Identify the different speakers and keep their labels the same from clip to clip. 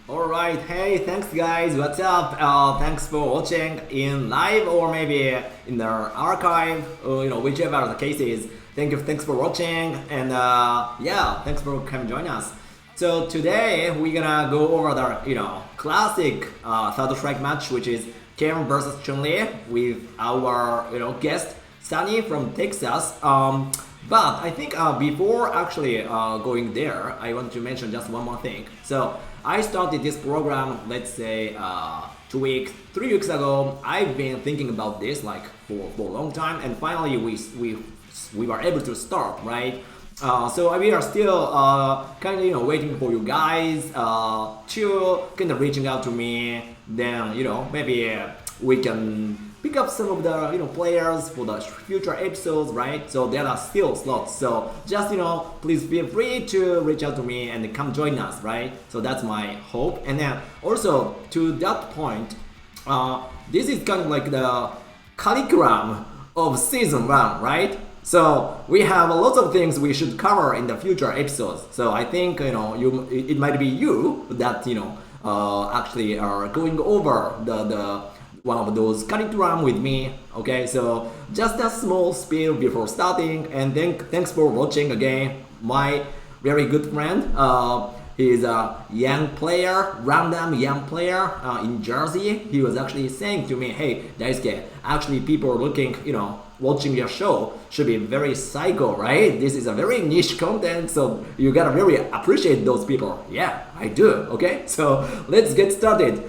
Speaker 1: Alright, hey, thanks guys, what's up? Thanks for watching in live or maybe in the archive, whichever the case is. Thanks for watching, and yeah, thanks for coming join us. So today we're gonna go over the classic third strike match, which is Chun versus Chun with our guest Sunny from Texas. But I think before actually going there, I want to mention just one more thing. So I started this program, let's say 2 weeks, 3 weeks ago. I've been thinking about this like for a long time, and finally we were able to start, right? So we are still kind of waiting for you guys to kind of reaching out to me. Then maybe we can pick up some of the players for the future episodes, right? So there are still slots. So just please feel free to reach out to me and come join us, right? So that's my hope. And then also to that point, this is kind of like the curriculum of season one, right? So we have a lot of things we should cover in the future episodes. So I think it might be you that actually are going over the one of those curriculum with me. Okay, so just a small spiel before starting, and then thanks for watching again. My very good friend, he's a young player, random young player in Jersey. He was actually saying to me, "Hey, Daisuke, actually people are looking, watching your show should be very psycho, right? This is a very niche content, so you gotta really appreciate those people." Yeah, I do. Okay, so let's get started.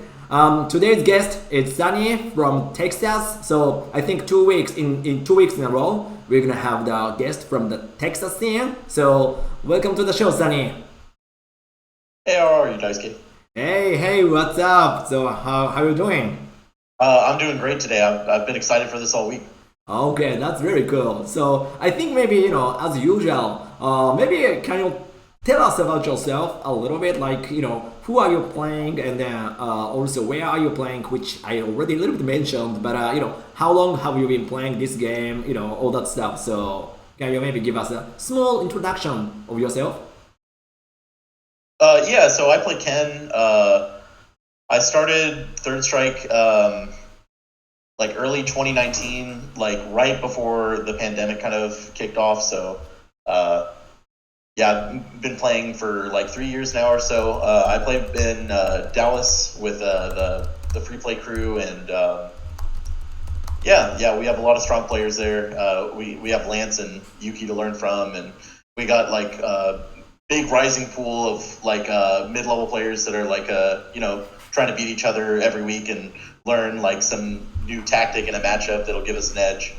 Speaker 1: Today's guest is Sunny from Texas. So I think 2 weeks in 2 weeks in a row, we're gonna have the guest from the Texas scene. So welcome to the show, Sunny.
Speaker 2: Hey, how are you, Daisuke?
Speaker 1: Hey, what's up? So how you doing?
Speaker 2: I'm doing great today. I've been excited for this all week.
Speaker 1: Okay, that's very cool. So I think maybe as usual, maybe can you tell us about yourself a little bit, like who are you playing, and then also where are you playing, which I already a little bit mentioned, but how long have you been playing this game, all that stuff. So can you maybe give us a small introduction of yourself?
Speaker 2: Yeah, so I play Ken. I started Third Strike like early 2019, like right before the pandemic kind of kicked off. So yeah, I've been playing for like 3 years now or so. I play in Dallas with the free play crew, and yeah, we have a lot of strong players there. We have Lance and Yuki to learn from, and we got like a big rising pool of like mid-level players that are like trying to beat each other every week and learn like some new tactic in a matchup that'll give us an edge.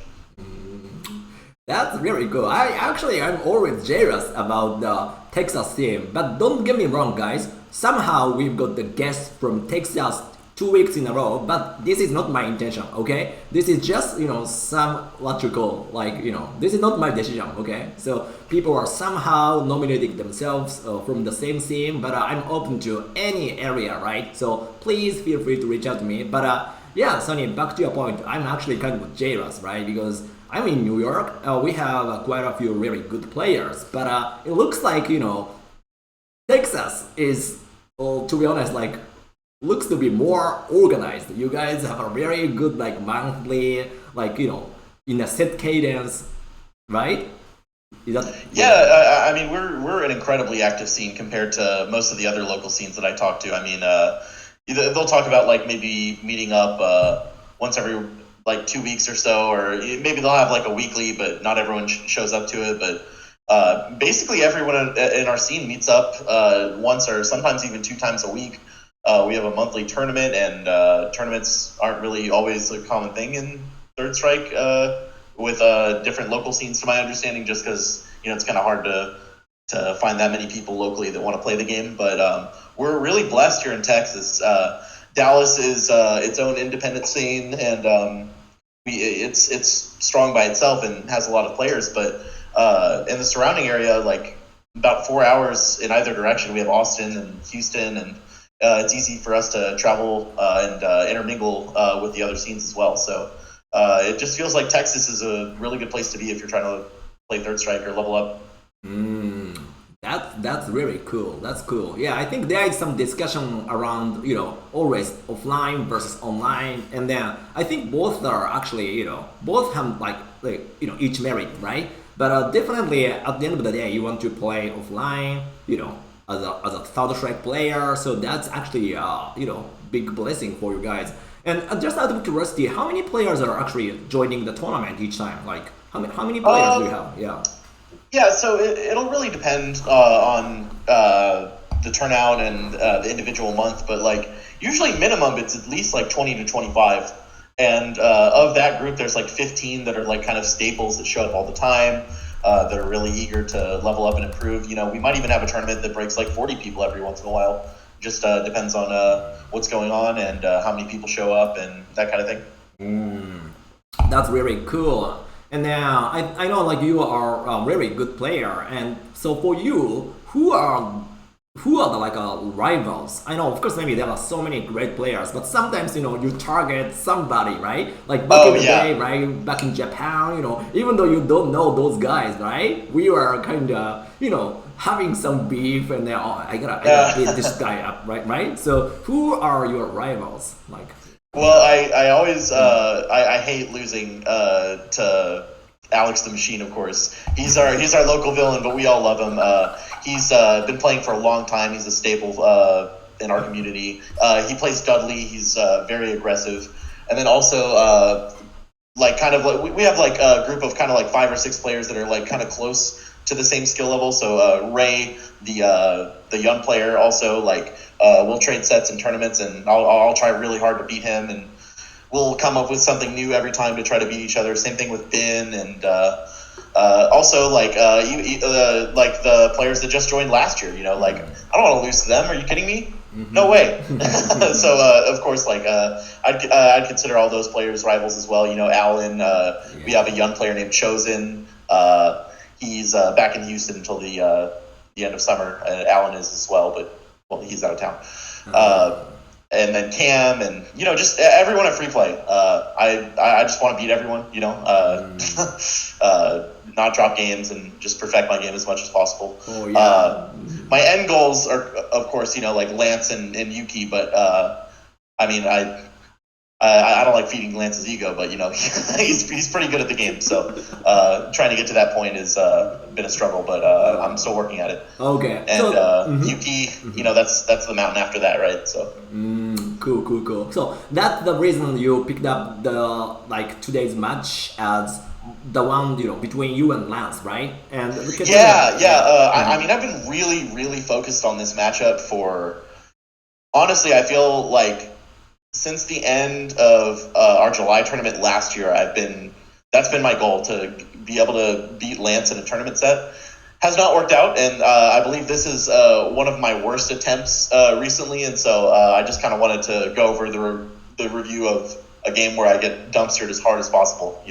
Speaker 1: That's very cool. I'm always jealous about the Texas team, but don't get me wrong, guys. Somehow we've got the guests from Texas 2 weeks in a row, but this is not my intention. Okay, this is just some what you call like this is not my decision. Okay, so people are somehow nominating themselves from the same team, but I'm open to any area, right? So please feel free to reach out to me. But yeah, Sonny, back to your point. I'm actually kind of jealous, right? Because I'm in New York. We have quite a few really good players, but it looks like Texas is, well, to be honest, like looks to be more organized. You guys have a very good like monthly, like in a set cadence, right? Is that
Speaker 2: Yeah, I mean we're an incredibly active scene compared to most of the other local scenes that I talk to. I mean, they'll talk about like maybe meeting up once every like 2 weeks or so, or maybe they'll have like a weekly, but not everyone shows up to it. But basically everyone in our scene meets up once or sometimes even 2 times a week. We have a monthly tournament, and tournaments aren't really always a common thing in Third Strike with different local scenes, to my understanding, just because it's kind of hard to find that many people locally that want to play the game. But we're really blessed here in Texas. Dallas is its own independent scene, and it's strong by itself and has a lot of players. But in the surrounding area, like about 4 hours in either direction, we have Austin and Houston, and it's easy for us to travel and intermingle with the other scenes as well. So it just feels like Texas is a really good place to be if you're trying to play Third Strike or level up.
Speaker 1: That's that's really cool. That's cool. Yeah, I think there is some discussion around always offline versus online, and then I think both are actually both have like each merit, right? But definitely at the end of the day, you want to play offline, as a third strike player. So that's actually big blessing for you guys. And just out of curiosity, how many players are actually joining the tournament each time? Like how many players do you have? Yeah.
Speaker 2: Yeah, so it'll really depend on the turnout and the individual month, but like usually minimum it's at least like 20 to 25. And of that group, there's like 15 that are like kind of staples that show up all the time, that are really eager to level up and improve. We might even have a tournament that breaks like 40 people every once in a while. Just depends on what's going on and how many people show up and that kind of thing.
Speaker 1: That's really cool. And now I know like you are a really good player, and so for you, who are the like rivals? I know, of course, maybe there are so many great players, but sometimes you target somebody, right? Like back in the day, right? Back in Japan, even though you don't know those guys, right? We were kind of having some beef, and then I gotta beat this guy up, right? So who are your rivals? Like.
Speaker 2: Well, I always I hate losing to Alex the Machine. Of course, he's our local villain, but we all love him. He's been playing for a long time. He's a staple in our community. He plays Dudley. He's very aggressive, and then also like kind of like we have like a group of kind of like 5 or 6 players that are like kind of close to the same skill level. So Ray, the young player, also like. We'll trade sets and tournaments, and I'll try really hard to beat him, and we'll come up with something new every time to try to beat each other. Same thing with Ben, and also like like the players that just joined last year. Like I don't want to lose to them. Are you kidding me? No way. So of course, like I'd consider all those players rivals as well. Alan. We have a young player named Chosen. He's back in Houston until the end of summer. Alan is as well, but. Well, he's out of town. And then Cam and, just everyone at Free Play. I just want to beat everyone, not drop games and just perfect my game as much as possible.
Speaker 1: Oh, yeah.
Speaker 2: My end goals are, of course, like Lance and Yuki, but I mean, I don't like feeding Lance's ego, but he's pretty good at the game. So trying to get to that point has been a struggle, but I'm still working at it.
Speaker 1: Okay.
Speaker 2: And Yuki, that's the mountain after that, right? So.
Speaker 1: Cool. So that's the reason you picked up the today's match as the one between you and Lance, right? And
Speaker 2: I mean, I've been really, really focused on this matchup for. Honestly, I feel like. Since the end of our July tournament last year, that's been my goal, to be able to beat Lance in a tournament set. Has not worked out, and I believe this is one of my worst attempts recently, and so I just kind of wanted to go over the review of a game where I get dumpstered as hard as possible,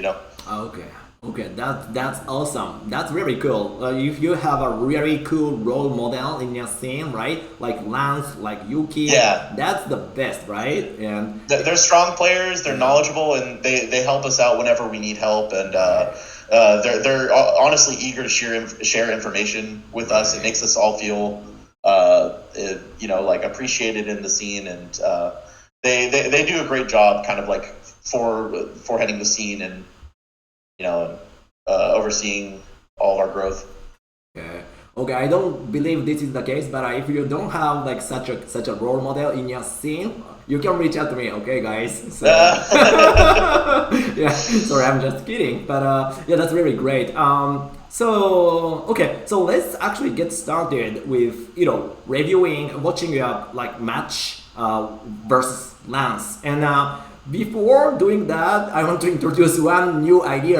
Speaker 1: Okay, that's awesome. That's really cool. If you have a really cool role model in your scene, right? Like Lance, like Yuki, that's the best, right? And
Speaker 2: they're strong players. They're knowledgeable, and they help us out whenever we need help. And they're honestly eager to share information with us. It makes us all feel like appreciated in the scene, and they do a great job, kind of like for heading the scene and. Overseeing all of our growth.
Speaker 1: Okay, I don't believe this is the case, but if you don't have like such a role model in your scene, you can reach out to me, okay, guys? So, yeah, sorry, I'm just kidding, but yeah, that's really great. So let's actually get started with watching your match versus Lance, and before doing that, I want to introduce one new idea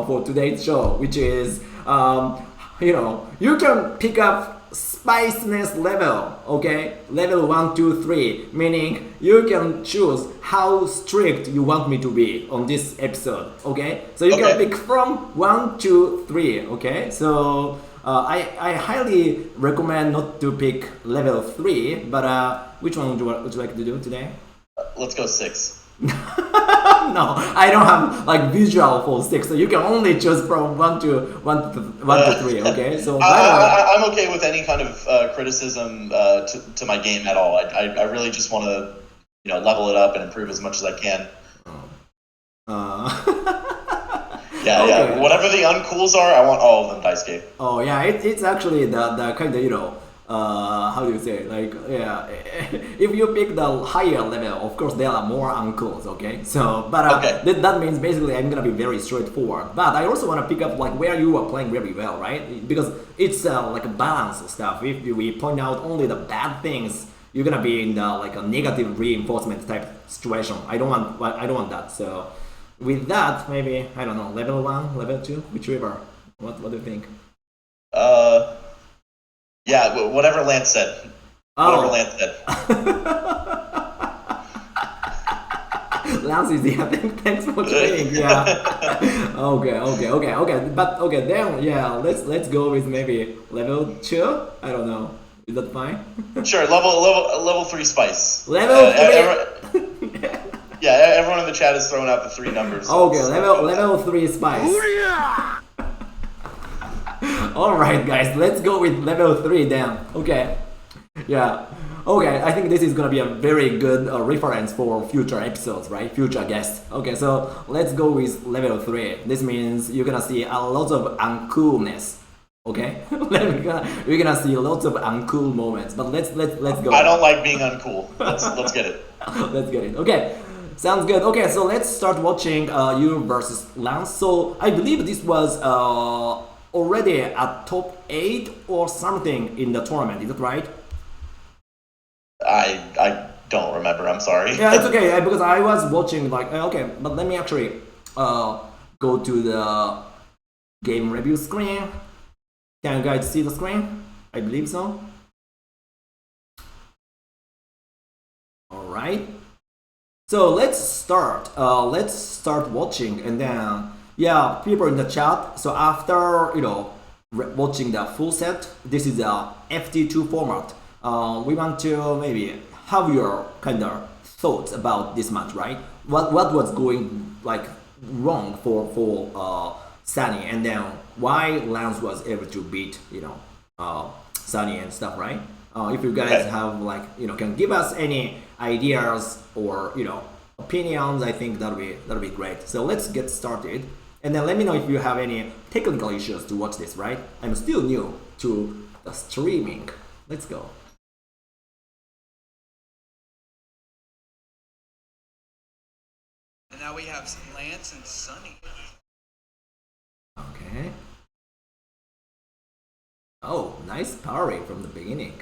Speaker 1: for today's show, which is, you can pick up spiciness level, okay? Level 1, 2, 3, meaning you can choose how strict you want me to be on this episode, okay? So you can pick from 1 to 3, okay? So I highly recommend not to pick level 3, but which one would you like to do today?
Speaker 2: Let's go 6.
Speaker 1: No, I don't have like visual for six, so you can only choose from one to three. Okay. So by the way,
Speaker 2: I'm okay with any kind of criticism to my game at all. I really just want to level it up and improve as much as I can. Yeah, yeah.
Speaker 1: okay.
Speaker 2: Whatever the uncools are, I want all of them dice game.
Speaker 1: Oh yeah, it's actually the kind of how do you say, like, yeah, if you pick the higher level, of course there are more uncles. Okay, so but
Speaker 2: Okay.
Speaker 1: that means basically I'm gonna be very straightforward, but I also want to pick up like where you are playing very well, right? Because it's like a balance stuff. If we point out only the bad things, you're gonna be in the like a negative reinforcement type situation. I don't want that. So with that, maybe I don't know, level one, level two, whichever. What do you think?
Speaker 2: Uh, yeah. Whatever Lance said. Whatever
Speaker 1: Oh,
Speaker 2: Lance said.
Speaker 1: Lance is yeah. Thanks for joining. Yeah. Okay. But okay, then yeah. Let's go with maybe level two. I don't know. Is that fine?
Speaker 2: Sure. Level three spice.
Speaker 1: Level three.
Speaker 2: Yeah. Everyone in the chat is throwing out the three numbers. So
Speaker 1: Okay, level three spice. All right, guys. Let's go with level three then. Okay. Yeah. Okay, I think this is gonna be a very good reference for future episodes, right? Future guests. Okay, so let's go with level 3. This means you're gonna see a lot of uncoolness. Okay, we're gonna see lots of uncool moments. But let's go.
Speaker 2: I don't like being uncool. Let's get it.
Speaker 1: Let's get it. Okay, sounds good. Okay, so let's start watching you versus Lance. So I believe this was already a top 8 or something in the tournament. Is that right?
Speaker 2: I don't remember. I'm sorry.
Speaker 1: Yeah, it's okay because I was watching like okay, but let me actually go to the game review screen. Can you guys see the screen? I believe so. All right. So let's start. Let's start watching, and then yeah, people in the chat. So after watching the full set, this is a FT2 format. We want to maybe have your kind of thoughts about this match, right? What was going like wrong for Sunny, and then why Lance was able to beat Sunny and stuff, right? If you guys
Speaker 2: Okay.
Speaker 1: have like can give us any ideas or opinions, I think that'll be great. So let's get started, and then let me know if you have any technical issues to watch this, right? I'm still new to the streaming. Let's go.
Speaker 3: And now we have Lance and Sunny.
Speaker 1: Okay. Oh, nice parry from the beginning.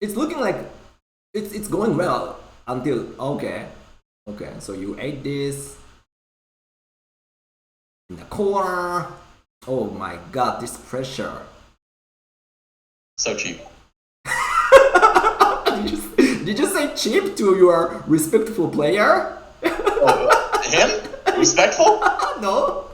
Speaker 1: It's looking like it's going well until okay. So you ate this in the corner. Oh my God, this pressure.
Speaker 2: So cheap.
Speaker 1: Did you say cheap to your respectful player?
Speaker 2: Oh, him? Respectful?
Speaker 1: No.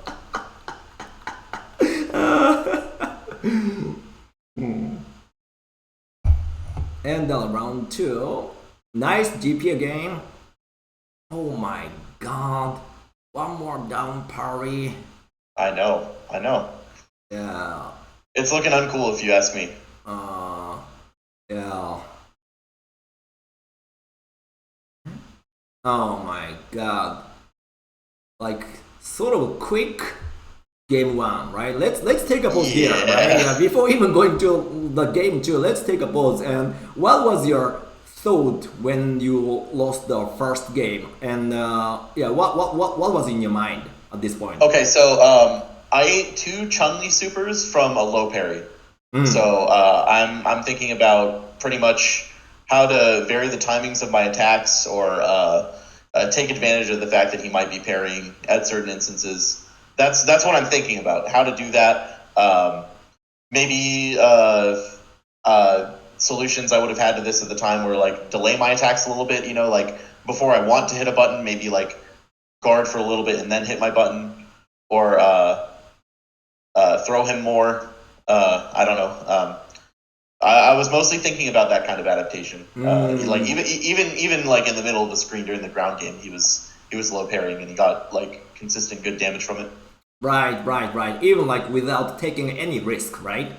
Speaker 1: And then round 2. Nice GP game. Oh my God. One more down parry.
Speaker 2: I know.
Speaker 1: Yeah.
Speaker 2: It's looking uncool if you ask me.
Speaker 1: Yeah. Oh my God. Like sort of quick game 1, right? Let's take a pause here, right? Yeah, before even going to the game 2, let's take a pause. And what was your thought when you lost the first game? And yeah, what was in your mind at this point?
Speaker 2: Okay, so I ate 2 Chun-Li supers from a low parry. So I'm thinking about pretty much how to vary the timings of my attacks or take advantage of the fact that he might be parrying at certain instances. That's what I'm thinking about. How to do that. Maybe solutions I would have had to this at the time were like delay my attacks a little bit. Like before I want to hit a button, maybe like guard for a little bit and then hit my button, or throw him more. I don't know. I was mostly thinking about that kind of adaptation. Like even like in the middle of the screen during the ground game, he was low parrying and he got like consistent good damage from it.
Speaker 1: Right. Even like without taking any risk, right?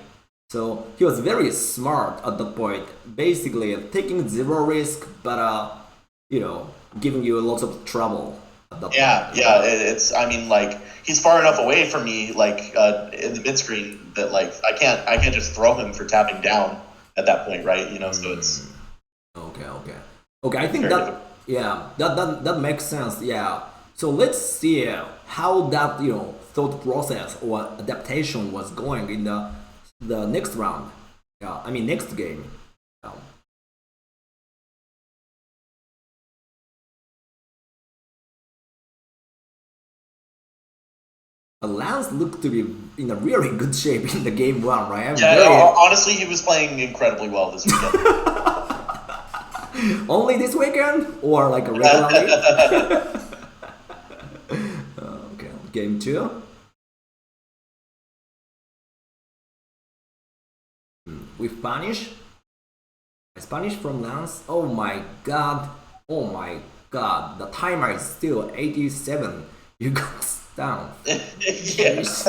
Speaker 1: So he was very smart at that point, basically taking zero risk, but giving you lots of trouble at that point.
Speaker 2: Yeah. It's I mean like he's far enough away from me, like in the mid screen that like I can't just throw him for tapping down at that point, right? So it's
Speaker 1: Okay. I think
Speaker 2: very
Speaker 1: that that makes sense. Yeah. So let's see how that thought process or adaptation was going in the next round. Yeah, I mean next game. Yeah. Lance looked to be in a really good shape in the game one, right?
Speaker 2: honestly, he was playing incredibly well this weekend.
Speaker 1: Only this weekend or like a regularly? Okay, game two. With Spanish from Lance. Oh my god! The timer is still 87. You got down. Jesus.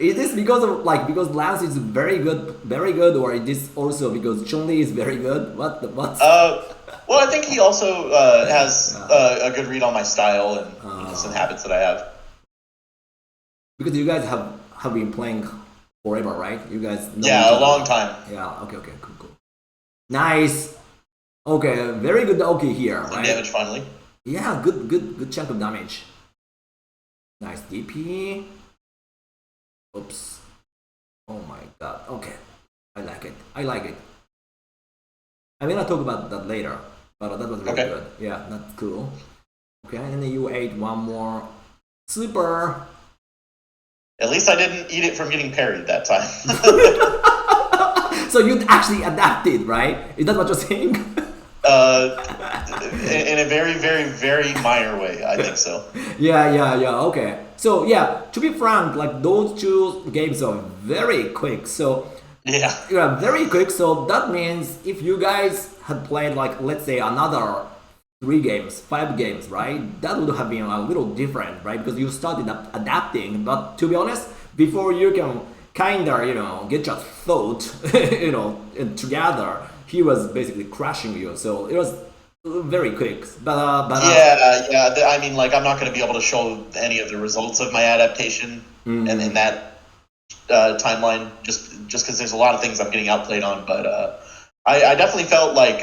Speaker 1: Is this because of because Lance is very good, or is this also because Chun is very good? What?
Speaker 2: Well, I think he also has a good read on my style and some habits that I have.
Speaker 1: Because you guys have been playing forever, right? You guys know
Speaker 2: a long time.
Speaker 1: Yeah. Okay. Cool. Nice. Okay. Very good. Okay, here.
Speaker 2: Some
Speaker 1: right?
Speaker 2: damage finally.
Speaker 1: Yeah. Good chunk of damage. Nice DP. Oops. Oh my god. Okay. I like it. I'm gonna talk about that later. But that was really good. Yeah, that's cool. Okay, and then you ate one more. Super.
Speaker 2: At least I didn't eat it from getting parried that time.
Speaker 1: So you actually adapted, right? Is that what you're saying?
Speaker 2: In a very, very, very minor way, I think so.
Speaker 1: Yeah. Okay. So yeah, to be frank, like those two games are very quick. So
Speaker 2: yeah,
Speaker 1: very quick. So that means if you guys had played like let's say another 5 games, right? That would have been a little different, right? Because you started adapting. But to be honest, before you can kinda get your thought together, he was basically crushing you. So it was very quick. But
Speaker 2: I mean, like I'm not going to be able to show any of the results of my adaptation and in that timeline, just because there's a lot of things I'm getting outplayed on. But I definitely felt like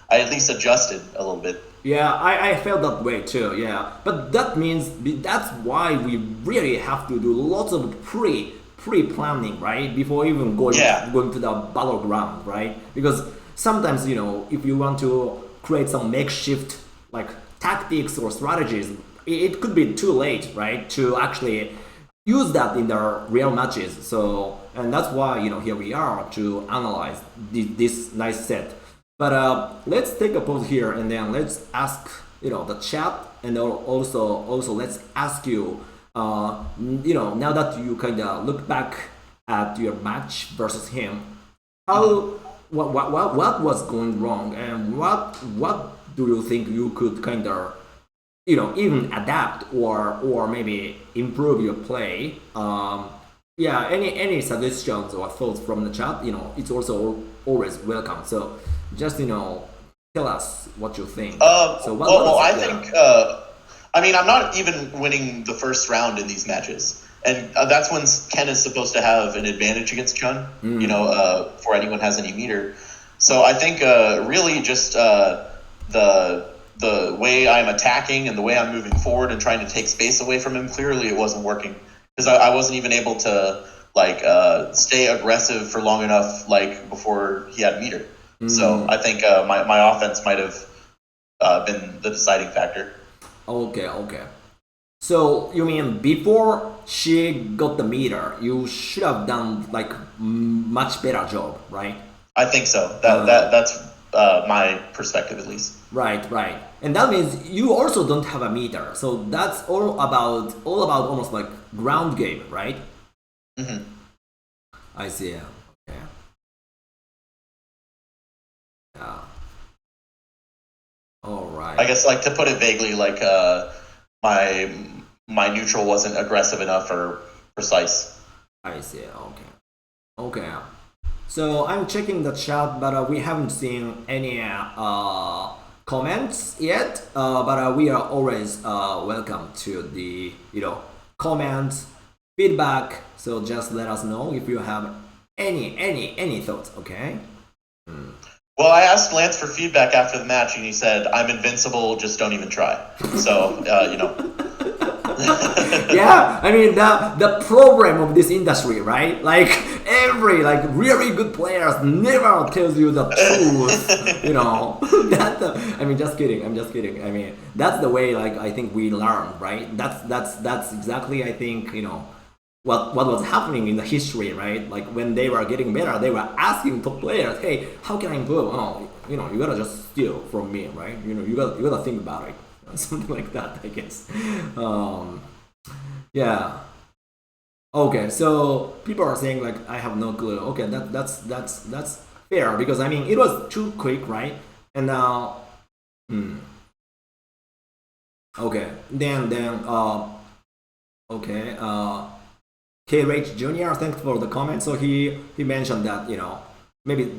Speaker 2: I at least adjusted a little bit.
Speaker 1: Yeah, I felt that way too. Yeah, but that means that's why we really have to do lots of pre-planning, right? Before even going to the battleground, right? Because sometimes if you want to create some makeshift like tactics or strategies, it could be too late, right? To actually use that in the real matches. So and that's why here we are to analyze this nice set. But let's take a pause here and then let's ask the chat, and also let's ask you now that you kind of look back at your match versus him, what was going wrong, and what do you think you could kind of even adapt or maybe improve your play? Any suggestions or thoughts from the chat, it's also always welcome. So just tell us what you think.
Speaker 2: I think I mean I'm not even winning the first round in these matches, and that's when Ken is supposed to have an advantage against Chun. Before anyone has any meter. So I think really just the way I'm attacking and the way I'm moving forward and trying to take space away from him, clearly it wasn't working because I wasn't even able to stay aggressive for long enough before he had meter. So I think my offense might have been the deciding factor.
Speaker 1: Okay. So you mean before she got the meter, you should have done much better job, right?
Speaker 2: I think so. That's my perspective at least.
Speaker 1: Right. And that means you also don't have a meter. So that's all about almost like ground game, right?
Speaker 2: Hmm.
Speaker 1: I see. Okay. Yeah. All
Speaker 2: I
Speaker 1: right.
Speaker 2: guess like to put it vaguely, like my my neutral wasn't aggressive enough or precise.
Speaker 1: I see. Okay. Okay. So I'm checking the chat, but we haven't seen any comments yet. But we are always welcome to the comments, feedback. So just let us know if you have any thoughts. Okay.
Speaker 2: Well, I asked Lance for feedback after the match, and he said, "I'm invincible. Just don't even try." So you know.
Speaker 1: Yeah, I mean the problem of this industry, right? Like every really good players never tells you the truth. That I mean, just kidding. I'm just kidding. I mean, that's the way I think we learn, right? That's exactly I think what was happening in the history, right? Like when they were getting better, they were asking top players, "Hey, how can I improve?" Oh, you gotta just steal from me, right? You gotta think about it, something like that, I guess. Um, yeah. Okay, so people are saying like I have no clue. Okay, that's fair because I mean it was too quick, right? And now, okay, then okay, K Rach Jr. Thanks for the comment. So he mentioned that maybe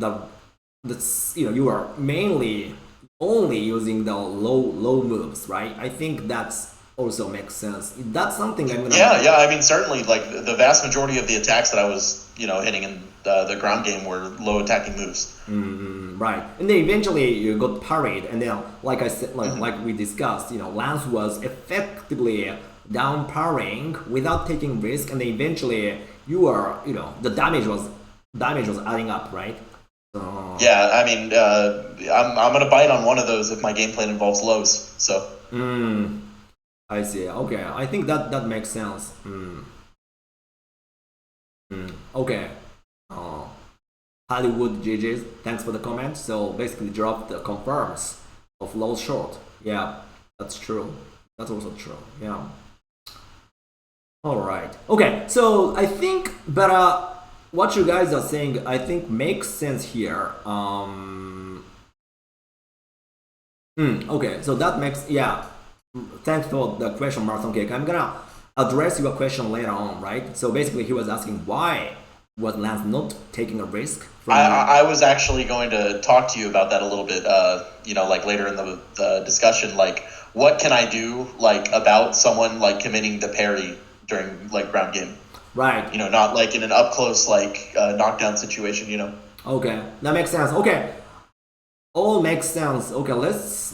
Speaker 1: you are mainly only using the low moves, right? I think that's also makes sense. That's something I'm gonna.
Speaker 2: Yeah, yeah. I mean, certainly, like the vast majority of the attacks that I was, hitting in the ground game were low attacking moves.
Speaker 1: Right, and then eventually you got parried, and then like I said, like we discussed, Lance was effectively down parrying without taking risk, and then eventually you are, the damage was adding up, right? So,
Speaker 2: Yeah, I mean, I'm gonna bite on one of those if my game plan involves lows. So
Speaker 1: I see. Okay, I think that makes sense. Okay. Uh, Hollywood GG's, thanks for the comment. So basically, drop the confirms of low short. Yeah, that's true. That's also true. Yeah. All right. Okay. So I think, but what you guys are saying, I think makes sense here. Okay. So that makes Thanks for the question, Marathon Cake. I'm gonna address your question later on, right? So basically, he was asking why was Lance not taking a risk from.
Speaker 2: I was actually going to talk to you about that a little bit. Like later in the discussion, like what can I do like about someone like committing the parry during like ground game?
Speaker 1: Right.
Speaker 2: Not like in an up close like knockdown situation.
Speaker 1: Okay, that makes sense. Okay, all makes sense. Okay, let's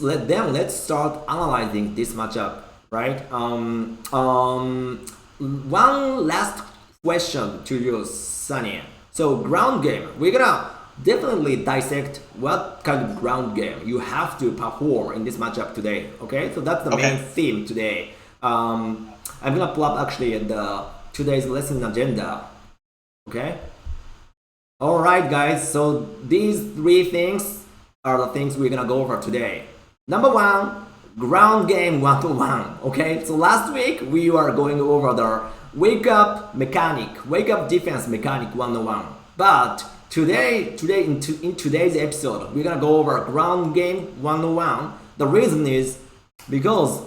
Speaker 1: start analyzing this matchup, right? One last question to you, Sunny. So ground game, we're gonna definitely dissect what kind of ground game you have to perform in this matchup today. Okay, so that's the main theme today. I'm gonna pull up actually the today's lesson agenda. Okay. All right, guys. So these three things are the things we're gonna go over today. Number one, ground game 101. Okay, so last week we were going over the wake up defense mechanic 101. But today in today's episode, we're gonna go over ground game 101. The reason is because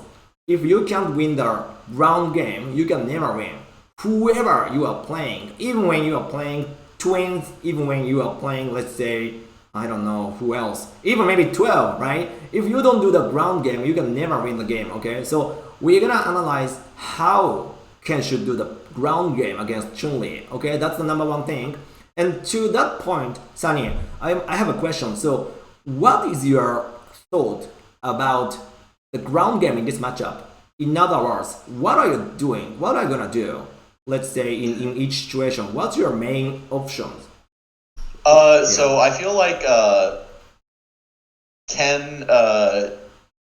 Speaker 1: if you can't win the ground game, you can never win. Whoever you are playing, even when you are playing twins, even when you are playing, let's say, I don't know who else, even maybe 12, right? If you don't do the ground game, you can never win the game, okay? So we're gonna analyze how Ken should do the ground game against Chun-Li, okay? That's the number one thing. And to that point, Sunny, I have a question. So what is your thought about the ground game in this matchup? In other words, what are you doing? What are you gonna do? Let's say in each situation, what's your main options?
Speaker 2: So I feel like Ken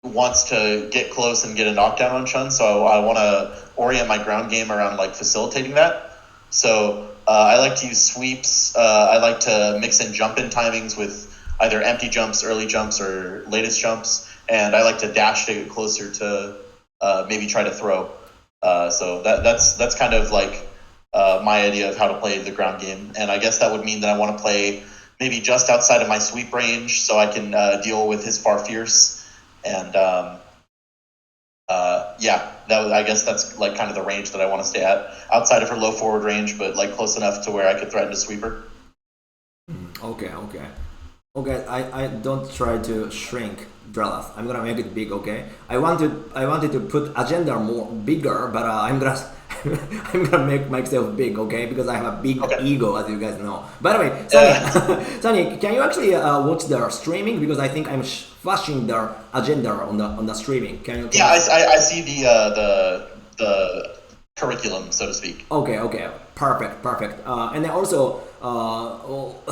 Speaker 2: wants to get close and get a knockdown on Chun, so I want to orient my ground game around like facilitating that. So I like to use sweeps. I like to mix in jump in timings with either empty jumps, early jumps, or latest jumps, and I like to dash to get closer to maybe try to throw. So that's kind of like my idea of how to play the ground game. And I guess that would mean that I want to play maybe just outside of my sweep range so I can deal with his far fierce. And yeah, I guess that's like kind of the range that I want to stay at, outside of her low forward range, but like close enough to where I could threaten to sweep her.
Speaker 1: Okay, okay. Okay, I don't try to shrink Drelas. I'm gonna make it big, okay? I wanted to put agenda more bigger, but I'm gonna I'm gonna make myself big, okay? Because I have a big ego, as you guys know. By the way, Sunny, Sunny, can you actually watch the streaming? Because I think I'm flashing the agenda on the streaming. Can you?
Speaker 2: Yeah, I see the curriculum, so to speak.
Speaker 1: Okay, okay, perfect, perfect. And then also, well,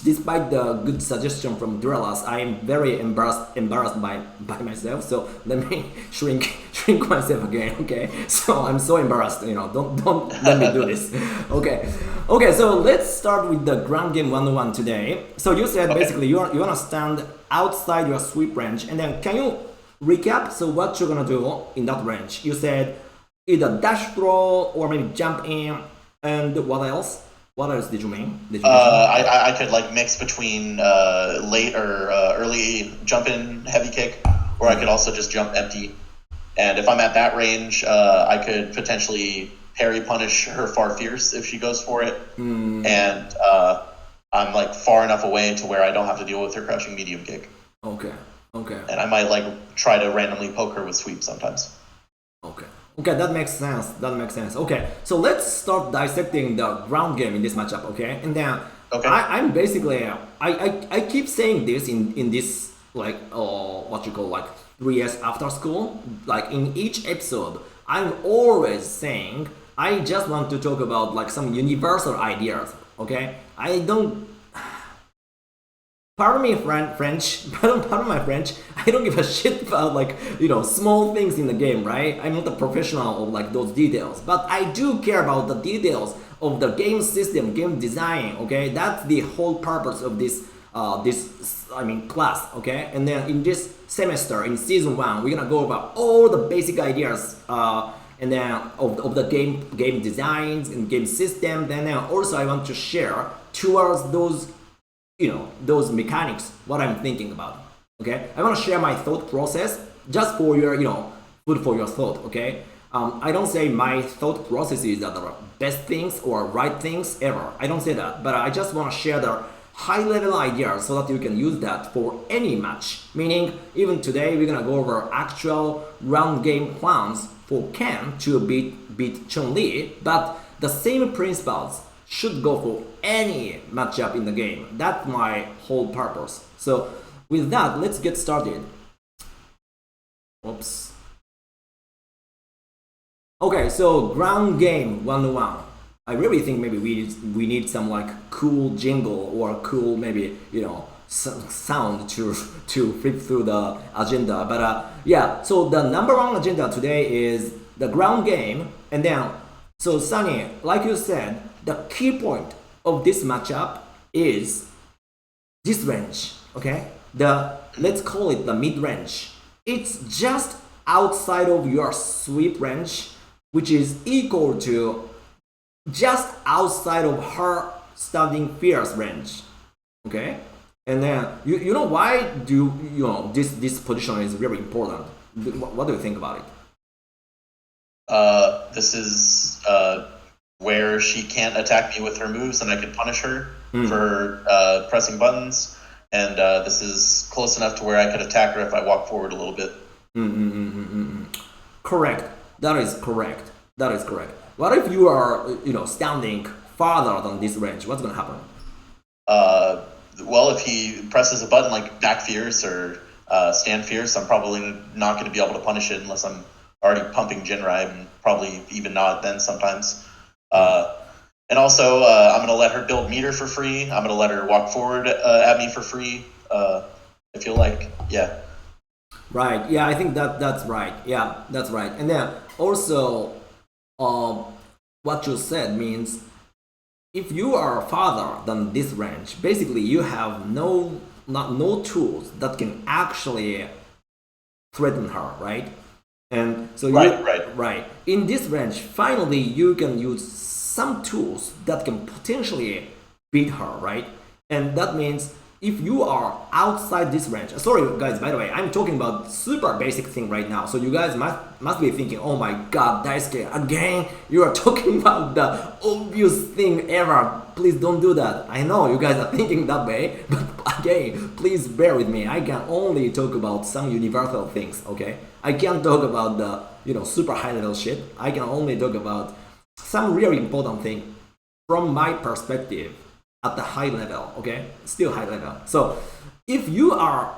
Speaker 1: despite the good suggestion from Drelas, I am very embarrassed by myself. So let me shrink myself again. Okay, so I'm so embarrassed. Don't let me do this. Okay, okay. So let's start with the ground game 101 today. So you said basically you wanna stand outside your sweep range, and then can you recap? So what you're gonna do in that range? You said either dash throw or maybe jump in, and what else? What else did you mean?
Speaker 2: I could like mix between late or early jump in heavy kick, or I could also just jump empty. And if I'm at that range, I could potentially parry punish her far fierce if she goes for it. And I'm like far enough away to where I don't have to deal with her crouching medium kick.
Speaker 1: Okay, okay.
Speaker 2: And I might like try to randomly poke her with sweep sometimes.
Speaker 1: Okay. Okay, that makes sense. That makes sense. Okay, so let's start dissecting the ground game in this matchup. Okay, and then I'm basically I keep saying this in this like what you call like 3S after school. Like in each episode, I'm always saying I just want to talk about like some universal ideas. Okay, I don't. Pardon me, French. Pardon my French. I don't give a shit about like small things in the game, right? I'm not a professional of like those details, but I do care about the details of the game system, game design. Okay, that's the whole purpose of this class. Okay, and then in this semester in season 1, we're gonna go over all the basic ideas. And then of the game designs and game systems. And then also I want to share towards those mechanics, what I'm thinking about. Okay, I want to share my thought process just for your food for your thought. Okay, I don't say my thought processes are the best things or right things ever. I don't say that, but I just want to share the high level ideas so that you can use that for any match. Meaning, even today we're gonna go over actual round game plans for Ken to beat Chun Li, but the same principles should go for any matchup in the game. That's my whole purpose. So with that, let's get started. Oops. Okay, so ground game 101. I really think maybe we need some like cool jingle or cool maybe sound to flip through the agenda. But yeah, so the number one agenda today is the ground game, and then so Sunny, like you said, the key point of this matchup is this range, okay? Let's call it the mid range. It's just outside of your sweep range, which is equal to just outside of her standing fierce range, okay? And then you know why this position is very important. What do you think about it?
Speaker 2: This is where she can't attack me with her moves, and I can punish her for pressing buttons. And this is close enough to where I could attack her if I walk forward a little bit.
Speaker 1: Correct. That is correct. That is correct. What if you are, standing farther than this range? What's gonna happen?
Speaker 2: Well, if he presses a button like back fierce or stand fierce, I'm probably not going to be able to punish it unless I'm already pumping Jinrai, and probably even not then sometimes. And also, I'm going to let her build meter for free. I'm going to let her walk forward at me for free, if you like. Yeah.
Speaker 1: Right. Yeah, I think that's right. Yeah, that's right. And then also, what you said means if you are farther than this range, basically you have no tools that can actually threaten her, right? And so right. In this range, finally you can use some tools that can potentially beat her, right? And that means if you are outside this range, sorry guys, by the way, I'm talking about super basic thing right now. So you guys must be thinking, oh my god, Daisuke, again, you are talking about the obvious thing ever. Please don't do that. I know you guys are thinking that way, but again, please bear with me. I can only talk about some universal things, okay? I can't talk about the, super high level shit. I can only talk about some really important thing from my perspective at the high level, okay? Still high level. So if you are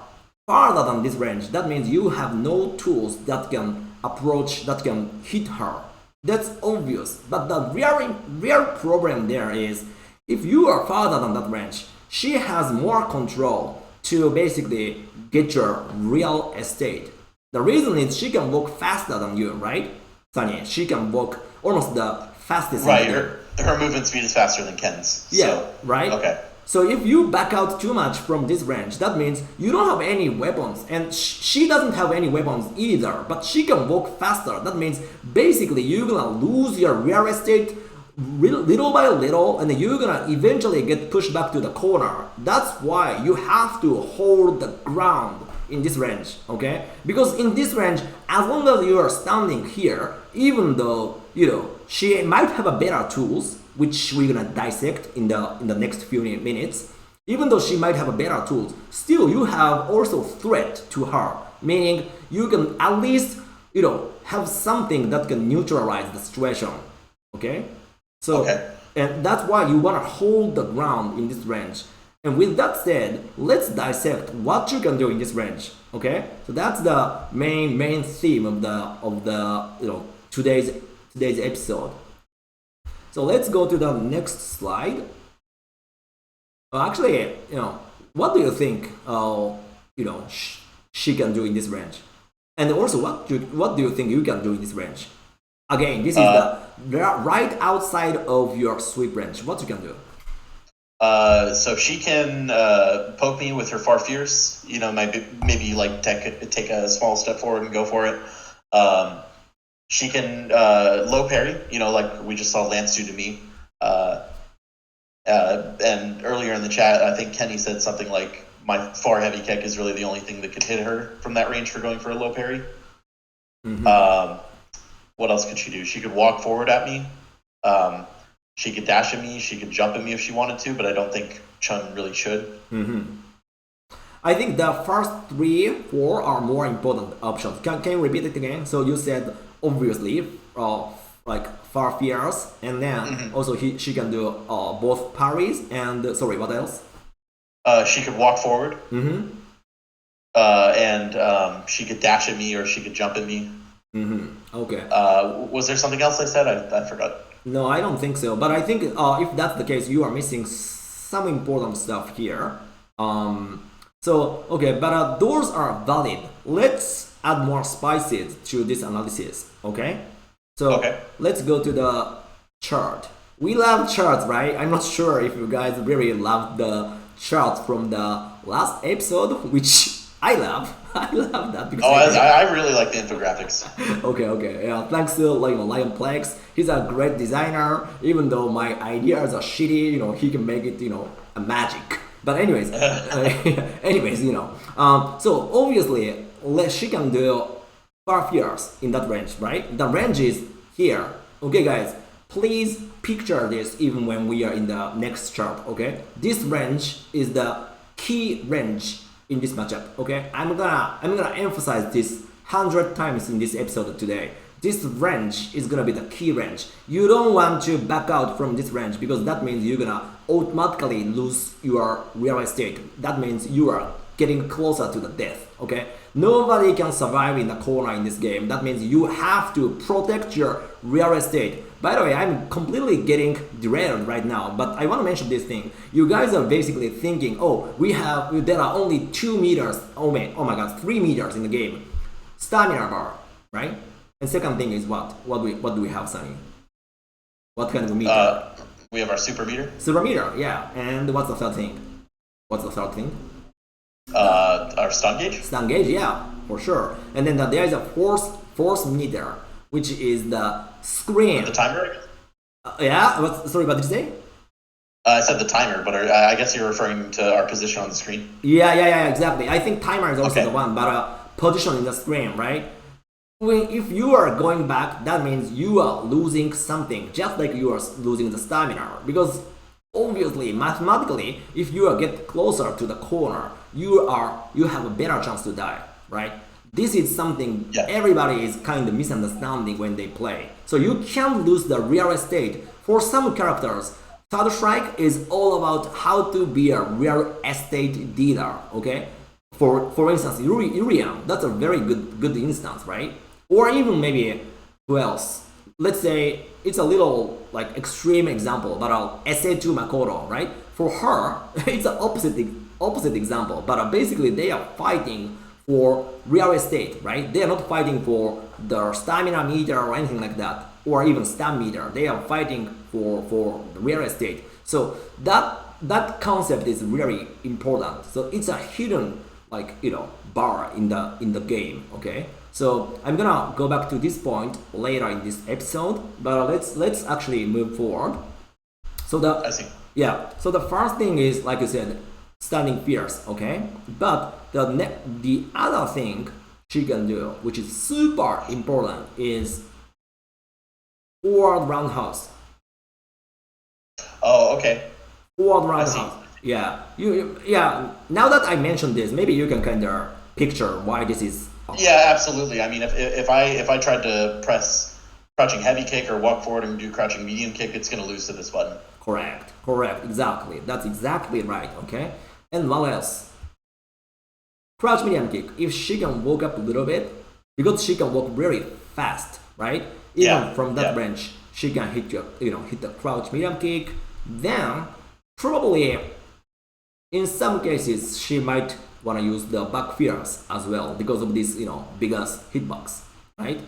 Speaker 1: farther than this range, that means you have no tools that can approach, that can hit her. That's obvious. But the real problem there is if you are farther than that range, she has more control to basically get your real estate. The reason is she can walk faster than you, right? Sunny, she can walk almost the fastest.
Speaker 2: Right, her movement speed is faster than Ken's.
Speaker 1: Yeah,
Speaker 2: so,
Speaker 1: right?
Speaker 2: Okay.
Speaker 1: So if you back out too much from this range, that means you don't have any weapons, and she doesn't have any weapons either, but she can walk faster. That means basically you're gonna lose your real estate little by little, and you're gonna eventually get pushed back to the corner. That's why you have to hold the ground in this range, okay? Because in this range, as long as you are standing here, even though she might have a better tools, which we're gonna dissect in the next few minutes. Even though she might have a better tools, still you have also threat to her, meaning you can at least have something that can neutralize the situation, okay? So
Speaker 2: okay.
Speaker 1: And that's why you wanna hold the ground in this range. And with that said, let's dissect what you can do in this range, okay? So that's the main theme of the today's episode. So let's go to the next slide. Actually, what do you think? She can do in this range, and also what do you think you can do in this range? Again, this is the right outside of your sweep range. What you can do?
Speaker 2: So she can poke me with her far fierce. Maybe like take a small step forward and go for it. She can low parry, like we just saw Lance do to me. And earlier in the chat, I think Kenny said something like, my far heavy kick is really the only thing that could hit her from that range for going for a low parry. Mm-hmm. What else could she do? She could walk forward at me. She could dash at me. She could jump at me if she wanted to, but I don't think Chun really should.
Speaker 1: Mm-hmm. I think the first 3, 4 are more important options. Can you repeat it again? So you said obviously, like far fierce, and then also she can do both parries and sorry, what else?
Speaker 2: She could walk forward, and she could dash at me or she could jump at me.
Speaker 1: Okay.
Speaker 2: Was there something else I said? I forgot.
Speaker 1: No, I don't think so. But I think if that's the case, you are missing some important stuff here. So okay, but those are valid. Let's add more spices to this analysis. Okay. So let's go to the chart. We love charts, right? I'm not sure if you guys really love the charts from the last episode, which I love. I love that because
Speaker 2: I really like the infographics.
Speaker 1: Okay. Yeah, thanks to Lion Plex. He's a great designer. Even though my ideas are shitty, he can make it a magic. But anyways, so obviously she can do far fierce in that range, right? The range is here. Okay, guys, please picture this even when we are in the next chart. Okay, this range is the key range in this matchup. Okay, I'm gonna emphasize this 100 times in this episode today. This range is gonna be the key range. You don't want to back out from this range because that means you're gonna automatically lose your real estate. That means you are getting closer to the death. Okay, nobody can survive in the corner in this game. That means you have to protect your real estate. By the way, I'm completely getting derailed right now, but I want to mention this thing. You guys are basically thinking, there are only 2 meters, oh my god, 3 meters in the game. Stamina bar, right? And second thing is what? What do we have, Sunny? What kind of meter?
Speaker 2: We have our super meter.
Speaker 1: Super meter, yeah. And what's the third thing?
Speaker 2: Our stun gauge.
Speaker 1: Stun gauge, yeah, for sure. And then there is a force meter, which is the screen.
Speaker 2: The timer.
Speaker 1: Yeah. Sorry, what did you say?
Speaker 2: I said the timer, but I guess you're referring to our position on the screen.
Speaker 1: Yeah, exactly. I think timer is also
Speaker 2: Okay.
Speaker 1: the one, but position in the screen, right? If you are going back, that means you are losing something, just like you are losing the stamina. Because obviously, mathematically, if you are get closer to the corner, you have a better chance to die, right? This is something
Speaker 2: Yeah.
Speaker 1: everybody is kind of misunderstanding when they play. So you can lose the real estate. For some characters, Third Strike is all about how to be a real estate dealer. Okay, for instance, Urian, that's a very good instance, right? Or even maybe who else? Let's say it's a little like extreme example, but SA2 Makoto, right? For her, it's an opposite example, but basically they are fighting for real estate, right? They are not fighting for the stamina meter or anything like that, or even stam meter. They are fighting for the real estate. So that concept is very important. So it's a hidden like bar in the game. Okay, so I'm gonna go back to this point later in this episode, but let's actually move forward. So
Speaker 2: I see.
Speaker 1: so the first thing is like you said, standing fierce. Okay, but the other thing she can do, which is super important, is forward roundhouse.
Speaker 2: Oh, okay.
Speaker 1: Forward
Speaker 2: I see.
Speaker 1: roundhouse. Yeah, yeah. Now that I mentioned this, maybe you can kind of picture why this is
Speaker 2: Yeah, absolutely. I mean, if I tried to press crouching heavy kick or walk forward and do crouching medium kick, it's going to lose to this button.
Speaker 1: correct. Correct. Exactly. That's exactly right. Okay. And what else? Crouch medium kick. If she can walk up a little bit, because she can walk very fast, right? Even
Speaker 2: Yeah,
Speaker 1: from that
Speaker 2: yeah.
Speaker 1: range, she can hit hit the crouch medium kick. Then probably in some cases she might want to use the back fierce as well because of this biggest hitbox, right?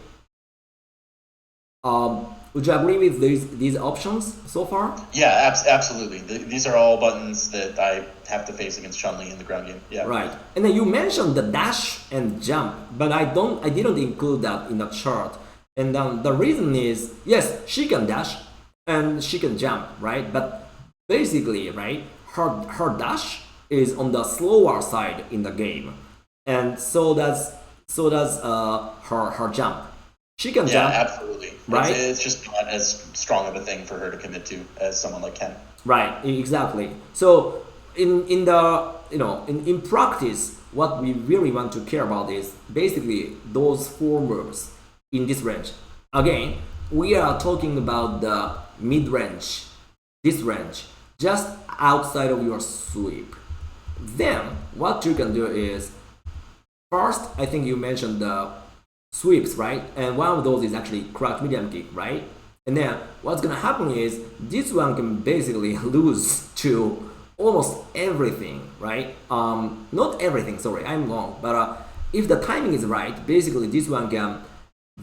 Speaker 1: Would you agree with these options so far?
Speaker 2: Yeah, absolutely. These are all buttons that I have to face against Chun-Li in the ground game. Yeah.
Speaker 1: Right. And then you mentioned the dash and jump, but I didn't include that in the chart. And the reason is yes, she can dash and she can jump, right? But basically, right, her dash is on the slower side in the game, and so does her jump. She can
Speaker 2: Yeah,
Speaker 1: jump,
Speaker 2: absolutely.
Speaker 1: right?
Speaker 2: It's just not as strong of a thing for her to commit to as someone like Ken.
Speaker 1: Right, exactly. So in the in practice, what we really want to care about is basically those four moves in this range. Again, we are talking about the mid range, this range, just outside of your sweep. Then what you can do is first, I think you mentioned the sweeps, right? And one of those is actually crouch medium kick, right? And then what's gonna happen is this one can basically lose to almost everything, right? Not everything. Sorry, I'm wrong. But if the timing is right, basically this one can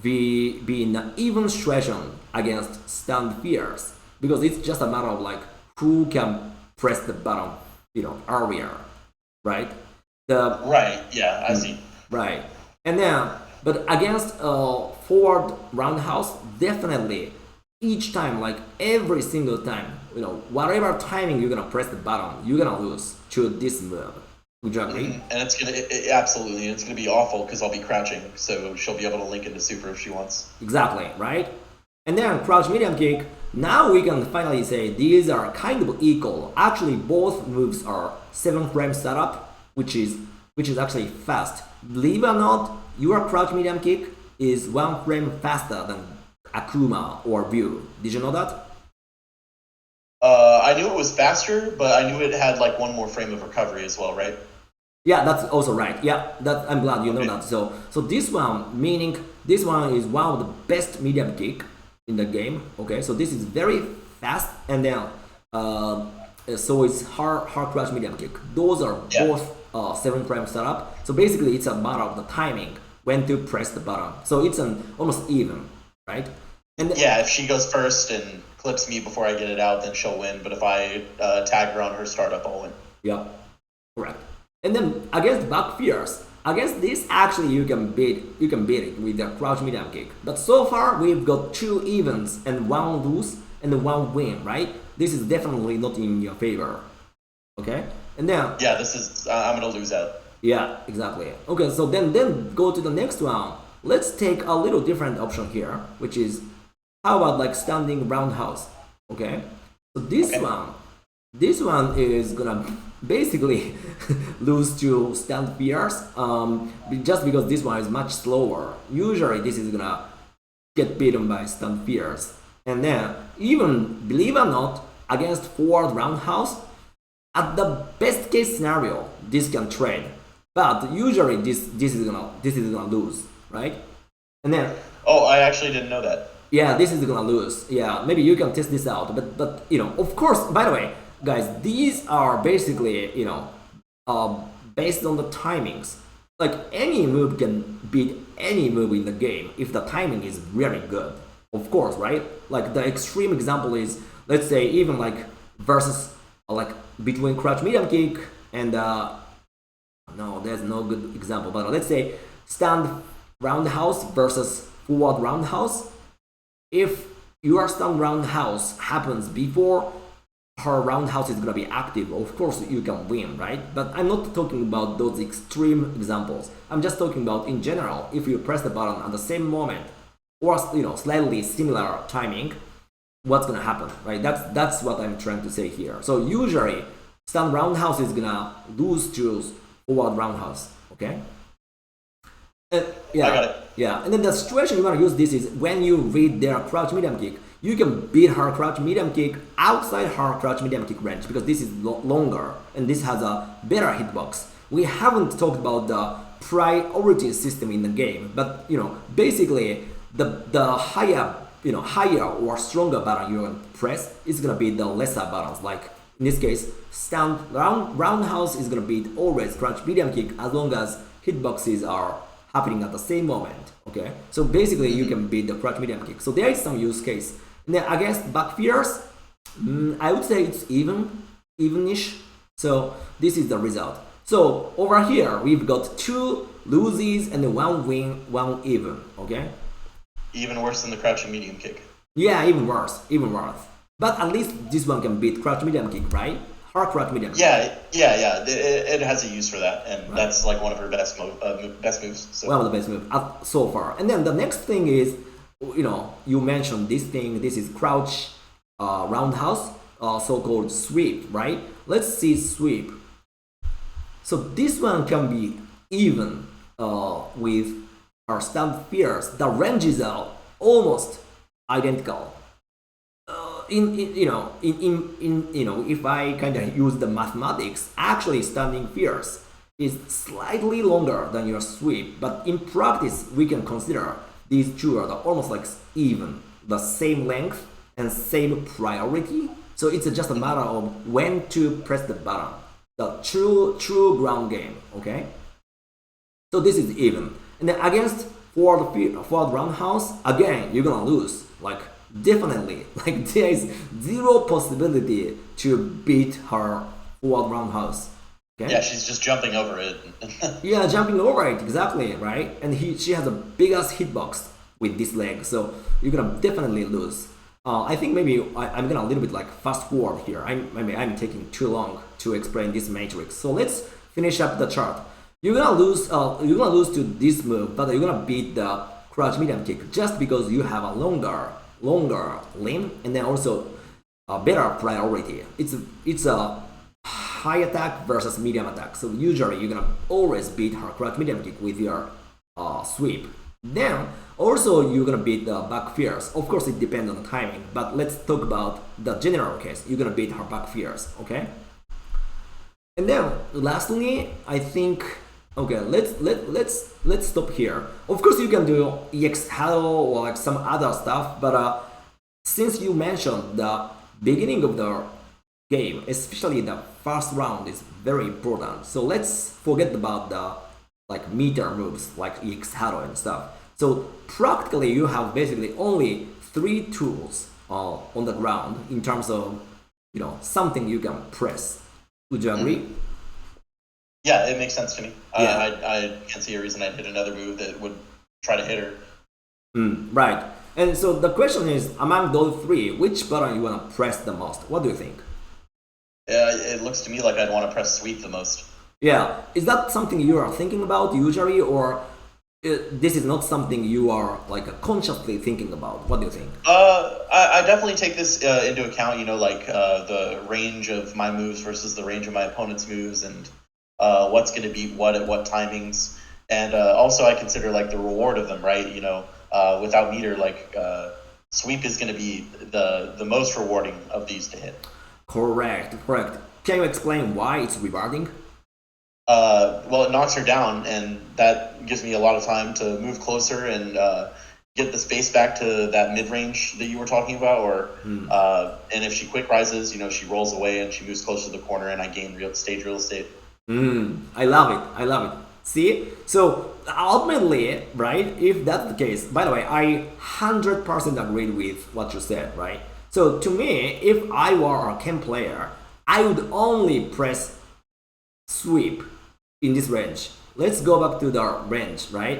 Speaker 1: be in an even situation against stand fears because it's just a matter of like who can press the button, earlier, right? The
Speaker 2: Right. Yeah, I see.
Speaker 1: Right. And then, but against forward roundhouse, definitely each time, like every single time, whatever timing you're gonna press the button, you're gonna lose to this move. Would you agree?
Speaker 2: And it's gonna absolutely, it's gonna be awful because I'll be crouching, so she'll be able to link into super if she wants.
Speaker 1: Exactly, right? And then crouch medium kick. Now we can finally say these are kind of equal. Actually, both moves are 7-frame setup, which is actually fast. Believe it or not, your crouch medium kick is 1 frame faster than Akuma or View. Did you know that?
Speaker 2: I knew it was faster, but I knew it had like one more frame of recovery as well, right?
Speaker 1: Yeah, that's also right. Yeah, that I'm glad you know
Speaker 2: Okay.
Speaker 1: that. So this one, meaning this one is one of the best medium kick in the game. Okay, so this is very fast, and then so it's hard crouch medium kick. Those are
Speaker 2: Yeah.
Speaker 1: both 7 frame setup. So basically, it's a matter of the timing when to press the button. So it's an almost even, right? And
Speaker 2: Yeah, if she goes first and clips me before I get it out, then she'll win. But if I tag her on her startup, I'll win.
Speaker 1: yeah, correct. And then against back fears, against this actually you can beat it with the crouch medium kick. But so far we've got 2 evens and 1 lose, and one win, right? This is definitely not in your favor. Okay, and then
Speaker 2: Yeah, this is I'm gonna lose out.
Speaker 1: yeah, exactly. Okay, so then go to the next one. Let's take a little different option here, which is how about like standing roundhouse? Okay, so this one is gonna basically lose to stand fierce, just because this one is much slower. Usually, this is gonna get beaten by stand fierce, and then even believe it or not, against forward roundhouse, at the best case scenario, this can trade, but usually this is gonna lose, right? And then
Speaker 2: Oh, I actually didn't know that.
Speaker 1: yeah, this is gonna lose. Yeah, maybe you can test this out, but of course. By the way, guys, these are basically based on the timings. Like any move can beat any move in the game if the timing is really good. Of course, right? Like the extreme example is, let's say, even like versus like between crouch medium kick and no, there's no good example, but let's say stand roundhouse versus forward roundhouse. If your stand roundhouse happens before her roundhouse is gonna be active, of course you can win, right? But I'm not talking about those extreme examples. I'm just talking about in general. If you press the button at the same moment or slightly similar timing, what's gonna happen, right? That's what I'm trying to say here. So usually, stand roundhouse is gonna lose to forward roundhouse. Okay. Yeah,
Speaker 2: I got it.
Speaker 1: yeah. And then the situation you want to use this is when you read their crouch medium kick, you can beat her crouch medium kick outside her crouch medium kick range because this is longer and this has a better hitbox. We haven't talked about the priority system in the game, but basically the higher or stronger button you press is gonna be the lesser buttons. Like in this case, stand roundhouse is gonna beat always crouch medium kick as long as hitboxes are happening at the same moment. Okay, so basically you can beat the crouch medium kick. So there is some use case. And then against back fierce, I would say it's evenish. So this is the result. So over here we've got 2 loses and 1 win, 1 even. Okay.
Speaker 2: Even worse than the crouching medium kick.
Speaker 1: Yeah, even worse. But at least this one can beat crouch medium kick, right? Her crouch medium kick.
Speaker 2: Yeah. It has a use for that, and that's like one of her best moves. So.
Speaker 1: One of the best moves so far. And then the next thing is, you mentioned this thing. This is crouch roundhouse, so-called sweep, right? Let's see sweep. So this one can be even with her stand fierce. The ranges are almost identical. If I kind of use the mathematics, actually standing fierce is slightly longer than your sweep, but in practice we can consider these two are almost like even, the same length and same priority. So it's just a matter of when to press the button. The true ground game. Okay. So this is even, and then against forward roundhouse, again you're gonna lose. Like definitely, like there is zero possibility to beat her forward roundhouse. Okay?
Speaker 2: Yeah, she's just jumping over it.
Speaker 1: Yeah, jumping over it, exactly, right? And she has a biggest hitbox with this leg, so you're gonna definitely lose. I think maybe I'm gonna a little bit like fast forward here. I'm taking too long to explain this matrix. So let's finish up the chart. You're gonna lose to this move, but you're gonna beat the crouch medium kick just because you have a longer limb and then also a better priority. It's a high attack versus medium attack. So usually you're gonna always beat her crouch medium kick with your sweep. Then also you're gonna beat the back fierce. Of course it depends on the timing, but let's talk about the general case. You're gonna beat her back fierce, okay? And then lastly, I think let's stop here. Of course you can do EX Halo or like some other stuff, but since you mentioned the beginning of the game, especially the first round is very important. So let's forget about the like meter moves like EX Halo and stuff. So practically you have basically only 3 tools on the ground in terms of something you can press. Would you agree?
Speaker 2: Yeah, it makes sense to me.
Speaker 1: Yeah.
Speaker 2: I can't see a reason I'd hit another move that would try to hit her.
Speaker 1: Right. And so the question is, among those three, which button you want to press the most? What do you think?
Speaker 2: It looks to me like I'd want to press sweep the most.
Speaker 1: Yeah, is that something you are thinking about usually, or this is not something you are like consciously thinking about? What do you think?
Speaker 2: I definitely take this into account. You know, like the range of my moves versus the range of my opponent's moves, and what's going to beat what at what timings, and also I consider like the reward of them, right? You know, without meter, like sweep is going to be the most rewarding of these to hit.
Speaker 1: Correct, correct. Can you explain why it's rewarding?
Speaker 2: Well, it knocks her down, and that gives me a lot of time to move closer and get the space back to that mid range that you were talking about. Or and if she quick rises, you know, she rolls away and she moves closer to the corner, and I gain stage real estate.
Speaker 1: I love it. I love it. See, so ultimately, right? If that's the case, by the way, I 100% agree with what you said, right? So to me, if I were a Ken player, I would only press sweep in this range. Let's go back to the range, right?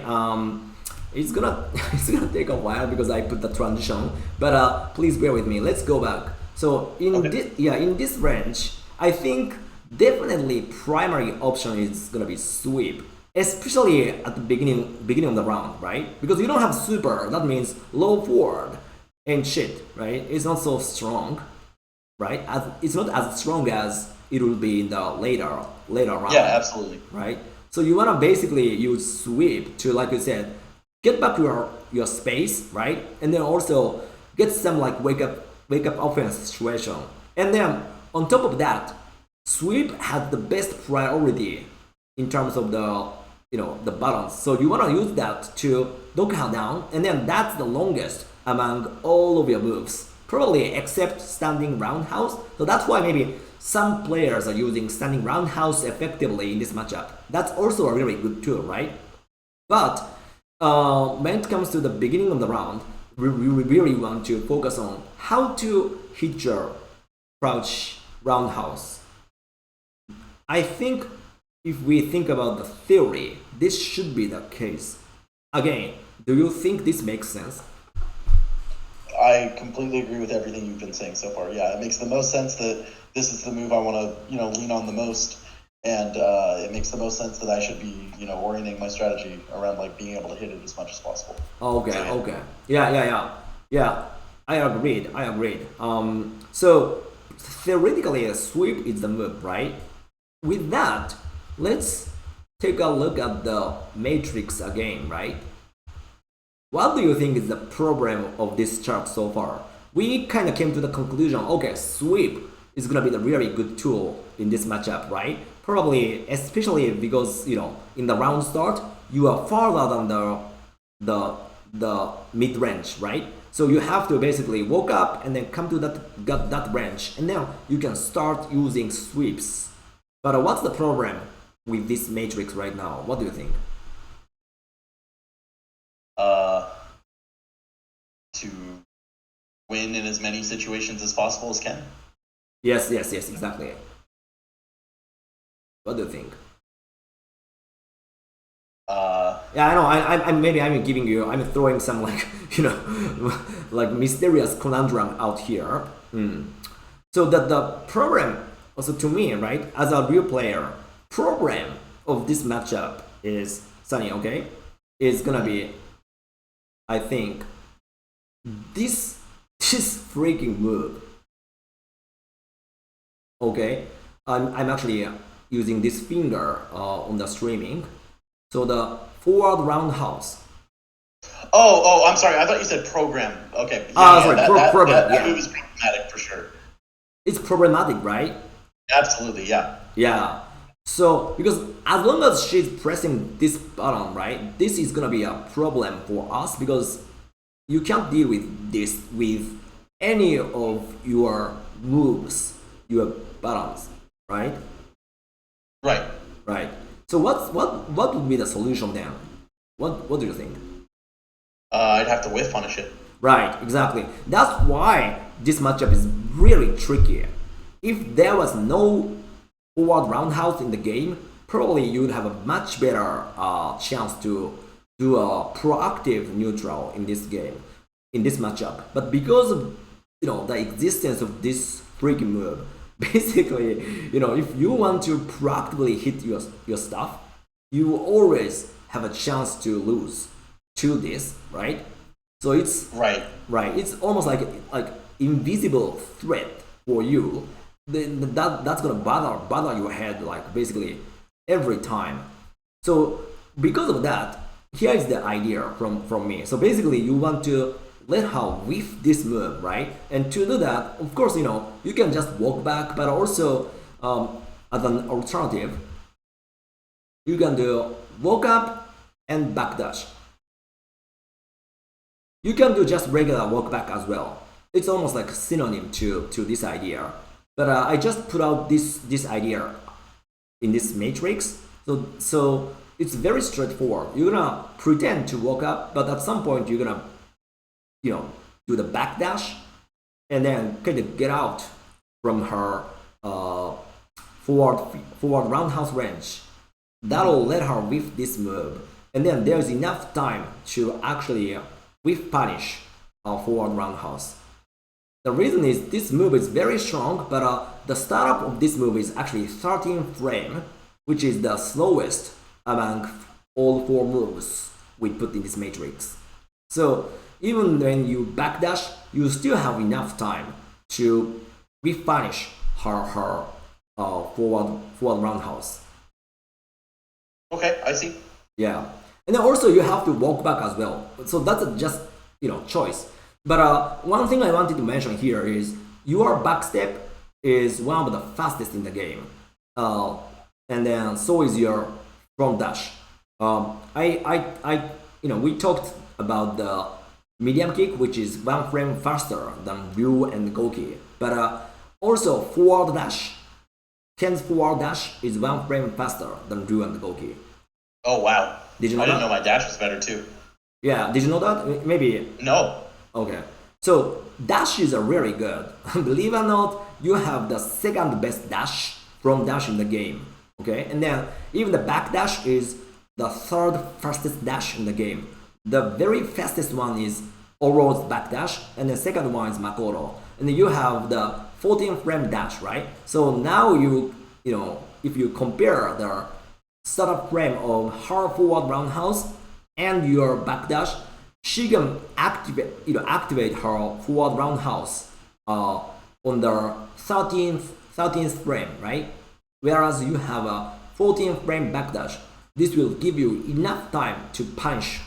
Speaker 1: It's gonna it's gonna take a while because I put the transition, but please bear with me. Let's go back. So in this range, I think definitely primary option is gonna be sweep, especially at the beginning of the round, right? Because you don't have super, that means low forward and shit, right? It's not so strong, right? It's not as strong as it will be in the later round.
Speaker 2: Yeah, absolutely.
Speaker 1: Right? So you wanna basically use sweep to, like you said, get back your space, right? And then also get some like wake up offense situation. And then on top of that, sweep has the best priority in terms of the buttons. So you wanna use that to knock her down, and then that's the longest among all of your moves. Probably except standing roundhouse. So that's why maybe some players are using standing roundhouse effectively in this matchup. That's also a really good tool, right? But when it comes to the beginning of the round, we really want to focus on how to hit your crouch roundhouse. I think if we think about the theory, this should be the case. Again, do you think this makes sense?
Speaker 2: I completely agree with everything you've been saying so far. Yeah, it makes the most sense that this is the move I want to, lean on the most, and it makes the most sense that I should be, orienting my strategy around like being able to hit it as much as possible.
Speaker 1: Okay,
Speaker 2: So, yeah.
Speaker 1: okay. Yeah. I agreed. So theoretically, a sweep is the move, right? With that, let's take a look at the matrix again, right? What do you think is the problem of this chart so far? We kind of came to the conclusion, okay, sweep is gonna be the really good tool in this matchup, right? Probably, especially because in the round start, you are farther than the mid range, right? So you have to basically walk up and then come to that range, and then you can start using sweeps. But what's the problem with this matrix right now? What do you think?
Speaker 2: To win in as many situations as possible as Ken.
Speaker 1: Yes, exactly. What do you think? Yeah, I know. I'm giving you. I'm throwing some like like mysterious conundrum out here. So that the problem also to me, right, as a real player, problem of this matchup is Sunny. Okay, is gonna be, I think, this freaking move. Okay, I'm actually using this finger on the streaming. So the forward roundhouse.
Speaker 2: Oh, I'm sorry. I thought you said program. Okay.
Speaker 1: Sorry, program.
Speaker 2: That
Speaker 1: Yeah,
Speaker 2: move is problematic for sure.
Speaker 1: it's problematic, right?
Speaker 2: Absolutely, yeah.
Speaker 1: Yeah. So because as long as she's pressing this button, right, this is gonna be a problem for us because you can't deal with this with any of your moves, your buttons, right?
Speaker 2: Right.
Speaker 1: Right. So what would be the solution then? What do you think?
Speaker 2: I'd have to whiff punish it.
Speaker 1: Right, exactly. That's why this matchup is really tricky. If there was no forward roundhouse in the game, probably you'd have a much better chance to do a proactive neutral in this game. in this matchup. But because of the existence of this freaking move, basically, if you want to practically hit your stuff, you always have a chance to lose to this, right? So it's
Speaker 2: Right.
Speaker 1: right. It's almost like invisible threat for you. That's gonna bother your head like basically every time. So because of that, here is the idea from me. So basically, you want to let her whiff this move, right? And to do that, of course, you can just walk back, but also as an alternative, you can do walk up and backdash. You can do just regular walk back as well. It's almost like a synonym to this idea. But I just put out this idea in this matrix. So it's very straightforward. You're gonna pretend to walk up, but at some point you're gonna do the backdash and then kind of get out from her forward roundhouse range. That'll let her whiff this move, and then there's enough time to actually whiff punish forward roundhouse. The reason is this move is very strong, but the startup of this move is actually 13 frame, which is the slowest among all 4 moves we put in this matrix. So even when you backdash, you still have enough time to whiff punish her forward roundhouse.
Speaker 2: Okay, I see.
Speaker 1: Yeah, and then also you have to walk back as well. So that's just choice. But one thing I wanted to mention here is your backstep is one of the fastest in the game, and then so is your front dash. We talked about the medium kick, which is 1 frame faster than Ryu and Goki, but also forward dash. Ken's forward dash is 1 frame faster than Ryu and Goki.
Speaker 2: Oh wow!
Speaker 1: Did you know
Speaker 2: I didn't
Speaker 1: that?
Speaker 2: know my dash was better too.
Speaker 1: Yeah, did you know that? Maybe.
Speaker 2: No.
Speaker 1: Okay. So dashes are really good. Believe it or not, you have the second best dash from dash in the game. Okay, and then even the back dash is the third fastest dash in the game. The very fastest one is Oro's back dash, and the second one is Makoto. And then you have the 14 frame dash, right? So now if you compare the startup frame of her forward roundhouse and your backdash, she can activate her forward roundhouse on the 13th frame, right? Whereas you have a 14 frame backdash. This will give you enough time to punish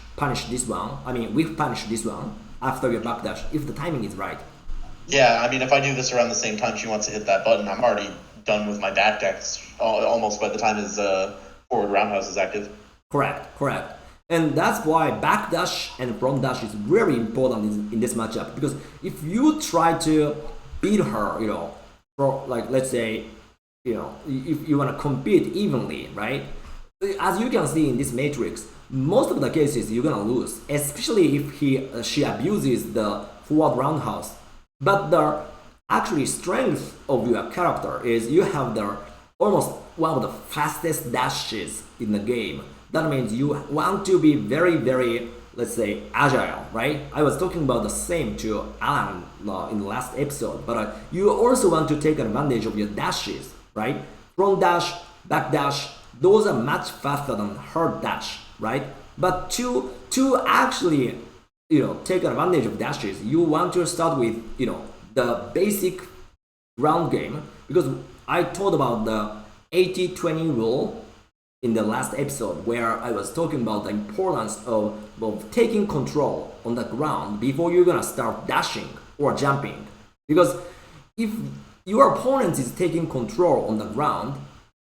Speaker 1: this one. I mean, whiff punish this one after your backdash if the timing is right.
Speaker 2: Yeah, I mean, if I do this around the same time she wants to hit that button, I'm already done with my backdash almost by the time his forward roundhouse is active.
Speaker 1: Correct. And that's why backdash and front dash is very important in this matchup, because if you try to beat her, for like let's say, if you want to compete evenly, right? As you can see in this matrix, most of the cases you're gonna lose, especially if she abuses the forward roundhouse. But the actually strength of your character is you have the almost one of the fastest dashes in the game. That means you want to be very, very, let's say, agile, right? I was talking about the same to Alan in the last episode, but you also want to take advantage of your dashes, right? Front dash, back dash, those are much faster than her dash, right? But to actually, take advantage of dashes, you want to start with, the basic ground game, because I told about the 80-20 rule in the last episode where I was talking about the importance of taking control on the ground before you're gonna start dashing or jumping. Because if your opponent is taking control on the ground,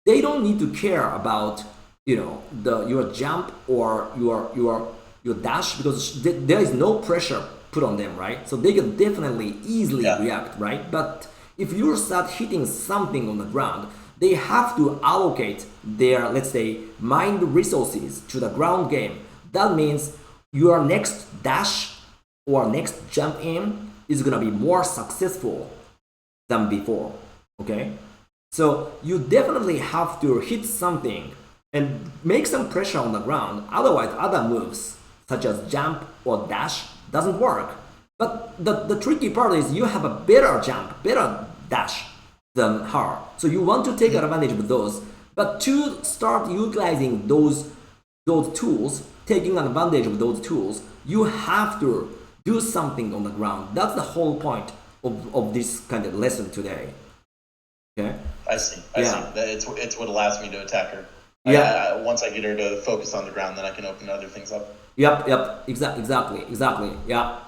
Speaker 1: they don't need to care about your jump or your dash, because there is no pressure put on them, right? So they can definitely easily react, right? But if you start hitting something on the ground, they have to allocate their, let's say, mind resources to the ground game. That means your next dash or next jump in is gonna be more successful than before, okay? So you definitely have to hit something and make some pressure on the ground. Otherwise, other moves such as jump or dash doesn't work. But the tricky part is you have a better jump, better dash than her. So you want to take advantage of those. But to start utilizing those tools, taking advantage of those tools, you have to do something on the ground. That's the whole point of this kind of lesson today. Okay.
Speaker 2: I see.
Speaker 1: Yeah.
Speaker 2: It's what allows me to attack her.
Speaker 1: Yeah.
Speaker 2: Once I get her to focus on the ground, then I can open other things up.
Speaker 1: Yep. Exactly. Yeah.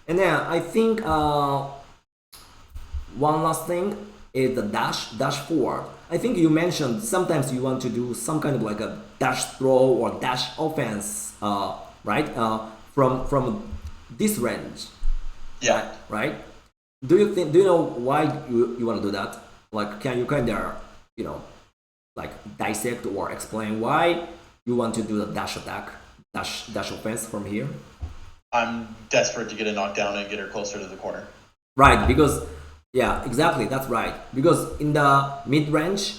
Speaker 1: And then I think one last thing is the dash forward. I think you mentioned sometimes you want to do some kind of like a dash throw or dash offense, right? From this range.
Speaker 2: Yeah.
Speaker 1: Right. Do you know why you want to do that? Like, can you kind of like dissect or explain why you want to do the dash attack, dash offense from here?
Speaker 2: I'm desperate to get a knockdown and get her closer to the corner.
Speaker 1: Right, because yeah, exactly, that's right. Because in the mid range,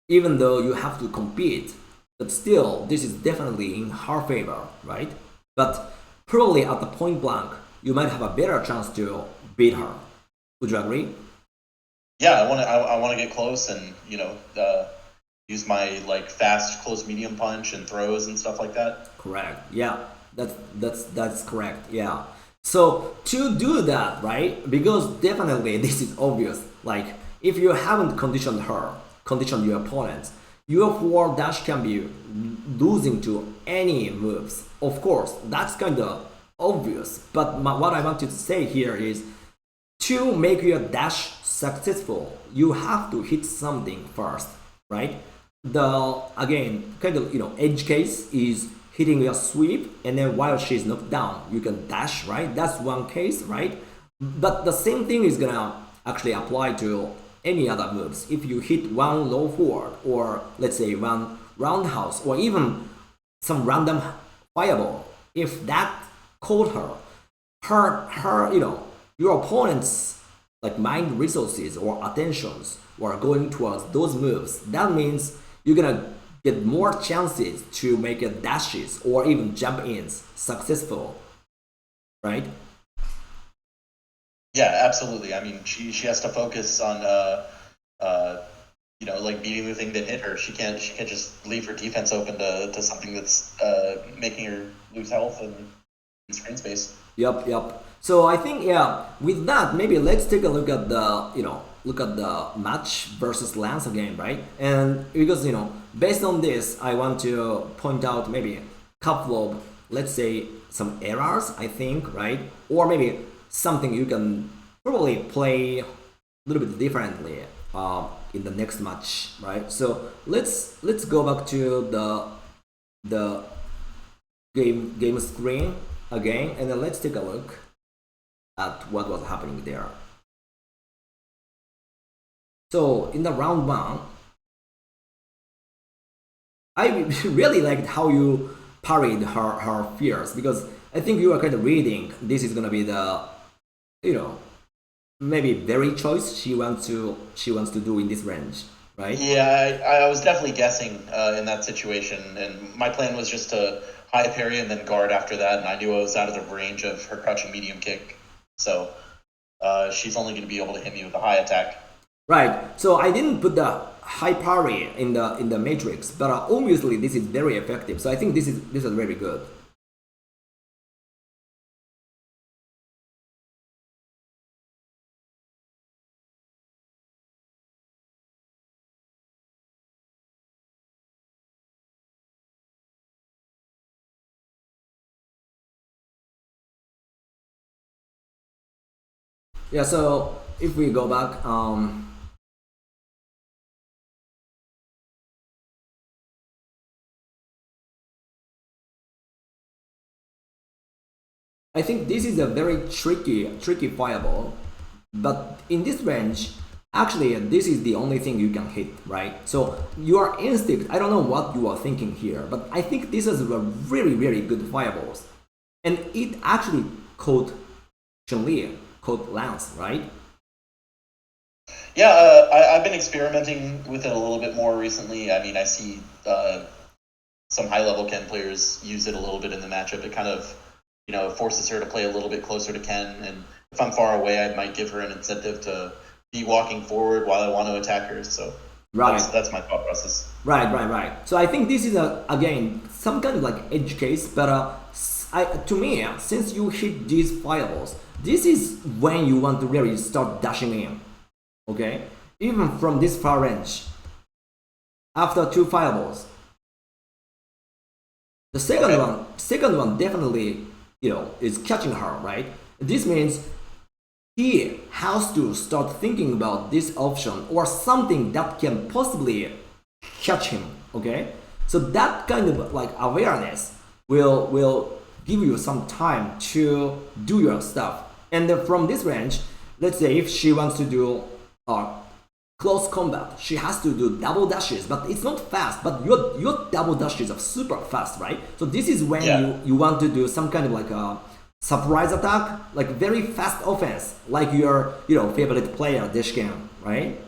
Speaker 1: even though you have to compete, but still this is definitely in her favor, right? But probably at the point blank, you might have a better chance to beat her. Would you agree?
Speaker 2: Yeah, I want to get close and use my like fast close medium punch and throws and stuff like that.
Speaker 1: Correct. Yeah, that's correct. Yeah. So to do that, right? Because definitely this is obvious. Like if you haven't conditioned your opponent, your forward dash can be losing to any moves. Of course, that's kind of obvious. But what I want to say here is to make your dash successful, you have to hit something first, right? The again kind of edge case is hitting your sweep, and then while she's knocked down, you can dash, right? That's one case, right? But the same thing is gonna actually apply to any other moves. If you hit one low forward, or let's say one roundhouse, or even some random fireball, if that caught her, your opponent's like mind resources or attentions were going towards those moves. That means you're gonna get more chances to make a dashes or even jump ins successful, right?
Speaker 2: Yeah, absolutely. I mean, she has to focus on like beating the thing that hit her. She can't just leave her defense open to something that's making her lose health and screen space.
Speaker 1: Yep. So I think yeah, with that maybe let's take a look at the match versus Lance again, right? And because based on this, I want to point out maybe a couple of let's say some errors, I think, right? Or maybe something you can probably play a little bit differently in the next match, right? So let's go back to the game screen again, and then let's take a look at what was happening there. So in the round one, I really liked how you parried her fears, because I think you are kind of reading this is gonna be the maybe very choice she wants to do in this range, right?
Speaker 2: Yeah, I was definitely guessing in that situation, and my plan was just to high parry and then guard after that, and I knew I was out of the range of her crouching medium kick, so she's only going to be able to hit me with a high attack.
Speaker 1: Right. So I didn't put the high parry in the matrix, but obviously this is very effective. So I think this is very good. Yeah. So if we go back, I think this is a very tricky fireball, but in this range, actually this is the only thing you can hit, right? So your instinct, I don't know what you are thinking here, but I think this is a very good fireballs, and it actually caught Chun-Li, caught Lance, right?
Speaker 2: Yeah, I've been experimenting with it a little bit more recently. I mean, I see some high level Ken players use it a little bit in the matchup. It kind of forces her to play a little bit closer to Ken. And if I'm far away, I might give her an incentive to be walking forward while I want to attack her. So
Speaker 1: Right.
Speaker 2: that's my thought process.
Speaker 1: Right. So I think this is again some kind of like edge case, but to me, since you hit these fireballs, this is when you want to really start dashing in. Okay, even from this far range. After 2 fireballs, the second one definitely is catching her, right? This means he has to start thinking about this option or something that can possibly catch him. Okay, so that kind of like awareness will give you some time to do your stuff. And then from this range, let's say if she wants to do close combat, she has to do double dashes, but it's not fast, but your double dashes are super fast, right? So this is when you want to do some kind of like a surprise attack, like very fast offense, like your favorite player Deshken, right?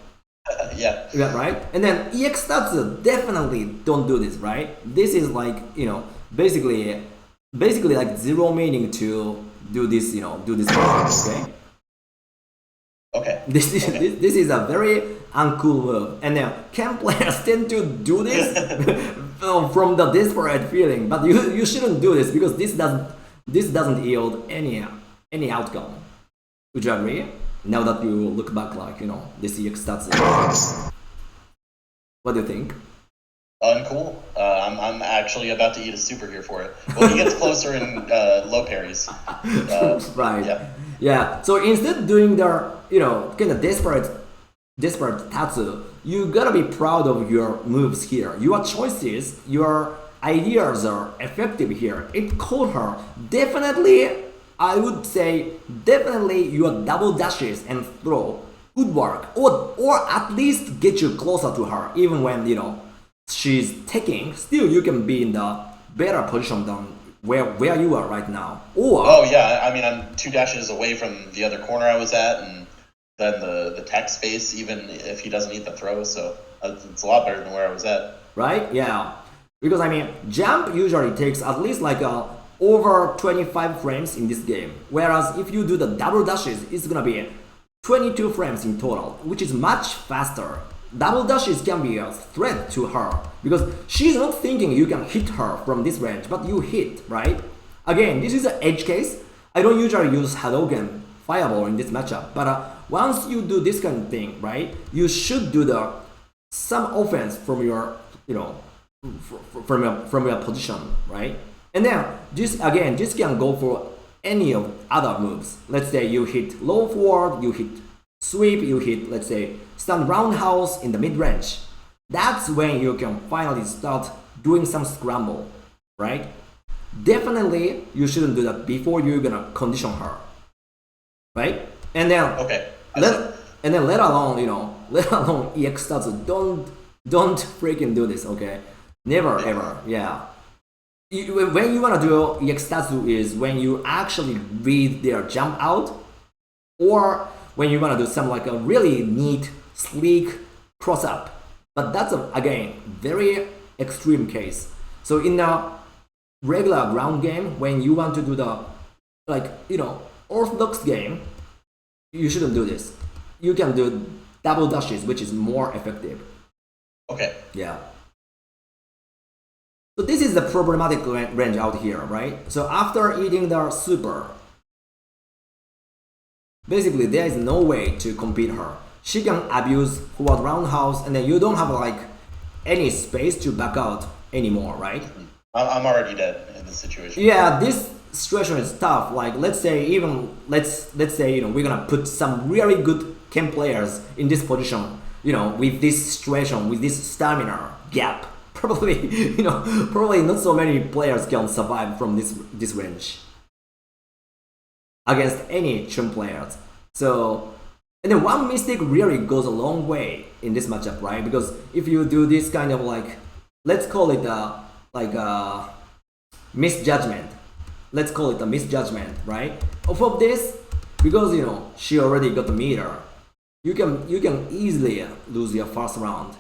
Speaker 2: Yeah.
Speaker 1: Right. And then EX stats definitely don't do this, right? This is like basically like zero meaning to do this, do this, okay?
Speaker 2: Okay.
Speaker 1: This is a very uncool move, and then Ken players tend to do this from the desperate feeling, but you shouldn't do this because this doesn't yield any outcome. Would you agree? Now that you look back, like this EX stats. What do you think?
Speaker 2: Uncool. I'm actually about to eat a super here for it. Well, he gets closer in low parries.
Speaker 1: Right. Yeah. So instead doing the kind of desperate tatsu, you gotta be proud of your moves here. Your choices, your ideas are effective here. It caught her. Definitely, I would say definitely your double dashes and throw would work, or at least get you closer to her, even when she's taking. Still, you can be in the better position than where you are right now. Or
Speaker 2: I mean, I'm 2 dashes away from the other corner I was at, and then the tech space, even if he doesn't eat the throw, so it's a lot better than where I was at.
Speaker 1: Right? Yeah. Because I mean, jump usually takes at least like over 25 frames in this game. Whereas if you do the double dashes, it's gonna be 22 frames in total, which is much faster. Double dashes can be a threat to her because she's not thinking you can hit her from this range, but you hit, right? Again, this is an edge case. I don't usually use Hadouken Fireball in this matchup, but once you do this kind of thing, right, you should do some offense from your from your position, right? And then this can go for any of other moves. Let's say you hit low forward, you hit sweep, you hit, let's say, stand roundhouse in the mid-range. That's when you can finally start doing some scramble, right? Definitely, you shouldn't do that before you're gonna condition her, right? And then, let alone EX stats. Don't freaking do this, okay? Never ever, yeah. When you wanna do EX stats is when you actually read their jump out, or when you want to do some like a really neat, sleek cross up. But that's again very extreme case. So in a regular ground game, when you want to do the orthodox game, you shouldn't do this. You can do double dashes, which is more effective.
Speaker 2: Okay.
Speaker 1: Yeah. So this is the problematic range out here, right? So after eating the super, basically, there is no way to compete her. She can abuse forward roundhouse, and then you don't have like any space to back out anymore, right?
Speaker 2: I'm already dead in this situation.
Speaker 1: Yeah, this situation is tough. Like let's say we're gonna put some really good Ken players in this position, with this situation, with this stamina gap. Probably not so many players can survive from this range against any Chun players. So, and then one mistake really goes a long way in this matchup, right? Because if you do this kind of like, let's call it a misjudgment. Let's call it a misjudgment, right? Off of this, because she already got the meter, you can easily lose your first round,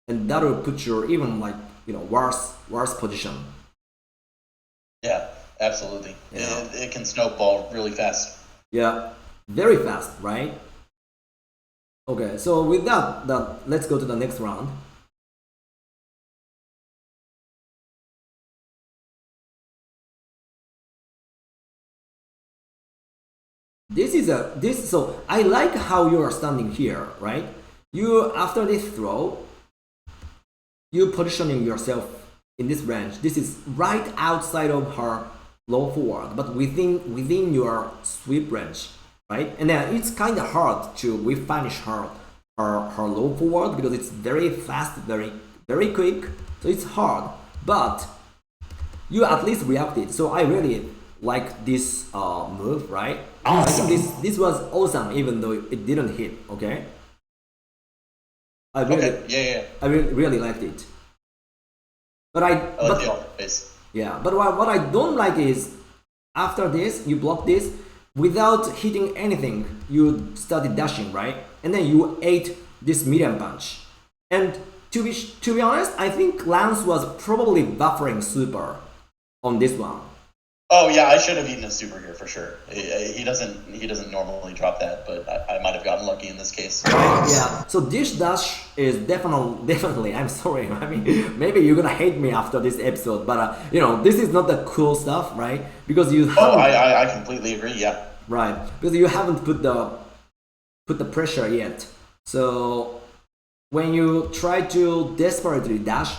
Speaker 1: and that will put you even like worse position.
Speaker 2: Yeah. Absolutely.
Speaker 1: Yeah.
Speaker 2: It can snowball really fast.
Speaker 1: Yeah, very fast, right? Okay, so with that, let's go to the next round. So I like how you are standing here, right? You after this throw, you positioning yourself in this range. This is right outside of her low forward, but within your sweep range, right? And then it's kind of hard to refinish her low forward because it's very fast, very quick. So it's hard, but you at least reacted. So I really like this move, right? I think this was awesome, even though it didn't hit. Okay,
Speaker 2: Okay. Yeah.
Speaker 1: I really liked it. But
Speaker 2: I like the alternate base.
Speaker 1: yeah, but what I don't like is after this you block this without hitting anything. You started dashing, right? And then you ate this medium punch. And to be honest, I think Lance was probably buffering super on this one.
Speaker 2: Oh yeah, I should have eaten a super here for sure. He doesn't normally drop that, but I might have gotten lucky in this case.
Speaker 1: Yeah. So this dash is definitely. I'm sorry. I mean, maybe you're gonna hate me after this episode, but this is not the cool stuff, right? Because you haven't,
Speaker 2: Oh, I completely agree. Yeah.
Speaker 1: right, because you haven't put the pressure yet. So when you try to desperately dash,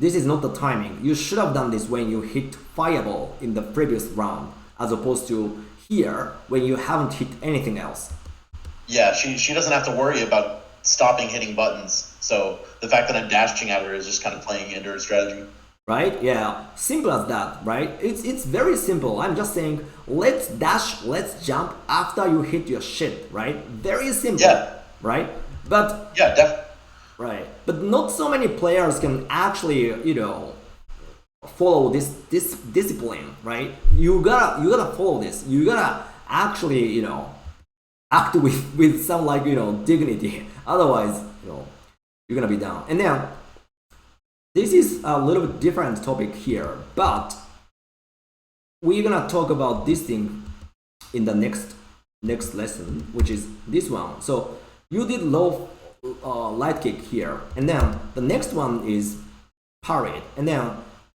Speaker 1: this is not the timing. You should have done this when you hit fireball in the previous round, as opposed to here when you haven't hit anything else.
Speaker 2: Yeah, she doesn't have to worry about stopping hitting buttons. So the fact that I'm dashing at her is just kind of playing into her strategy.
Speaker 1: Right? Yeah, simple as that, right? It's very simple. I'm just saying, let's dash, let's jump after you hit your shit, right? Very simple,
Speaker 2: Yeah.
Speaker 1: right? But
Speaker 2: Yeah, definitely.
Speaker 1: right, but not so many players can actually, follow this discipline, right? You gotta follow this. You gotta actually, act with some like dignity. Otherwise, you're gonna be down. And then this is a little bit different topic here, but we're gonna talk about this thing in the next lesson, which is this one. So you did low light kick here, and then the next one is parried, and then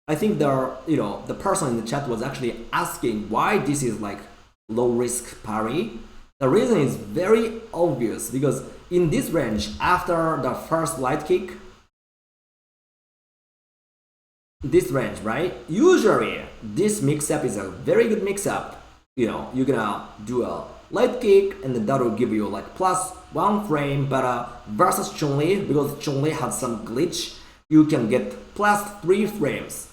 Speaker 1: I think the person in the chat was actually asking why this is like low risk parry. The reason is very obvious because in this range, after the first light kick, this range, right? Usually, this mix-up is a very good mix-up. You're gonna do a light kick, and then that will give you like +1 frame. But versus Chun-Li, because Chun-Li had some glitch, you can get +3 frames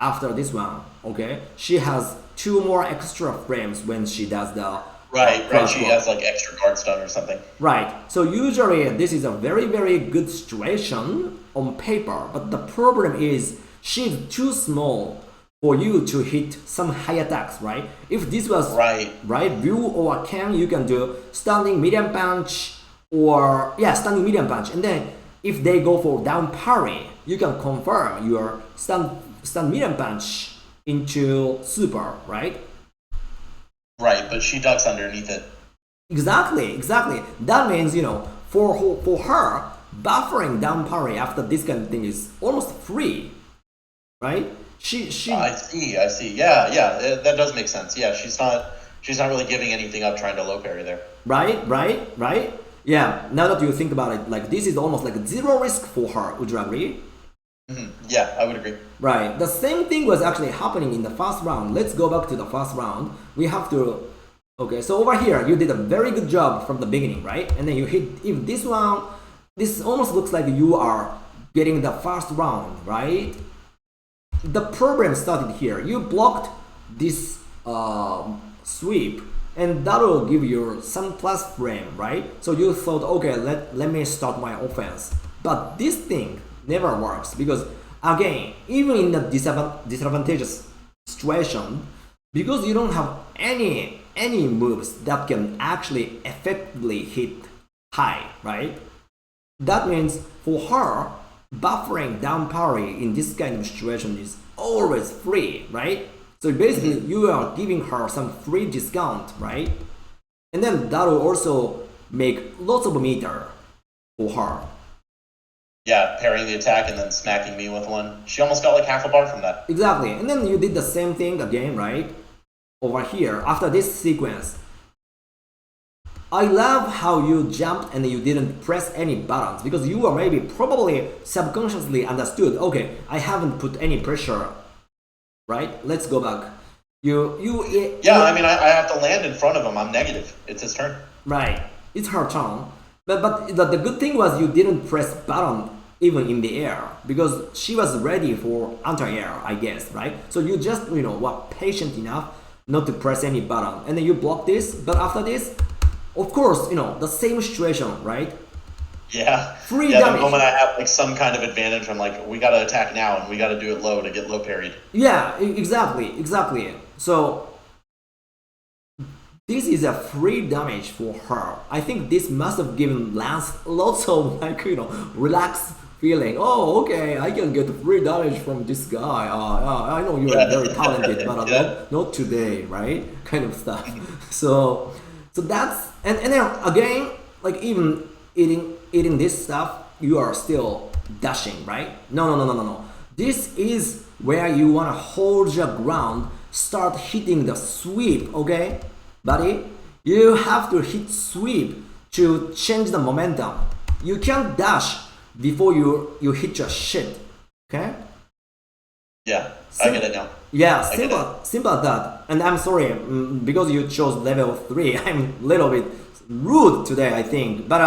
Speaker 1: after this one. Okay, she has 2 more extra frames when she does the
Speaker 2: Right. She
Speaker 1: block.
Speaker 2: has like extra guard stun or something.
Speaker 1: Right. So usually this is a very, very good situation on paper, but the problem is she's too small for you to hit some high attacks, right? If this was
Speaker 2: Right.
Speaker 1: Ryu or Ken, you can do standing medium punch or standing medium punch, and then if they go for down parry, you can confirm your stand medium punch into super, right?
Speaker 2: Right, but she ducks underneath it.
Speaker 1: Exactly. That means for her buffering down parry after this kind of thing is almost free, right? She
Speaker 2: I see. Yeah, that does make sense. Yeah, she's not really giving anything up trying to low parry there.
Speaker 1: right. Yeah. Now that you think about it, like this is almost like zero risk for her. Would you agree?
Speaker 2: Yeah, I would agree.
Speaker 1: Right. The same thing was actually happening in the first round. Let's go back to the first round. We have to. Okay, so over here you did a very good job from the beginning, right? And then you hit. If this one, this almost looks like you are getting the first round, right? The problem started here. You blocked this sweep, and that will give you some plus frame, right? So you thought, okay, let me start my offense. But this thing never works because again, even in the disadvantageous situation, because you don't have any moves that can actually effectively hit high, right? That means for her, buffering down parry in this kind of situation is always free, right? So basically, you are giving her some free discount, right? And then that will also make lots of meter for her.
Speaker 2: Yeah, parrying the attack and then smacking me with one. She almost got like half a bar from that.
Speaker 1: Exactly. And then you did the same thing again, right? Over here, after this sequence. I love how you jumped and you didn't press any buttons because you were maybe probably subconsciously understood, okay, I haven't put any pressure, right? Let's go back.
Speaker 2: I mean, I have to land in front of him. I'm negative. It's his turn.
Speaker 1: Right. It's her turn. But the good thing was you didn't press button even in the air because she was ready for anti-air, I guess, right? So you just, were patient enough not to press any button. And then you block this, but after this, of course, the same situation, right?
Speaker 2: Yeah.
Speaker 1: Free
Speaker 2: yeah,
Speaker 1: damage.
Speaker 2: The moment I have like some kind of advantage, I'm like, we gotta attack now and we gotta do it low to get low parried.
Speaker 1: Yeah, exactly. So this is a free damage for her. I think this must have given Lance lots of relaxed feeling. Oh, okay, I can get free damage from this guy. I know you are very talented, but not today, right? Kind of stuff. So that's and then again, like even eating this stuff, you are still dashing, right? No. This is where you wanna hold your ground, start hitting the sweep, okay? Buddy, you have to hit sweep to change the momentum. You can't dash before you hit your shit, okay?
Speaker 2: Yeah, I get it now.
Speaker 1: Yeah, simple as that. And I'm sorry, because you chose level 3, I'm a little bit rude today, I think. But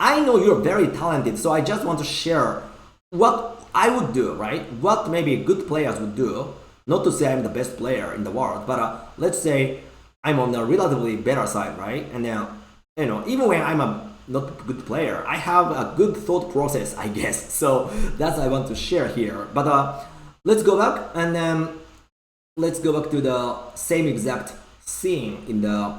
Speaker 1: I know you're very talented, so I just want to share what I would do, right? What maybe good players would do. Not to say I'm the best player in the world, but let's say I'm on the relatively better side, right? And then, even when I'm a not a good player, I have a good thought process, I guess. So that's I want to share here. But let's go back and then let's go back to the same exact scene in the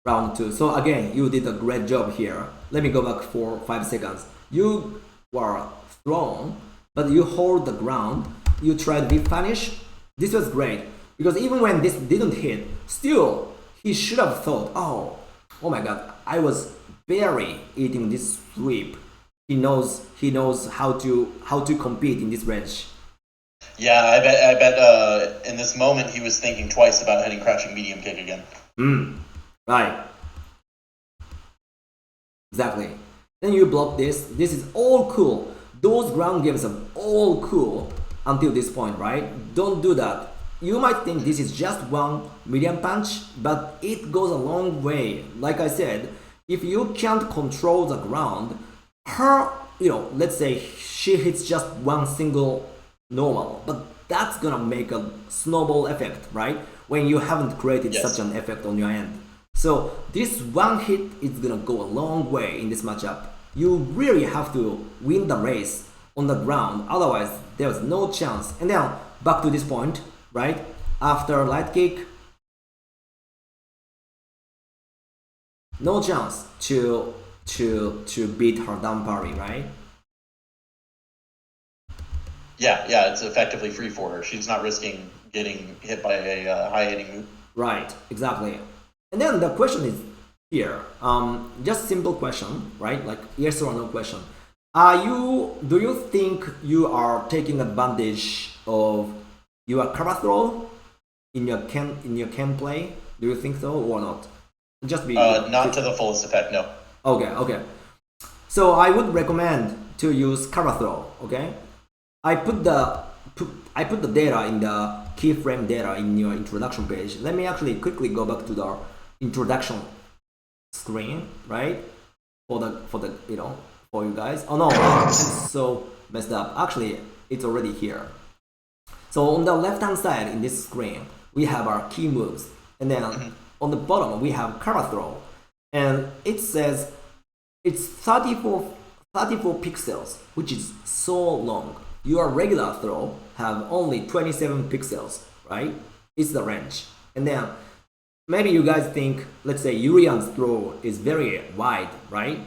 Speaker 1: round 2. So again, you did a great job here. Let me go back for 5 seconds. You were thrown, but you hold the ground. You tried to be punish. This was great because even when this didn't hit, still he should have thought, oh my god, I was barely eating this sweep. He knows how to compete in this range.
Speaker 2: Yeah, I bet in this moment he was thinking twice about hitting crouching medium kick again.
Speaker 1: Right. Exactly. Then you block this. This is all cool. Those ground games are all cool until this point, right? Don't do that. You might think this is just one medium punch, but it goes a long way. Like I said, if you can't control the ground, her, let's say she hits just one single normal, but that's gonna make a snowball effect, right? When you haven't created such an effect on your end. So this one hit is gonna go a long way in this matchup. You really have to win the race on the ground, otherwise there's no chance. And then back to this point, right? After light kick, no chance to beat her down parry, right?
Speaker 2: Yeah, it's effectively free for her. She's not risking getting hit by a high hitting move.
Speaker 1: Right, exactly. And then the question is here, just simple question, right? Like yes or no question. Do you think you are taking advantage of your cover throw in your can play? Do you think so or not? Just be
Speaker 2: not to the fullest effect, no.
Speaker 1: Okay. So I would recommend to use cover throw. Okay, I put the data in the keyframe data in your introduction page. Let me actually quickly go back to the introduction screen, right? For you guys. Oh no, it's so messed up. Actually, it's already here. So on the left hand side in this screen, we have our key moves, and then on the bottom we have cover throw, and it says it's 34 pixels, which is so long. Your regular throw have only 27 pixels, right? It's the range. And then maybe you guys think, let's say Urian's throw is very wide, right?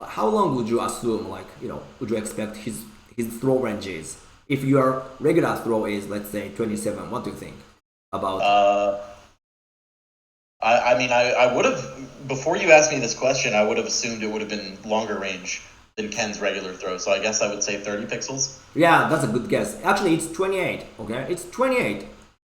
Speaker 1: How long would you assume, would you expect his throw range is? If your regular throw is, let's say, 27, what do you think? about?
Speaker 2: I mean, I would have, before you asked me this question, I would have assumed it would have been longer range than Ken's regular throw. So I guess I would say 30 pixels.
Speaker 1: Yeah, that's a good guess. Actually, it's 28. Okay, it's 28,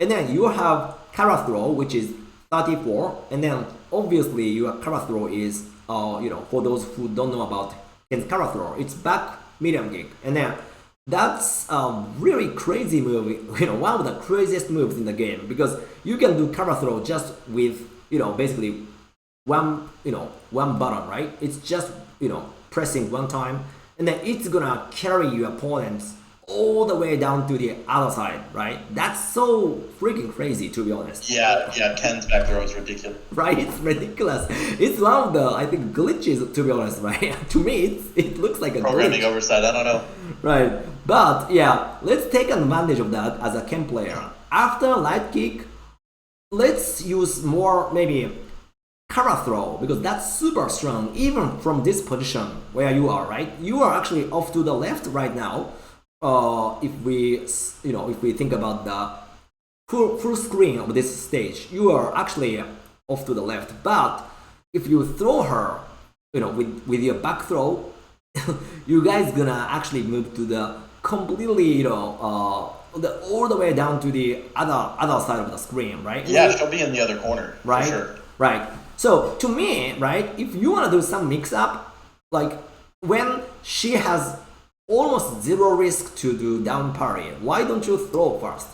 Speaker 1: and then you have Kara throw, which is 34, and then obviously your Kara throw is, for those who don't know about Ken's Kara throw, it's back medium kick, and then that's a really crazy move. One of the craziest moves in the game because you can do Kara throw just with basically one button, right? It's just pressing one time, and then it's gonna carry your opponents all the way down to the other side, right? That's so freaking crazy, to be honest.
Speaker 2: Yeah, Ken's back throw is ridiculous.
Speaker 1: Right, it's ridiculous. It's one of the, I think, glitches, to be honest, right? To me, it looks like a
Speaker 2: Programming
Speaker 1: glitch.
Speaker 2: oversight, I don't know.
Speaker 1: Right, but yeah, let's take advantage of that as a Ken player. After light kick, let's use more maybe Kara throw because that's super strong even from this position where you are, right? You are actually off to the left right now. If we think about the full screen of this stage, you are actually off to the left. But if you throw her, with your back throw, you guys gonna actually move to the completely, all the way down to the other side of the screen, right?
Speaker 2: Yeah, she'll be in the other corner,
Speaker 1: right?
Speaker 2: for sure.
Speaker 1: Right. So to me, right, if you want to do some mix up, like when she has almost zero risk to do down parry, why don't you throw first?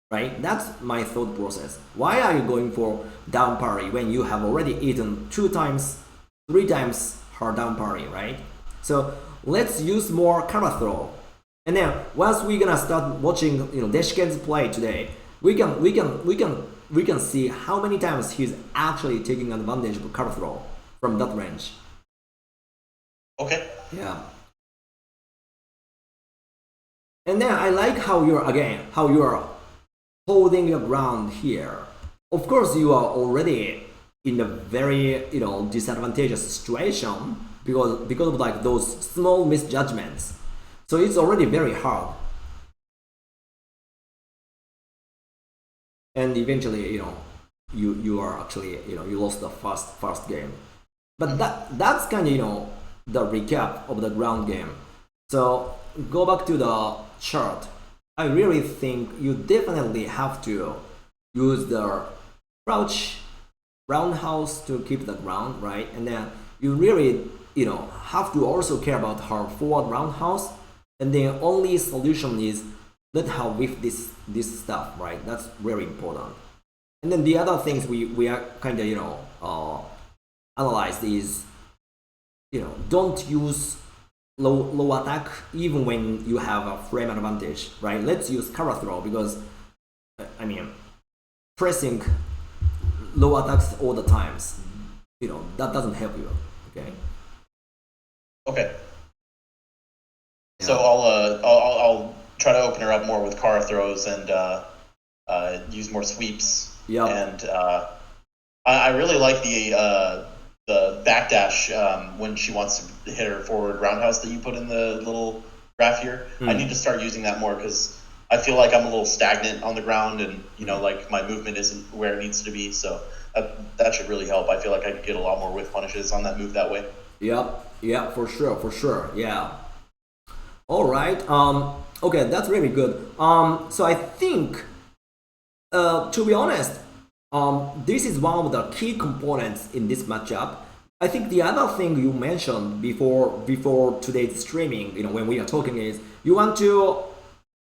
Speaker 1: Right? That's my thought process. Why are you going for down parry when you have already eaten 2 times, 3 times her down parry, right? So let's use more Kara throw. And then once we're gonna start watching, Deshken's play today, we can see how many times he's actually taking advantage of Kara throw from that range.
Speaker 2: Okay.
Speaker 1: Yeah. And then I like how you're holding your ground here. Of course, you are already in a very disadvantageous situation because of like those small misjudgments. So it's already very hard. And eventually, you are actually you lost the first game. But that's kind of the recap of the ground game. So go back to the chart. I really think you definitely have to use the crouch roundhouse to keep the ground, right? And then you really have to also care about her forward roundhouse. And the only solution is let her whiff this stuff, right? That's very important. And then the other things we are kind of analyzed is don't use low attack even when you have a frame advantage, right? Let's use Kara throw because pressing low attacks all the times, that doesn't help you. Okay.
Speaker 2: Okay.
Speaker 1: Yeah.
Speaker 2: So I'll try to open her up more with Kara throws and use more sweeps.
Speaker 1: Yeah.
Speaker 2: And I really like the backdash when she wants to hit her forward roundhouse that you put in the little graph here. I need to start using that more because I feel like I'm a little stagnant on the ground and like my movement isn't where it needs to be. So that should really help. I feel like I could get a lot more whiff punishes on that move that way.
Speaker 1: Yep. Yeah, for sure. Yeah. All right. Okay, that's really good. So I think, to be honest, this is one of the key components in this matchup. I think the other thing you mentioned before today's streaming, when we are talking, is you want to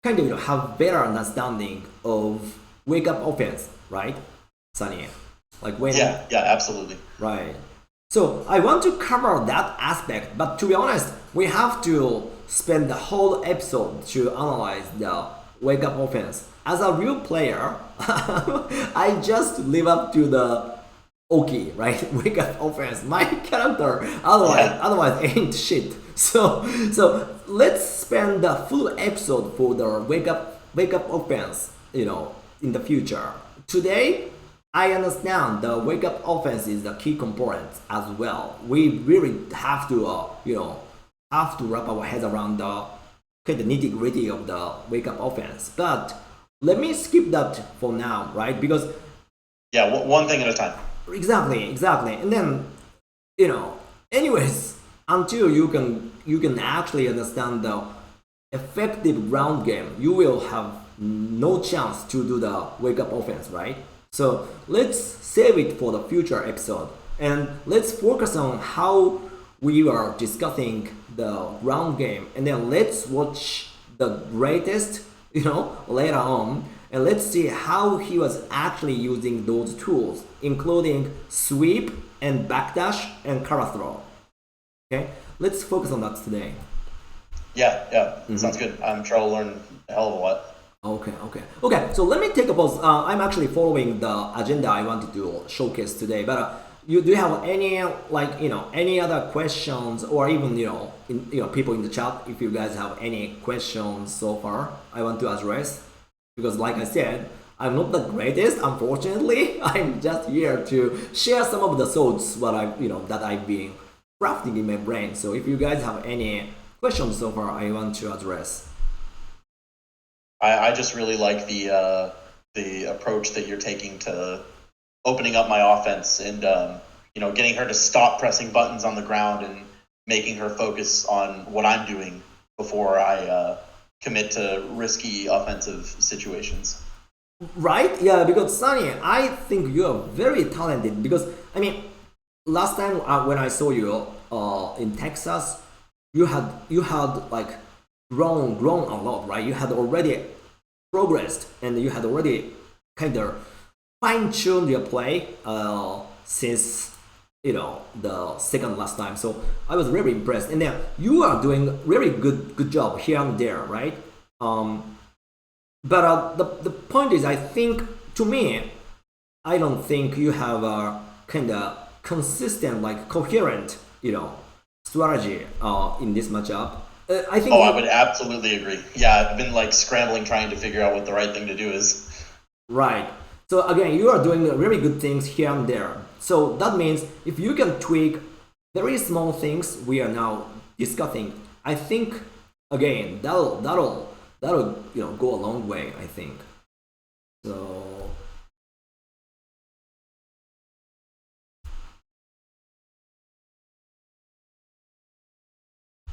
Speaker 1: kind of have better understanding of wake up offense, right, Sunny? Like when
Speaker 2: Yeah, absolutely.
Speaker 1: Right. So I want to cover that aspect, but to be honest, we have to spend the whole episode to analyze the wake up offense. As a real player, I just live up to the Oki, right? Wake up offense. My character otherwise ain't shit. So let's spend the full episode for the wake up offense, in the future. Today I understand the wake up offense is the key component as well. We really have to wrap our heads around the nitty gritty of the wake up offense. But let me skip that for now, right? Because
Speaker 2: Yeah, one thing at a time.
Speaker 1: exactly, and then anyways, until you can actually understand the effective ground game, you will have no chance to do the wake up offense, right? So let's save it for the future episode, and let's focus on how we are discussing the ground game, and then let's watch the greatest, later on, and let's see how he was actually using those tools, including sweep and backdash and kara throw. Okay, let's focus on that today.
Speaker 2: Yeah, sounds good. I'm trying to learn a hell of a lot.
Speaker 1: Okay. So let me take a pause. I'm actually following the agenda I wanted to showcase today. But do you have any any other questions, or even people in the chat, if you guys have any questions so far I want to address? Because like I said, I'm not the greatest, unfortunately. I'm just here to share some of the thoughts what that I've been crafting in my brain. So if you guys have any questions so far I want to address.
Speaker 2: I just really like the approach that you're taking to opening up my offense and getting her to stop pressing buttons on the ground and making her focus on what I'm doing before I commit to risky offensive situations.
Speaker 1: Right? Yeah, because Sunny, I think you are very talented. Because I mean, last time when I saw you in Texas, you had like grown a lot, right? You had already progressed, and you had already kind of fine-tuned your play since the second last time. So I was very impressed, and then you are doing very good job here and there, right? But the point is, I think, to me, I don't think you have a kind of consistent, like coherent strategy in this matchup. I think.
Speaker 2: Oh, I would absolutely agree. Yeah, I've been like scrambling trying to figure out what the right thing to do is.
Speaker 1: Right. So again, you are doing very good things here and there. So that means if you can tweak very small things we are now discussing, I think again that'll go a long way, I think. So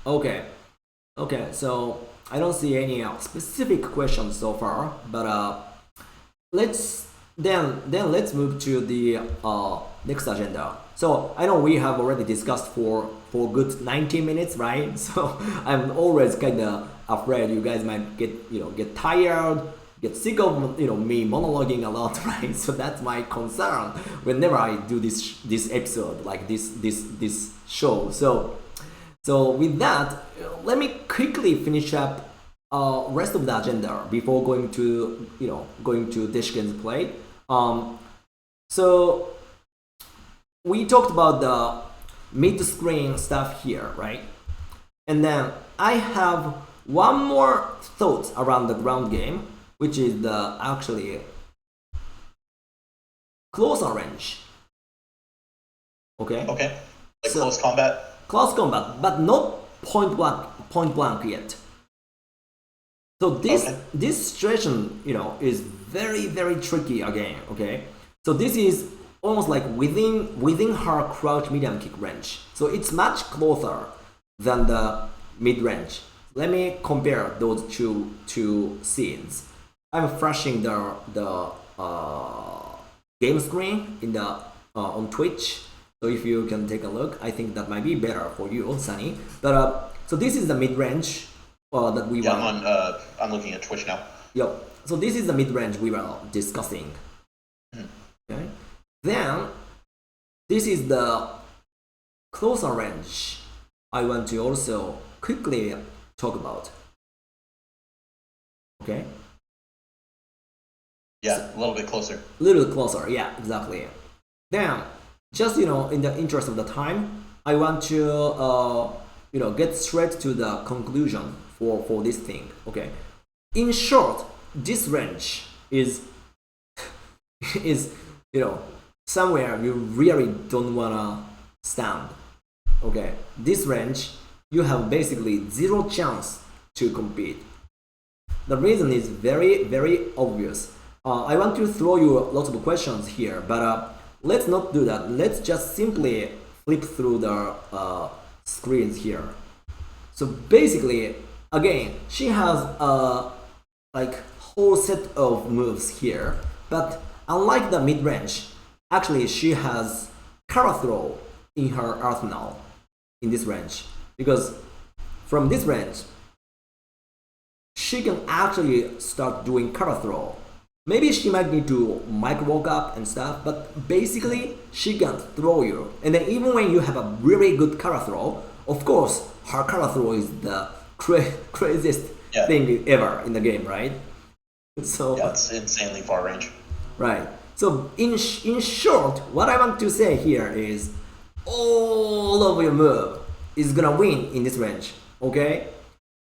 Speaker 1: okay, so I don't see any specific questions so far, but let's let's move to the next agenda. So I know we have already discussed for good 90 minutes, right? So I'm always kind of afraid you guys might get tired, get sick of me monologuing a lot, right? So that's my concern whenever I do this episode, like this show. So with that, let me quickly finish up rest of the agenda before going to Deshkin's play. So we talked about the mid-screen stuff here, right? And then I have one more thought around the ground game, which is the actually closer range. Okay.
Speaker 2: Okay. Like so, close combat.
Speaker 1: Close combat, but not point blank yet. So this situation, is very tricky again. Okay, so this is almost like within her crouch medium kick range. So it's much closer than the mid range. Let me compare those two scenes. I'm flashing the game screen in the on Twitch. So if you can take a look, I think that might be better for you, Sunny. But so this is the mid range that we were.
Speaker 2: I'm looking at Twitch now.
Speaker 1: Yep. So this is the mid range we were discussing. Okay. Then this is the closer range I want to also quickly talk about. Okay.
Speaker 2: Yeah, a little bit closer.
Speaker 1: Little closer, yeah, exactly. Then, just in the interest of the time, I want to get straight to the conclusion for this thing. Okay. In short, this range is somewhere you really don't wanna stand. Okay. This range, you have basically zero chance to compete. The reason is very, very obvious. I want to throw you lots of questions here, but let's not do that. Let's just simply flip through the screens here. So basically, again, she has a like whole set of moves here, but unlike the mid range, actually she has Kara throw in her arsenal in this range, because from this range she can actually start doing Kara throw. Maybe she might need to micro walk up and stuff, but basically she can throw you. And then even when you have a really good Kara throw, of course her Kara throw is the craziest thing ever in the game, right? So
Speaker 2: yeah, it's insanely far range.
Speaker 1: Right. So in short, what I want to say here is all of your move is gonna win in this range. Okay?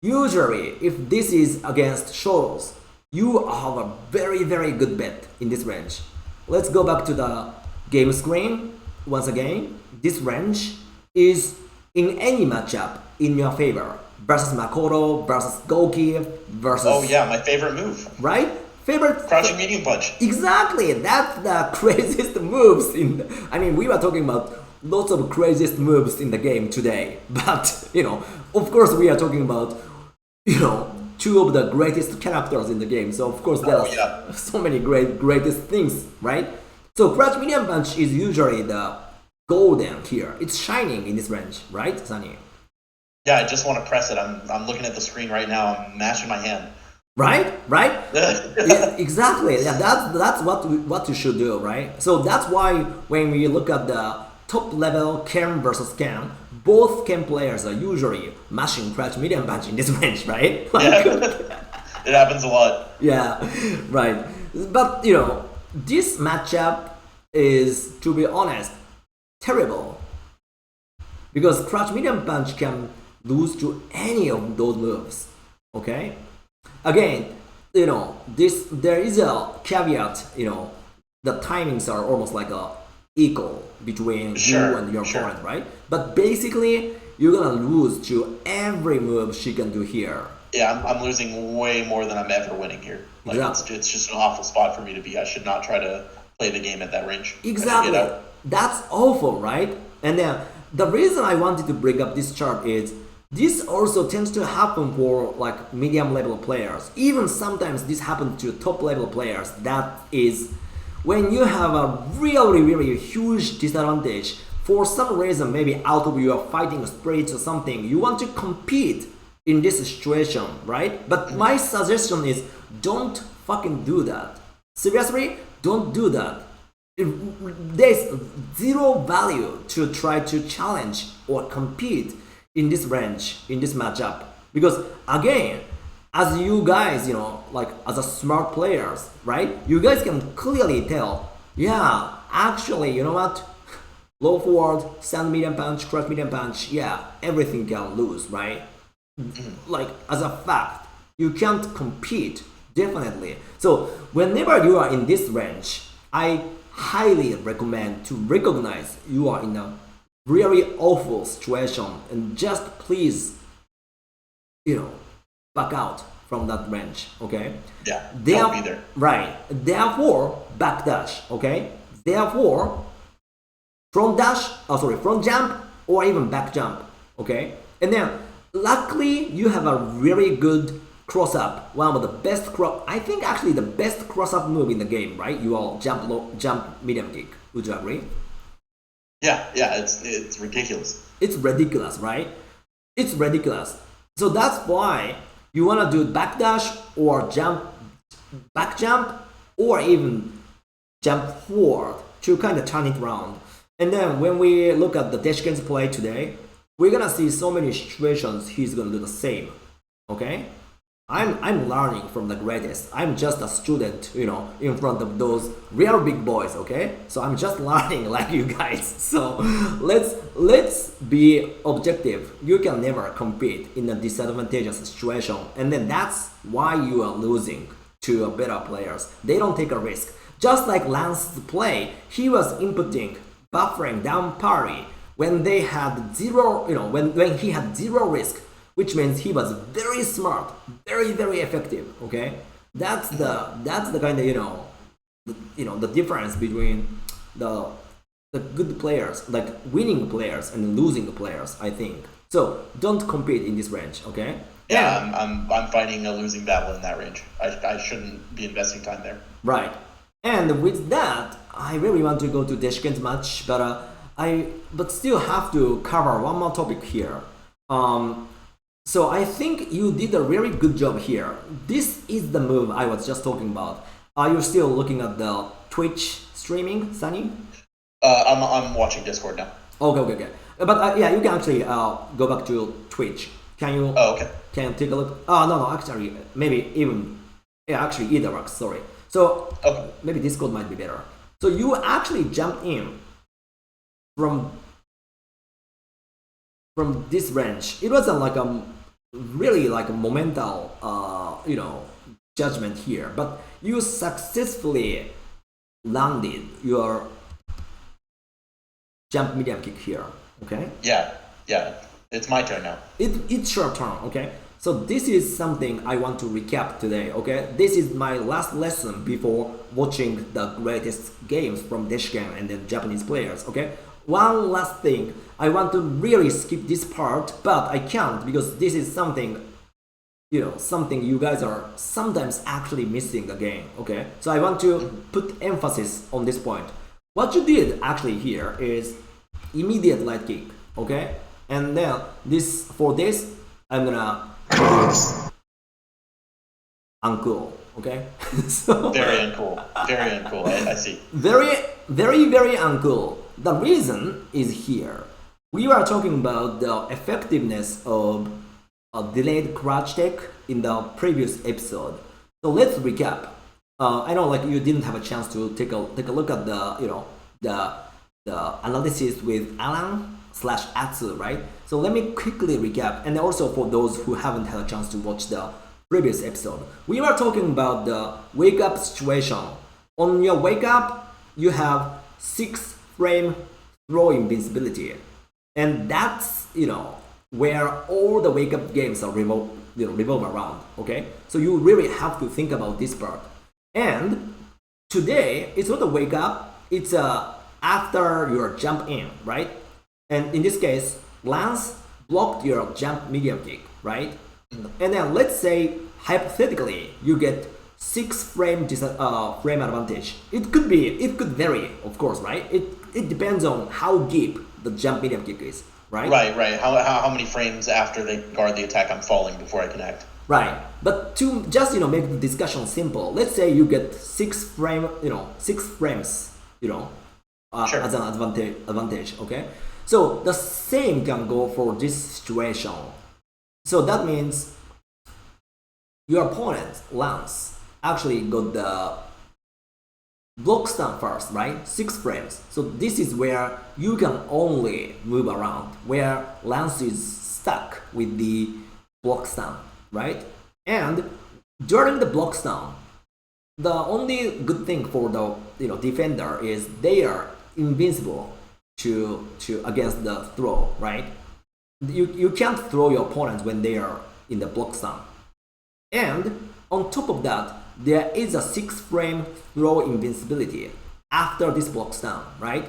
Speaker 1: Usually, if this is against Shoros, you have a very, very good bet in this range. Let's go back to the game screen once again. This range is in any matchup in your favor. Versus Makoto, versus Goki, versus...
Speaker 2: Oh yeah, my favorite move.
Speaker 1: Right? Favorite...
Speaker 2: Crouching medium punch.
Speaker 1: Exactly! That's the craziest moves in... I mean, we were talking about lots of craziest moves in the game today. But, of course we are talking about, two of the greatest characters in the game. So of course there are so many greatest things, right? So Crouch Medium Punch is usually the golden here. It's shining in this range, right, Sunny?
Speaker 2: Yeah, I just want to press it. I'm looking at the screen right now. I'm mashing my hand.
Speaker 1: Right? Yeah, exactly. Yeah, that's what you should do, right? So that's why when we look at the top level Ken versus Ken, both Ken players are usually mashing Crouch Medium Punch in this range, right?
Speaker 2: It happens a lot.
Speaker 1: Yeah, right. But this matchup is, to be honest, terrible, because Crouch Medium Punch can lose to any of those moves. Okay. Again, there is a caveat. The timings are almost like equal between you and your opponent, right? But basically, you're gonna lose to every move she can do here.
Speaker 2: Yeah, I'm losing way more than I'm ever winning here. Like it's just an awful spot for me to be. I should not try to play the game at that range.
Speaker 1: Exactly. That's awful, right? And then the reason I wanted to bring up this chart is this also tends to happen for like medium level players. Even sometimes this happens to top level players. That is when you have a really, really huge disadvantage. For some reason, maybe out of your fighting spirit or something, you want to compete in this situation, right? But my suggestion is don't fucking do that. Seriously, don't do that. There's zero value to try to challenge or compete in this range, in this matchup. Because again, as you guys, like as a smart players, right? You guys can clearly tell, yeah, actually, you know what? Low forward, stand medium punch, crouch medium punch, yeah, everything can lose, right? Like as a fact, you can't compete, definitely. So whenever you are in this range, I highly recommend to recognize you are in a really awful situation and just please, back out from that range, okay?
Speaker 2: Yeah, don't be there.
Speaker 1: Right. Therefore, backdash, okay? Therefore, front jump or even back jump, okay? And then, luckily, you have a really good cross up, one of the best I think actually the best cross up move in the game, right? You all jump low, jump medium kick. Would you agree?
Speaker 2: Yeah, it's ridiculous.
Speaker 1: It's ridiculous, right? It's ridiculous. So that's why you wanna do backdash or back jump, or even jump forward to kind of turn it around. And then when we look at the Deshken's play today, we're gonna see so many situations he's gonna do the same. Okay? I'm learning from the greatest. I'm just a student, in front of those real big boys, okay? So I'm just learning like you guys. So let's be objective. You can never compete in a disadvantageous situation, and then that's why you are losing to better players. They don't take a risk. Just like Lance's play, he was inputting, buffering down parry when they had zero, when he had zero risk which means he was very smart, very effective. Okay, that's the kind of the difference between the good players, like winning players and losing players, I think. So don't compete in this range, okay?
Speaker 2: Yeah, I'm fighting a losing battle in that range. I shouldn't be investing time there.
Speaker 1: Right. And with that, I really want to go to Deshken's match, but but still have to cover one more topic here. So I think you did a really good job here. This is the move I was just talking about. Are you still looking at the Twitch streaming, Sunny?
Speaker 2: I'm watching Discord now.
Speaker 1: Okay. But yeah, you can actually go back to Twitch. Can you?
Speaker 2: Oh, okay.
Speaker 1: Can you take a look? Oh no, actually, maybe even actually either works. Sorry. So
Speaker 2: Okay.
Speaker 1: maybe Discord might be better. So you actually jumped in from this range. It wasn't like a really like a momental judgment here, but you successfully landed your jump medium kick here. Okay.
Speaker 2: Yeah. It's my turn now.
Speaker 1: It's your turn, okay? So this is something I want to recap today, okay? This is my last lesson before watching the greatest games from Deshken and the Japanese players, okay? One last thing, I want to really skip this part, but I can't because this is something something you guys are sometimes actually missing the game, okay? So I want to put emphasis on this point. What you did actually here is immediate light kick, okay? And then for this, I'm gonna uncool, okay? So
Speaker 2: Very uncool. Very uncool. I see.
Speaker 1: very uncool. The reason is here. We were talking about the effectiveness of a delayed crouch tech in the previous episode. So let's recap. I know like you didn't have a chance to take a look at the analysis with Alan/Atsu, right? So let me quickly recap, and also for those who haven't had a chance to watch the previous episode, we were talking about the wake up situation. On your wake up, you have 6 frame throw invincibility, and that's where all the wake up games are revolve around. Okay, so you really have to think about this part. And today it's not a wake up; it's after your jump in, right? And in this case, Lance blocked your jump medium kick, right? And then let's say hypothetically you get 6 frame frame advantage. It could vary, of course, right? It depends on how deep the jump medium kick is, right?
Speaker 2: Right. How many frames after they guard the attack I'm falling before I connect?
Speaker 1: Right. But to just make the discussion simple, let's say you get 6 frames,
Speaker 2: Sure.
Speaker 1: as an advantage, okay? So the same can go for this situation. So that means your opponent, Lance, actually got the block stun first, right? 6 frames. So this is where you can only move around, where Lance is stuck with the block stun, right? And during the block stun, the only good thing for the defender is they are invincible to against the throw, right? You can't throw your opponents when they are in the block stun. And on top of that, there is a 6 frame throw invincibility after this block stun, right?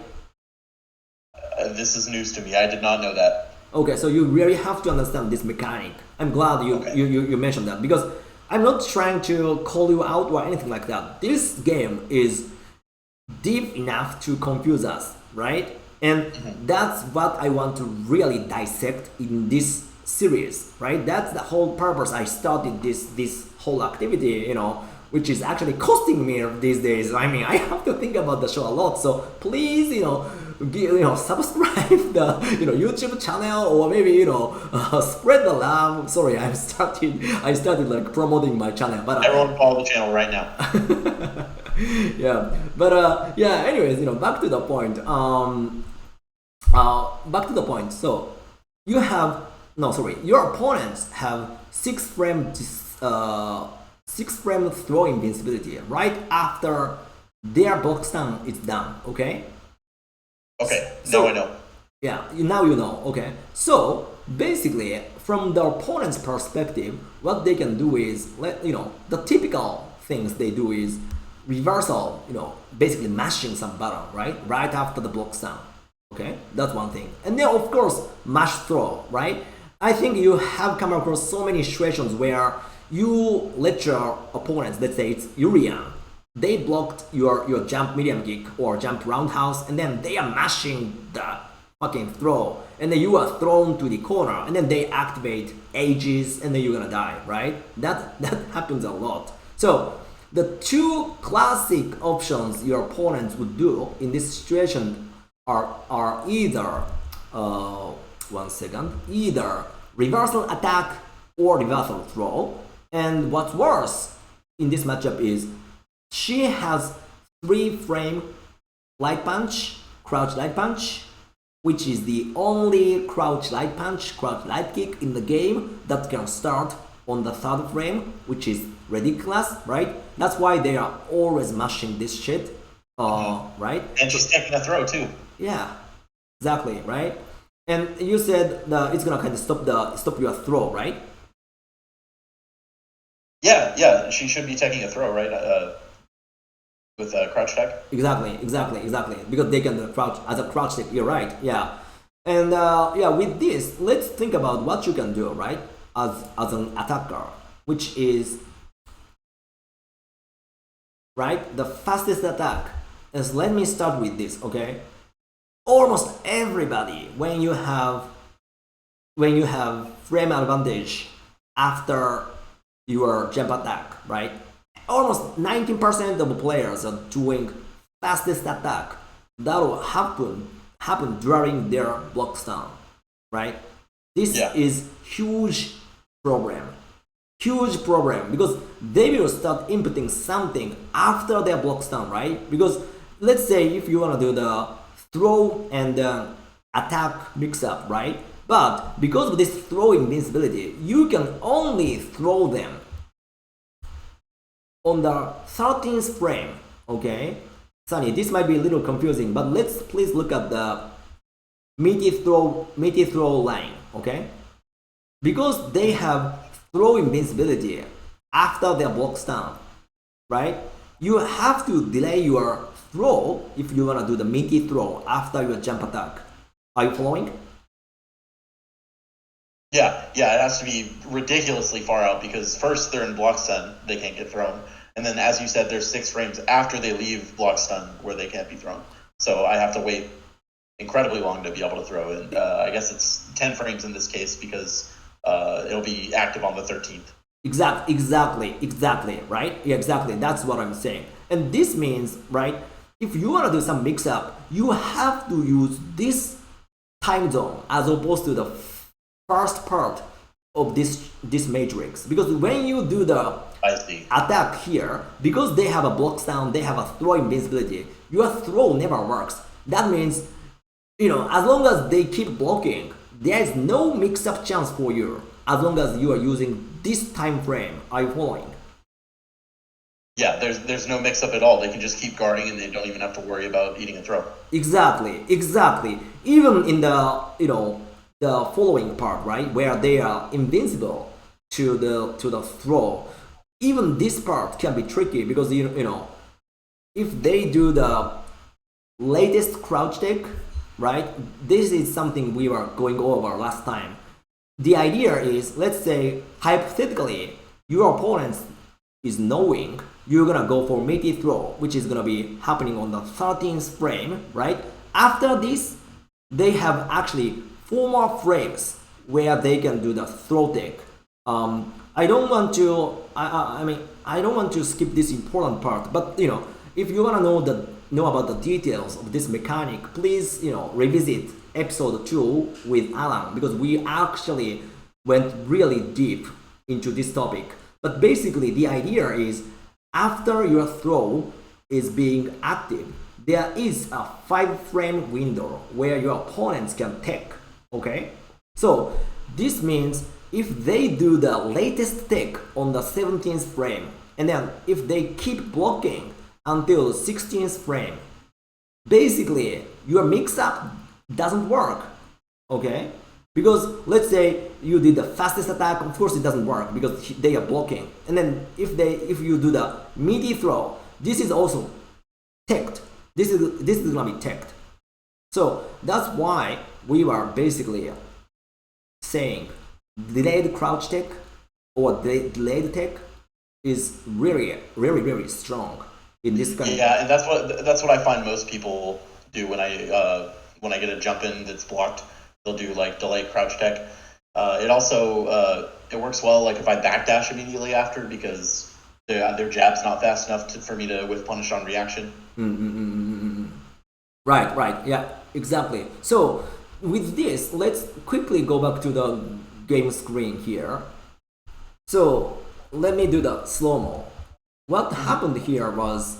Speaker 2: This is news to me. I did not know that.
Speaker 1: Okay, so you really have to understand this mechanic. I'm glad you mentioned that, because I'm not trying to call you out or anything like that. This game is deep enough to confuse us, right? And that's what I want to really dissect in this series, right? That's the whole purpose I started this whole activity, which is actually costing me these days. I mean, I have to think about the show a lot. So please, subscribe the YouTube channel, or maybe spread the love. Sorry, I started like promoting my channel, but
Speaker 2: Everyone follow the channel right now.
Speaker 1: yeah, but anyways, back to the point. Back to the point. So you have your opponents have 6 frame throw invincibility right after their block stun is done. Okay.
Speaker 2: Okay.
Speaker 1: So
Speaker 2: now I know.
Speaker 1: Yeah, now you know. Okay. So basically, from the opponent's perspective, what they can do is the typical things they do is reversal, basically mashing some button, right after the block down. Okay, that's one thing. And then of course mash throw, right? I think you have come across so many situations where you let your opponents, let's say it's Urian, they blocked your jump medium kick or jump roundhouse, and then they are mashing the fucking throw, and then you are thrown to the corner, and then they activate ages, and then you're gonna die, right? That happens a lot. So the two classic options your opponents would do in this situation are either either reversal attack or reversal throw. And what's worse in this matchup is she has 3-frame light punch, crouch light punch, which is the only crouch light punch, crouch light kick in the game that can start on the 3rd frame, which is ridiculous, right? That's why they are always mashing this shit, right?
Speaker 2: And she's taking a throw too.
Speaker 1: Yeah, exactly, right? And you said it's gonna kind of stop your throw, right?
Speaker 2: Yeah, she should be taking a throw, right? With a crouch tech.
Speaker 1: Exactly. Because they can crouch as a crouch tech. You're right. Yeah, and with this, let's think about what you can do, right? As an attacker, which is right the fastest attack. Is let me start with this, okay? Almost everybody, when you have frame advantage after your jump attack, right? Almost 19% of the players are doing fastest attack. That will happen during their block stun, right? This is huge problem because they will start inputting something after their block stun, right? Because let's say if you want to do the throw and attack mix up, right? But because of this throw invincibility, you can only throw them on the 13th frame, okay? Sunny, this might be a little confusing, but let's please look at the meaty throw line, okay? Because they have throw invincibility after their block stun, right? You have to delay your throw if you want to do the meaty throw after your jump attack. Are you following?
Speaker 2: Yeah, it has to be ridiculously far out because first they're in block stun, they can't get thrown. And then, as you said, there's 6 frames after they leave block stun where they can't be thrown. So I have to wait incredibly long to be able to throw. And I guess it's 10 frames in this case because it'll be active on the 13th.
Speaker 1: Exactly, right? Yeah, exactly. That's what I'm saying. And this means, right, if you want to do some mix-up, you have to use this time zone as opposed to the first part of this matrix. Because when you do the attack here, because they have a block down, they have a throw invincibility, your throw never works. That means, as long as they keep blocking, there is no mix-up chance for you as long as you are using this time frame. Are you following?
Speaker 2: Yeah, there's no mix-up at all. They can just keep guarding and they don't even have to worry about eating a throw.
Speaker 1: Exactly. Even in the the following part, right, where they are invincible to the throw, even this part can be tricky because if they do the latest crouch tech, right, this is something we were going over last time. The idea is, let's say hypothetically your opponent is knowing you're gonna go for meaty throw, which is gonna be happening on the 13th frame, right? After this, they have actually 4 more frames where they can do the throw tech. I don't want to skip this important part, but if you wanna know about the details of this mechanic, please revisit episode 2 with Alan, because we actually went really deep into this topic. But basically the idea is, after your throw is being active, there is a 5-frame window where your opponents can tech, okay? So this means if they do the latest tech on the 17th frame, and then if they keep blocking until 16th frame, basically your mix-up doesn't work, okay? Because let's say you did the fastest attack, of course it doesn't work because they are blocking. And then if you do the meaty throw, this is also teched. This is gonna be teched. So that's why we were basically saying delayed crouch tech or delayed tech is really, really, really strong in this kind.
Speaker 2: Yeah, and that's what I find most people do when I get a jump in that's blocked. They'll do like delay crouch tech. It also it works well like if I backdash immediately after because their jab's not fast enough for me to whiff punish on reaction.
Speaker 1: Right, yeah, exactly. So with this, let's quickly go back to the game screen here. So let me do the slow-mo. What happened here was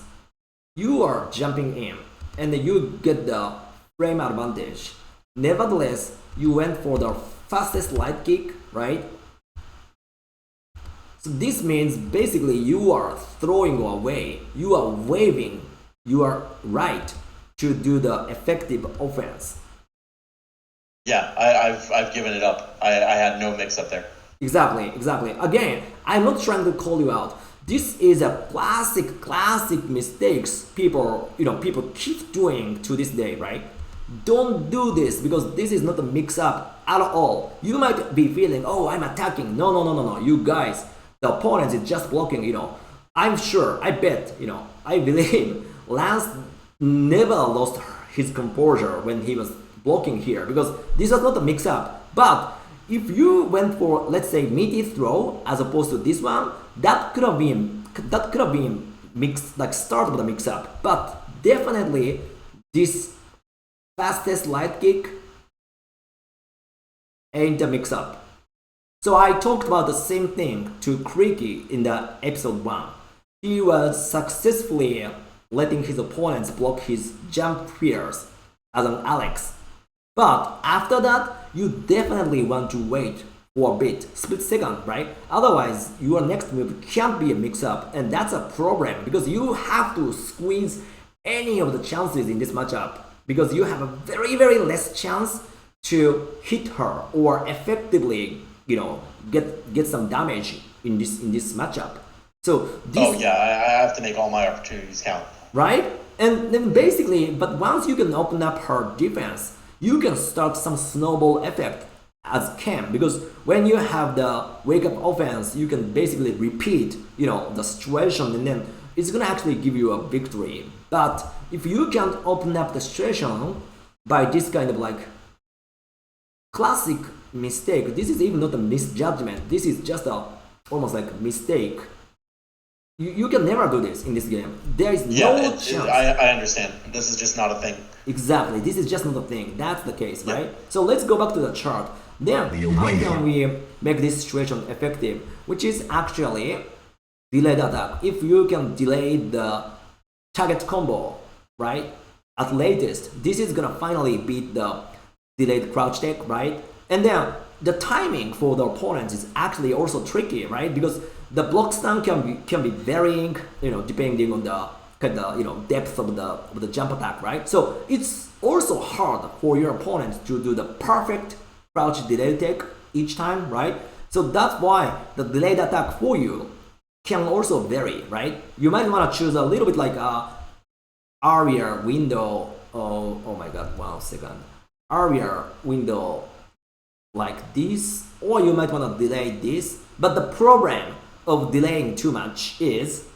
Speaker 1: you are jumping in and you get the frame advantage. Nevertheless, you went for the fastest light kick, right? So this means basically you are throwing away, you are waving your right to do the effective offense.
Speaker 2: Yeah, I've given it up. I had no mix up there.
Speaker 1: Exactly. Again, I'm not trying to call you out. This is a classic mistakes people keep doing to this day, right? Don't do this because this is not a mix-up at all. You might be feeling, oh, I'm attacking. No. You guys, the opponent is just blocking, I'm sure, I bet, I believe Lance never lost his composure when he was blocking here because this was not a mix-up. But if you went for, let's say, meaty throw as opposed to this one, that could have been mixed, like start of the mix-up. But definitely this fastest light kick ain't a mix-up. So I talked about the same thing to Creaky in the episode 1. He was successfully letting his opponents block his jump fears as an Alex. But after that, you definitely want to wait for a bit, split second, right? Otherwise, your next move can't be a mix-up, and that's a problem because you have to squeeze any of the chances in this matchup because you have a very, very less chance to hit her or effectively, get some damage in this matchup. So this,
Speaker 2: I have to make all my opportunities count.
Speaker 1: Right? And then basically, but once you can open up her defense, you can start some snowball effect as Cam because when you have the wake up offense, you can basically repeat, the situation and then it's gonna actually give you a victory. But if you can't open up the situation by this kind of like classic mistake, this is even not a misjudgment. This is just almost like a mistake. You can never do this in this game. There is no chance.
Speaker 2: I understand. This is just not a thing.
Speaker 1: Exactly. This is just not a thing. That's the case, right? So let's go back to the chart. Then how can we make this situation effective? Which is actually delayed attack. If you can delay the target combo, right? At latest, this is gonna finally beat the delayed crouch tech, right? And then the timing for the opponents is actually also tricky, right? Because the block stun can be varying, depending on the kind of depth of the jump attack, right? So it's also hard for your opponent to do the perfect crouch delayed tech each time, right? So that's why the delayed attack for you can also vary, right? You might want to choose a little bit like a area window. Oh my god, 1 second. Area window like this, or you might want to delay this. But the problem of delaying too much is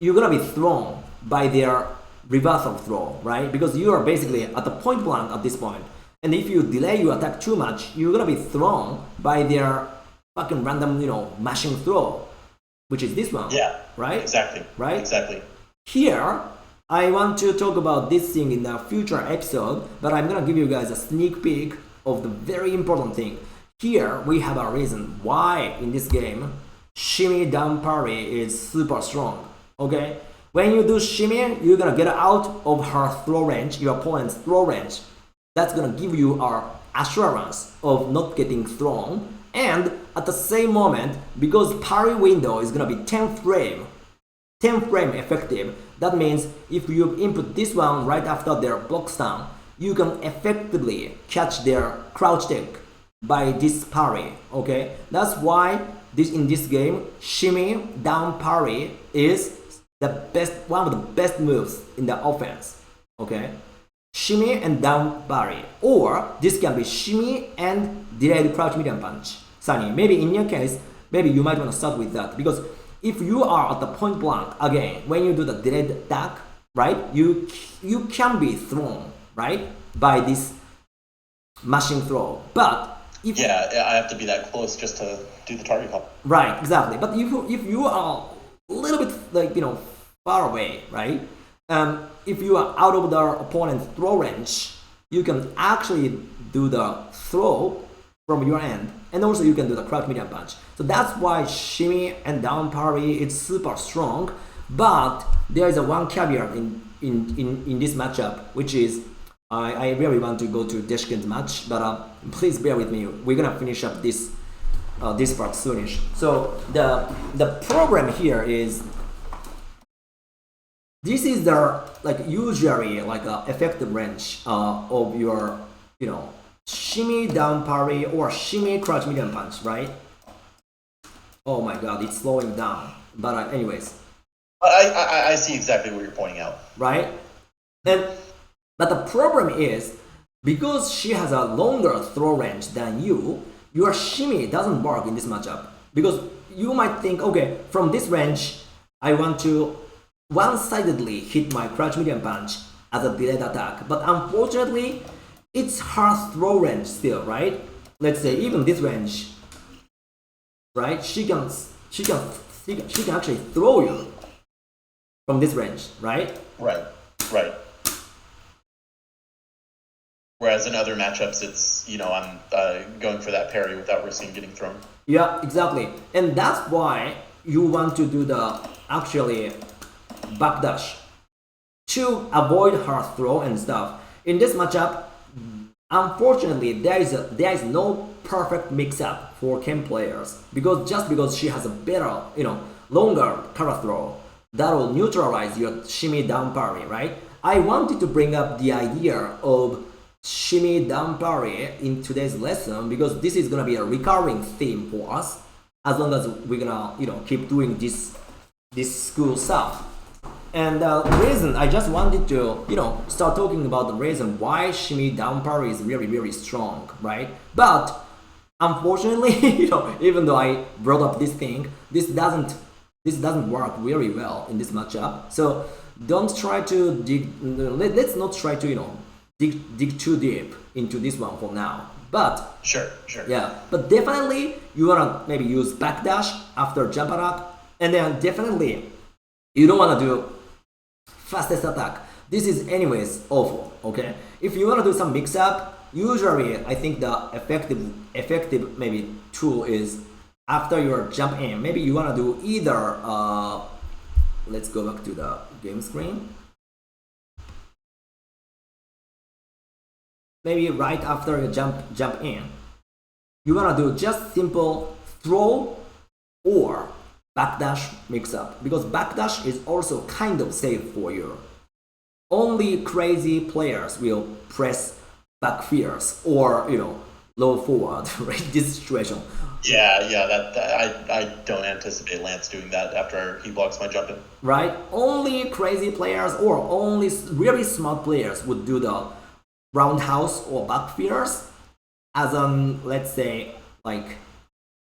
Speaker 1: you're gonna be thrown by their reversal throw, right? Because you are basically at the point blank at this point. And if you delay your attack too much, you're gonna be thrown by their fucking random, mashing throw, which is this one.
Speaker 2: Yeah.
Speaker 1: Right?
Speaker 2: Exactly.
Speaker 1: Right?
Speaker 2: Exactly.
Speaker 1: Here, I want to talk about this thing in a future episode, but I'm gonna give you guys a sneak peek of the very important thing. Here, we have a reason why in this game, shimmy down parry is super strong. Okay? When you do shimmy, you're gonna get out of her throw range, your opponent's throw range. That's gonna give you our assurance of not getting thrown. And at the same moment, because parry window is gonna be 10 frame effective, that means if you input this one right after their block stun, you can effectively catch their crouch tech by this parry. Okay, that's why in this game, shimmy down parry is one of the best moves in the offense. Okay, shimmy and down parry, or this can be shimmy and delayed crouch medium punch. Sunny, maybe in your case, maybe you might want to start with that, because if you are at the point blank again, when you do the delayed attack, right, you can be thrown, right, by this mashing throw. But if
Speaker 2: I have to be that close just to do the target hop.
Speaker 1: right, exactly. But if you are a little bit like far away, right? If you are out of the opponent's throw range, you can actually do the throw from your end, and also you can do the crouch medium punch. So that's why shimmy and down parry is super strong. But there is a one caveat in this matchup, which is I really want to go to Deshkin's match, but please bear with me. We're gonna finish up this part soonish. So the problem here is this is the usually effective range of your shimmy down parry or shimmy crouch medium punch, right? Oh my god, it's slowing down. But anyways,
Speaker 2: I see exactly what you're pointing out.
Speaker 1: Right? But the problem is, because she has a longer throw range than you, your shimmy doesn't work in this matchup. Because you might think, okay, from this range, I want to one-sidedly hit my crouch medium punch as a delayed attack. But unfortunately, it's her throw range still, right? Let's say even this range, right? She can actually throw you from this range, right?
Speaker 2: Right. Whereas in other matchups, it's I'm going for that parry without risking getting thrown.
Speaker 1: Yeah, exactly, and that's why you want to do the actually backdash to avoid her throw and stuff. In this matchup, unfortunately, there is no perfect mix-up for Ken players, because she has a better, longer cover throw that will neutralize your shimmy down parry, right? I wanted to bring up the idea of shimmy down parry in today's lesson because this is gonna be a recurring theme for us as long as we're gonna keep doing this school stuff. And the reason I just wanted to start talking about the reason why shimmy down parry is really, really strong, right? But unfortunately, even though I brought up this thing, this doesn't work very well in this matchup. So don't try to let's not try to dig too deep into this one for now. But
Speaker 2: sure.
Speaker 1: Yeah, but definitely you wanna maybe use backdash after jump attack, and then definitely you don't wanna do fastest attack. This is anyways awful. Okay, if you wanna do some mix up, usually I think the effective maybe tool is after your jump in. Maybe you wanna do either. Let's go back to the game screen. Maybe right after you jump in, you wanna do just simple throw or backdash mix up, because backdash is also kind of safe for you. Only crazy players will press back fierce or low forward right this situation.
Speaker 2: Yeah, that I don't anticipate Lance doing that after he blocks my jump in.
Speaker 1: Right? Only crazy players or only really smart players would do the roundhouse or back fierce as let's say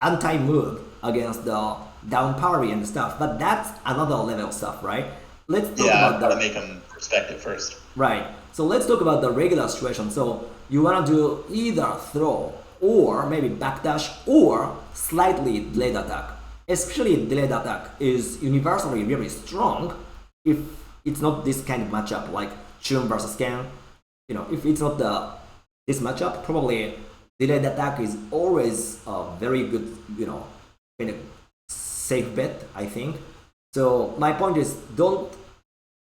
Speaker 1: anti-move against the down parry and stuff, but that's another level stuff, right? Let's talk about
Speaker 2: gotta make them respect it first.
Speaker 1: Right, so let's talk about the regular situation. So you want to do either throw or maybe backdash or slightly delayed attack. Especially delayed attack is universally very strong if it's not this kind of matchup like Chun versus Ken. If it's not this matchup, probably delayed attack is always a very good, kind of safe bet, I think. So my point is,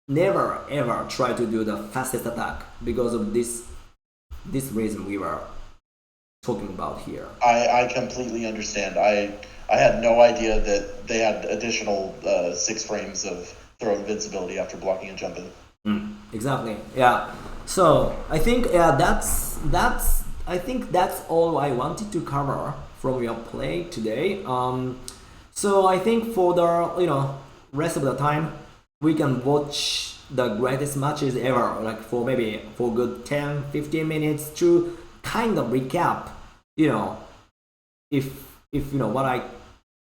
Speaker 1: never ever try to do the fastest attack because of this reason we were talking about here.
Speaker 2: I completely understand. I had no idea that they had additional 6 frames of throw invincibility after blocking and jumping.
Speaker 1: Exactly. Yeah. So I think that's I think that's all I wanted to cover from your play today. So I think for the rest of the time, we can watch the greatest matches ever, like for maybe for good 10, 15 minutes to kind of recap, you know, if what I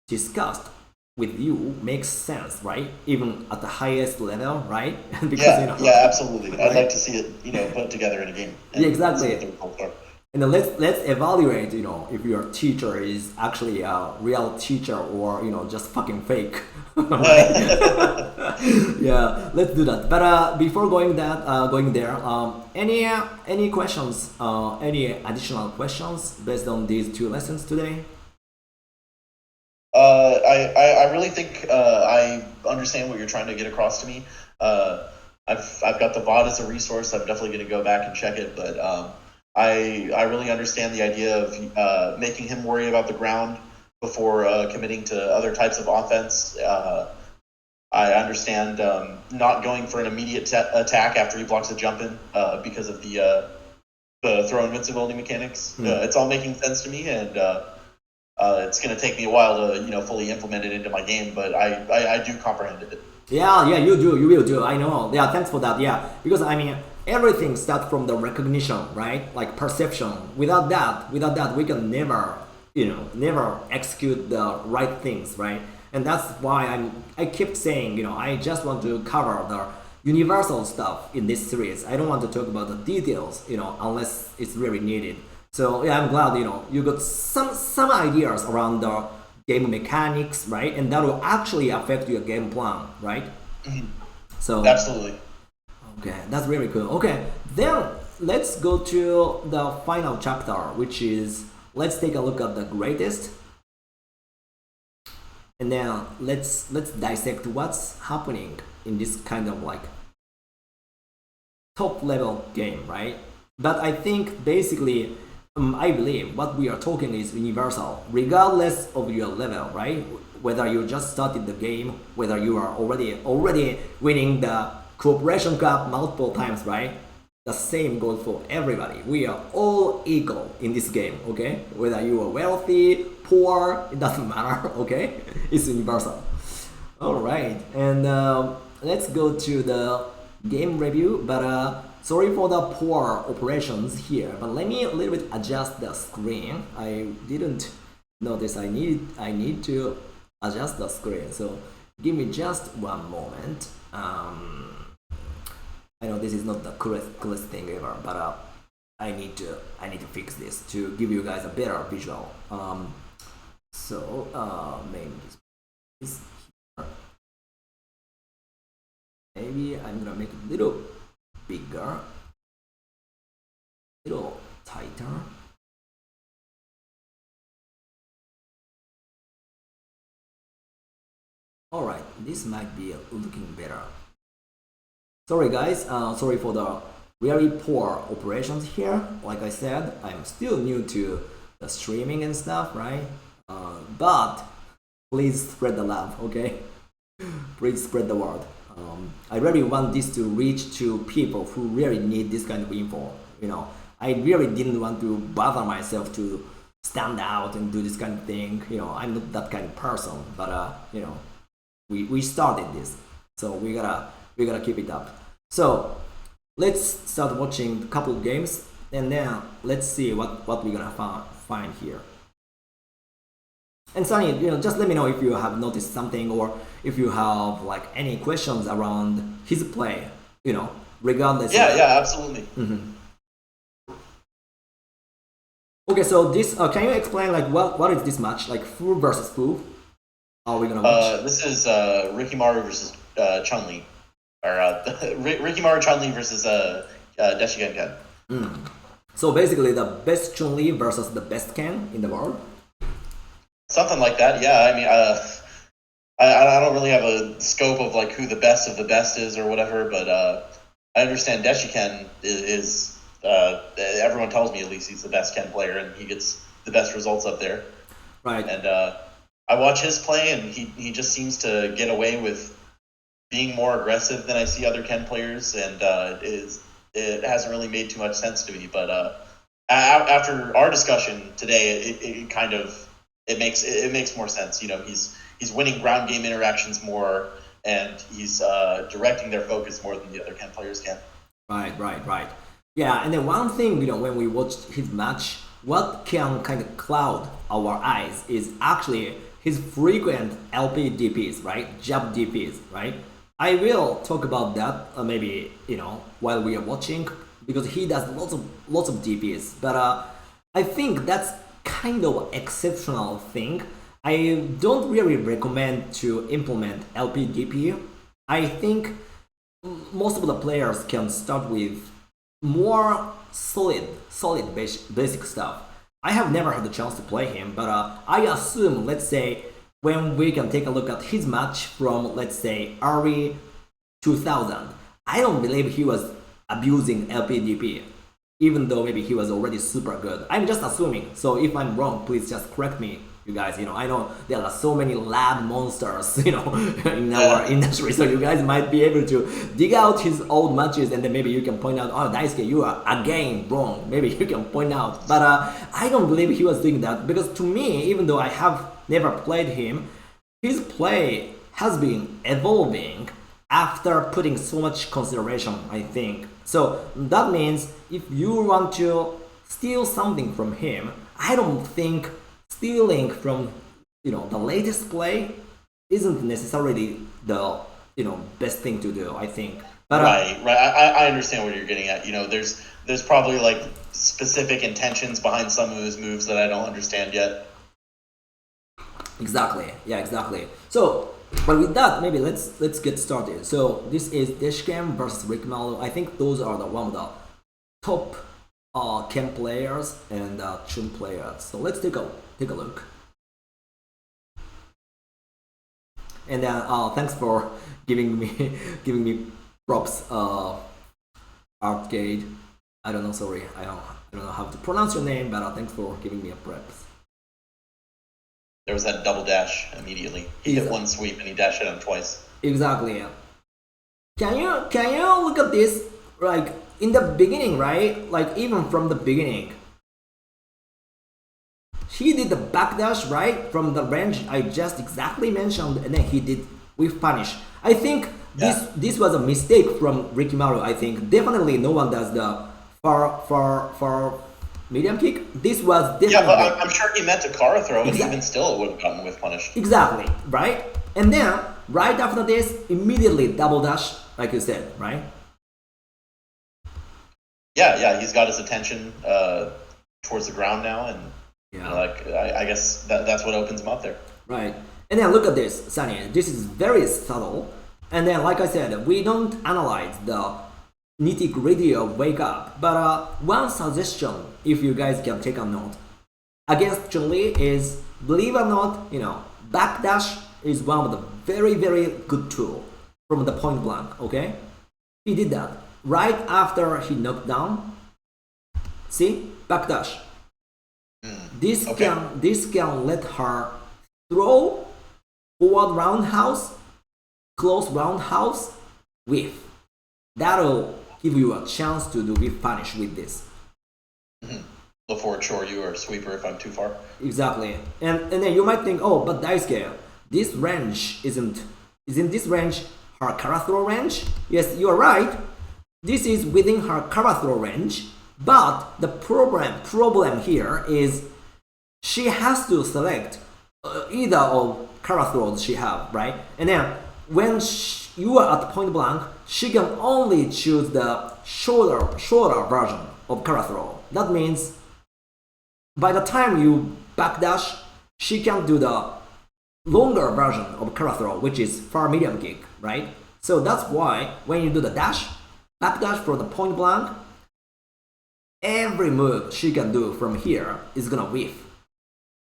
Speaker 1: discussed with you makes sense, right? Even at the highest level, right? Because
Speaker 2: Yeah, absolutely. I'd
Speaker 1: right?
Speaker 2: like to see it, put together in a game.
Speaker 1: Yeah,
Speaker 2: And see what
Speaker 1: exactly.
Speaker 2: the results are.
Speaker 1: And then let's evaluate, if your teacher is actually a real teacher or just fucking fake, right? Yeah, let's do that. But before going there, any questions, any additional questions based on these two lessons today?
Speaker 2: I really think I understand what you're trying to get across to me. I've got the VOD as a resource. I'm definitely going to go back and check it, but I really understand the idea of making him worry about the ground before committing to other types of offense. I understand not going for an immediate attack after he blocks a jump in because of the throw invincibility mechanics. It's all making sense to me, and it's going to take me a while to fully implement it into my game, but I do comprehend it.
Speaker 1: Yeah, you will do. I know. Yeah, thanks for that. Yeah, because I mean, everything starts from the recognition, right? Like perception. Without that, we can never, never execute the right things, right? And that's why I keep saying, I just want to cover the universal stuff in this series. I don't want to talk about the details, unless it's really needed. So yeah, I'm glad, you got some ideas around the game mechanics, right? And that will actually affect your game plan, right? So
Speaker 2: Absolutely.
Speaker 1: okay, that's really cool. Okay, then let's go to the final chapter, which is let's take a look at the greatest, and then let's dissect what's happening in this kind of like top level game, right? But I think basically, I believe what we are talking is universal, regardless of your level, right? Whether you just started the game, whether you are already winning the Cooperation Cup multiple times, right? The same goes for everybody. We are all equal in this game, okay? Whether you are wealthy, poor, it doesn't matter, okay? It's universal. All right, and let's go to the game review. But sorry for the poor operations here. But let me a little bit adjust the screen. I didn't notice I need to adjust the screen. So give me just one moment. I know this is not the coolest thing ever, but I need to fix this to give you guys a better visual. So maybe this here. Maybe I'm gonna make it a little bigger, little tighter. Alright, this might be looking better. Sorry guys, sorry for the very poor operations here. Like I said, I'm still new to the streaming and stuff, right? But please spread the love, okay? Please spread the word. I really want this to reach to people who really need this kind of info. I really didn't want to bother myself to stand out and do this kind of thing. I'm not that kind of person, but we started this, so we gotta keep it up. So let's start watching a couple of games, and then let's see what we're gonna find here. And Sunny, just let me know if you have noticed something or if you have like any questions around his play. Regardless.
Speaker 2: Yeah, absolutely.
Speaker 1: Okay, so this can you explain like what is this match like? Fu versus Fu? Are we gonna watch?
Speaker 2: This is Ricky Maru versus Chun Li, or Ricky Maru Chun Li versus Deshigen Ken.
Speaker 1: So basically, the best Chun Li versus the best Ken in the world.
Speaker 2: Something like that. Yeah, I mean, I don't really have a scope of like who the best of the best is or whatever, but I understand Deshiken is everyone tells me at least he's the best Ken player and he gets the best results up there.
Speaker 1: Right.
Speaker 2: And I watch his play and he just seems to get away with being more aggressive than I see other Ken players, and it hasn't really made too much sense to me. But After our discussion today, it kind of it makes more sense. You know, he's winning ground game interactions more, and he's directing their focus more than the other Ken players can.
Speaker 1: Right. Yeah, and then one thing, when we watched his match, what can kind of cloud our eyes is actually his frequent LP DPs, right? Jab DPs, right? I will talk about that maybe while we are watching because he does lots of DPs, but I think that's kind of exceptional thing. I don't really recommend to implement LP DP. I think most of the players can start with more solid basic stuff. I have never had the chance to play him, but I assume, let's say, when we can take a look at his match from, let's say, early 2000, I don't believe he was abusing LPDP, even though maybe he was already super good. I'm just assuming, so if I'm wrong, please just correct me, you guys. I know there are so many lab monsters, in our industry, so you guys might be able to dig out his old matches and then maybe you can point out, oh, Daisuke, you are again wrong. Maybe you can point out. But I don't believe he was doing that because to me, even though I have never played him, his play has been evolving after putting so much consideration, I think. So that means if you want to steal something from him, I don't think stealing from the latest play isn't necessarily the best thing to do, I think. But
Speaker 2: right. I understand what you're getting at. There's probably like specific intentions behind some of his moves that I don't understand yet.
Speaker 1: Exactly. Yeah, exactly. So, but with that, maybe let's get started. So this is Dashcam versus Rickmalu. I think those are one of the top Ken players and Chun players. So let's take a look. And then thanks for giving me props, Arcade. I don't know. Sorry, I don't know how to pronounce your name, but thanks for giving me a props.
Speaker 2: There was that double dash immediately. He hit one sweep and he dashed it on twice.
Speaker 1: Exactly. Yeah. Can you look at this? Like in the beginning, right? Like even from the beginning, he did the backdash right from the range I just exactly mentioned, and then he did with punish. I think this was a mistake from Rikimaru. I think definitely no one does the far medium kick. This was definitely.
Speaker 2: Yeah, but I'm sure he meant a Kara throw, and even still it would have gotten with punish.
Speaker 1: Exactly, right? And then right after this, immediately double dash, like you said, right?
Speaker 2: Yeah, he's got his attention towards the ground now, and I guess that's what opens him up there.
Speaker 1: Right. And then look at this, Sunny. This is very subtle. And then, like I said, we don't analyze the nitty-gritty of wake up. But one suggestion, if you guys can take a note, against Chun-Li is, believe it or not, backdash is one of the very, very good tool from the point blank, okay? He did that right after he knocked down. See? Backdash. This can let her throw forward roundhouse, close roundhouse, whiff. That'll give you a chance to do whiff punish with this.
Speaker 2: Look forward short you or sweeper if I'm too far.
Speaker 1: Exactly. And then you might think, oh, but Daisuke, this range isn't this range her Kara throw range? Yes, you're right. This is within her Kara throw range, but the problem here is she has to select either of Kara throws she have, right? And then when you are at point blank, she can only choose the shorter version of Kara throw. That means by the time you backdash, she can do the longer version of Kara throw, which is far medium kick, right? So that's why when you do the backdash for the point blank, every move she can do from here is gonna whiff.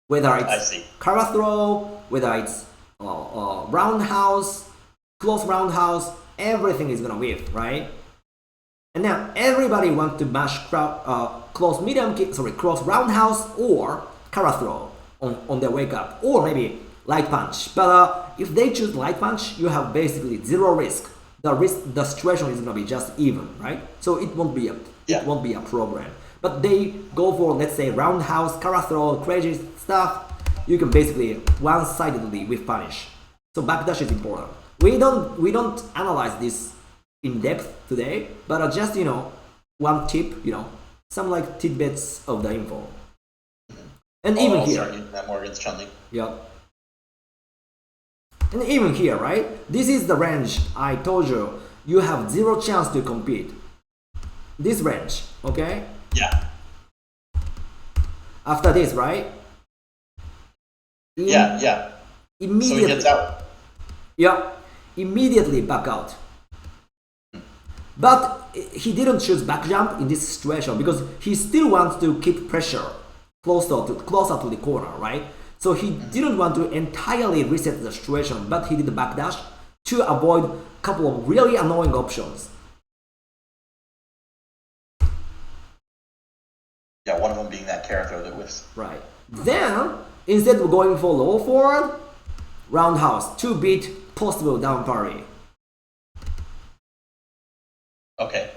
Speaker 1: Whether it's Kara throw, whether it's roundhouse, close roundhouse, everything is gonna whiff, right? And now everybody wants to mash close medium kick, close roundhouse or Kara throw on their wake up, or maybe light punch. But if they choose light punch, you have basically zero risk. The situation is gonna be just even, right? So it won't be a problem. but they go for, let's say, roundhouse, kara throw, crazy stuff. You can basically one-sidedly with punish. So backdash is important. We don't analyze this in depth today, but just one tip, some like tidbits of the info. And even
Speaker 2: I'll
Speaker 1: here,
Speaker 2: start using that more against Chun-Li.
Speaker 1: yeah. And even here, right? This is the range I told you. You have zero chance to compete. This range, okay?
Speaker 2: Yeah.
Speaker 1: After this, right?
Speaker 2: Yeah.
Speaker 1: Immediately.
Speaker 2: So he gets out.
Speaker 1: Yeah. Immediately back out. But he didn't choose back jump in this situation because he still wants to keep pressure closer to the corner, right? So he didn't want to entirely reset the situation, but he did the backdash to avoid a couple of really annoying options.
Speaker 2: Yeah, one of them being that carry throw that whiffs.
Speaker 1: Right. Then, instead of going for low forward, roundhouse to beat possible down parry.
Speaker 2: Okay.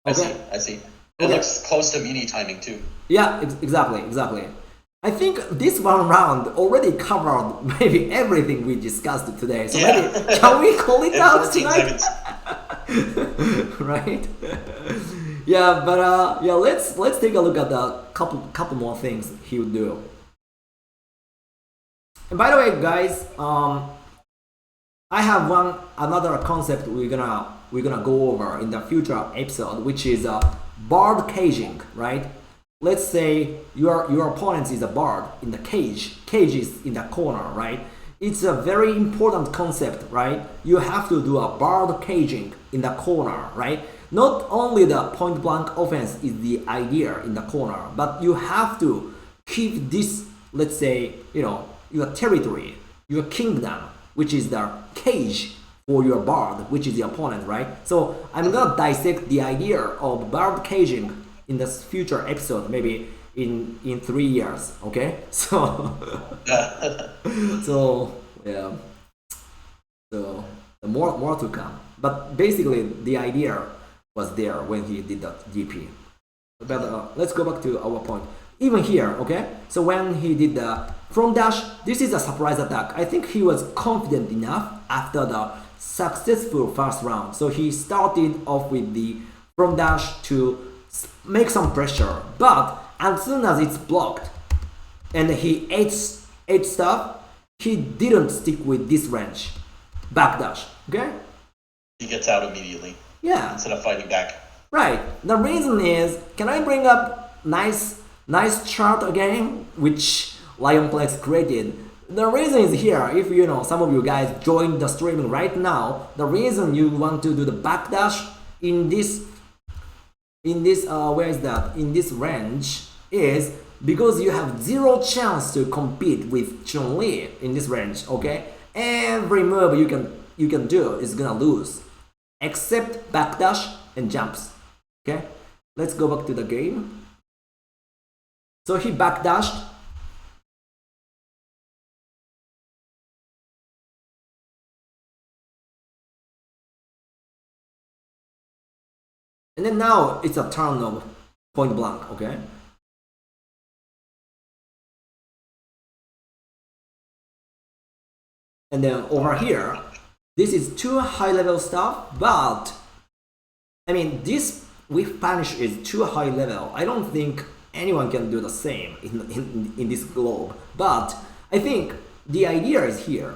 Speaker 2: I see. It
Speaker 1: Okay.
Speaker 2: looks close to meaty timing too.
Speaker 1: Yeah, exactly. I think this one round already covered maybe everything we discussed today. So
Speaker 2: Yeah.
Speaker 1: maybe can we call it
Speaker 2: In
Speaker 1: out
Speaker 2: 14
Speaker 1: tonight?
Speaker 2: seconds.
Speaker 1: Right? Yeah, but let's take a look at the couple more things he would do. And by the way, guys, I have another concept we're gonna go over in the future episode, which is barred caging, right? Let's say your opponent is a barred in the cage. Cage is in the corner, right? It's a very important concept, right? You have to do a barred caging in the corner, right? Not only the point blank offense is the idea in the corner, but you have to keep this, let's say, your territory, your kingdom, which is the cage for your barred, which is the opponent, right? So I'm gonna dissect the idea of barred caging in this future episode, maybe in 3 years, okay? So yeah, so more to come. But basically, the idea was there when he did that GP. But let's go back to our point. Even here, okay? So when he did the front dash, this is a surprise attack. I think he was confident enough after the successful first round. So he started off with the front dash to make some pressure. But as soon as it's blocked and he ate stuff, he didn't stick with this range. Backdash, okay?
Speaker 2: He gets out immediately.
Speaker 1: Yeah.
Speaker 2: Instead of fighting back.
Speaker 1: Right. The reason is, can I bring up nice chart again, which Lionplex created? The reason is here. If some of you guys joined the streaming right now, the reason you want to do the backdash in this where is that? In this range is because you have zero chance to compete with Chun-Li in this range. Okay, every move you can do is gonna lose, except backdash and jumps. Okay, let's go back to the game. So he backdashed. And then now it's a turn of point blank, okay? And then over here, this is too high level stuff, but I mean, this with punish is too high level. I don't think anyone can do the same in this globe. But I think the idea is here.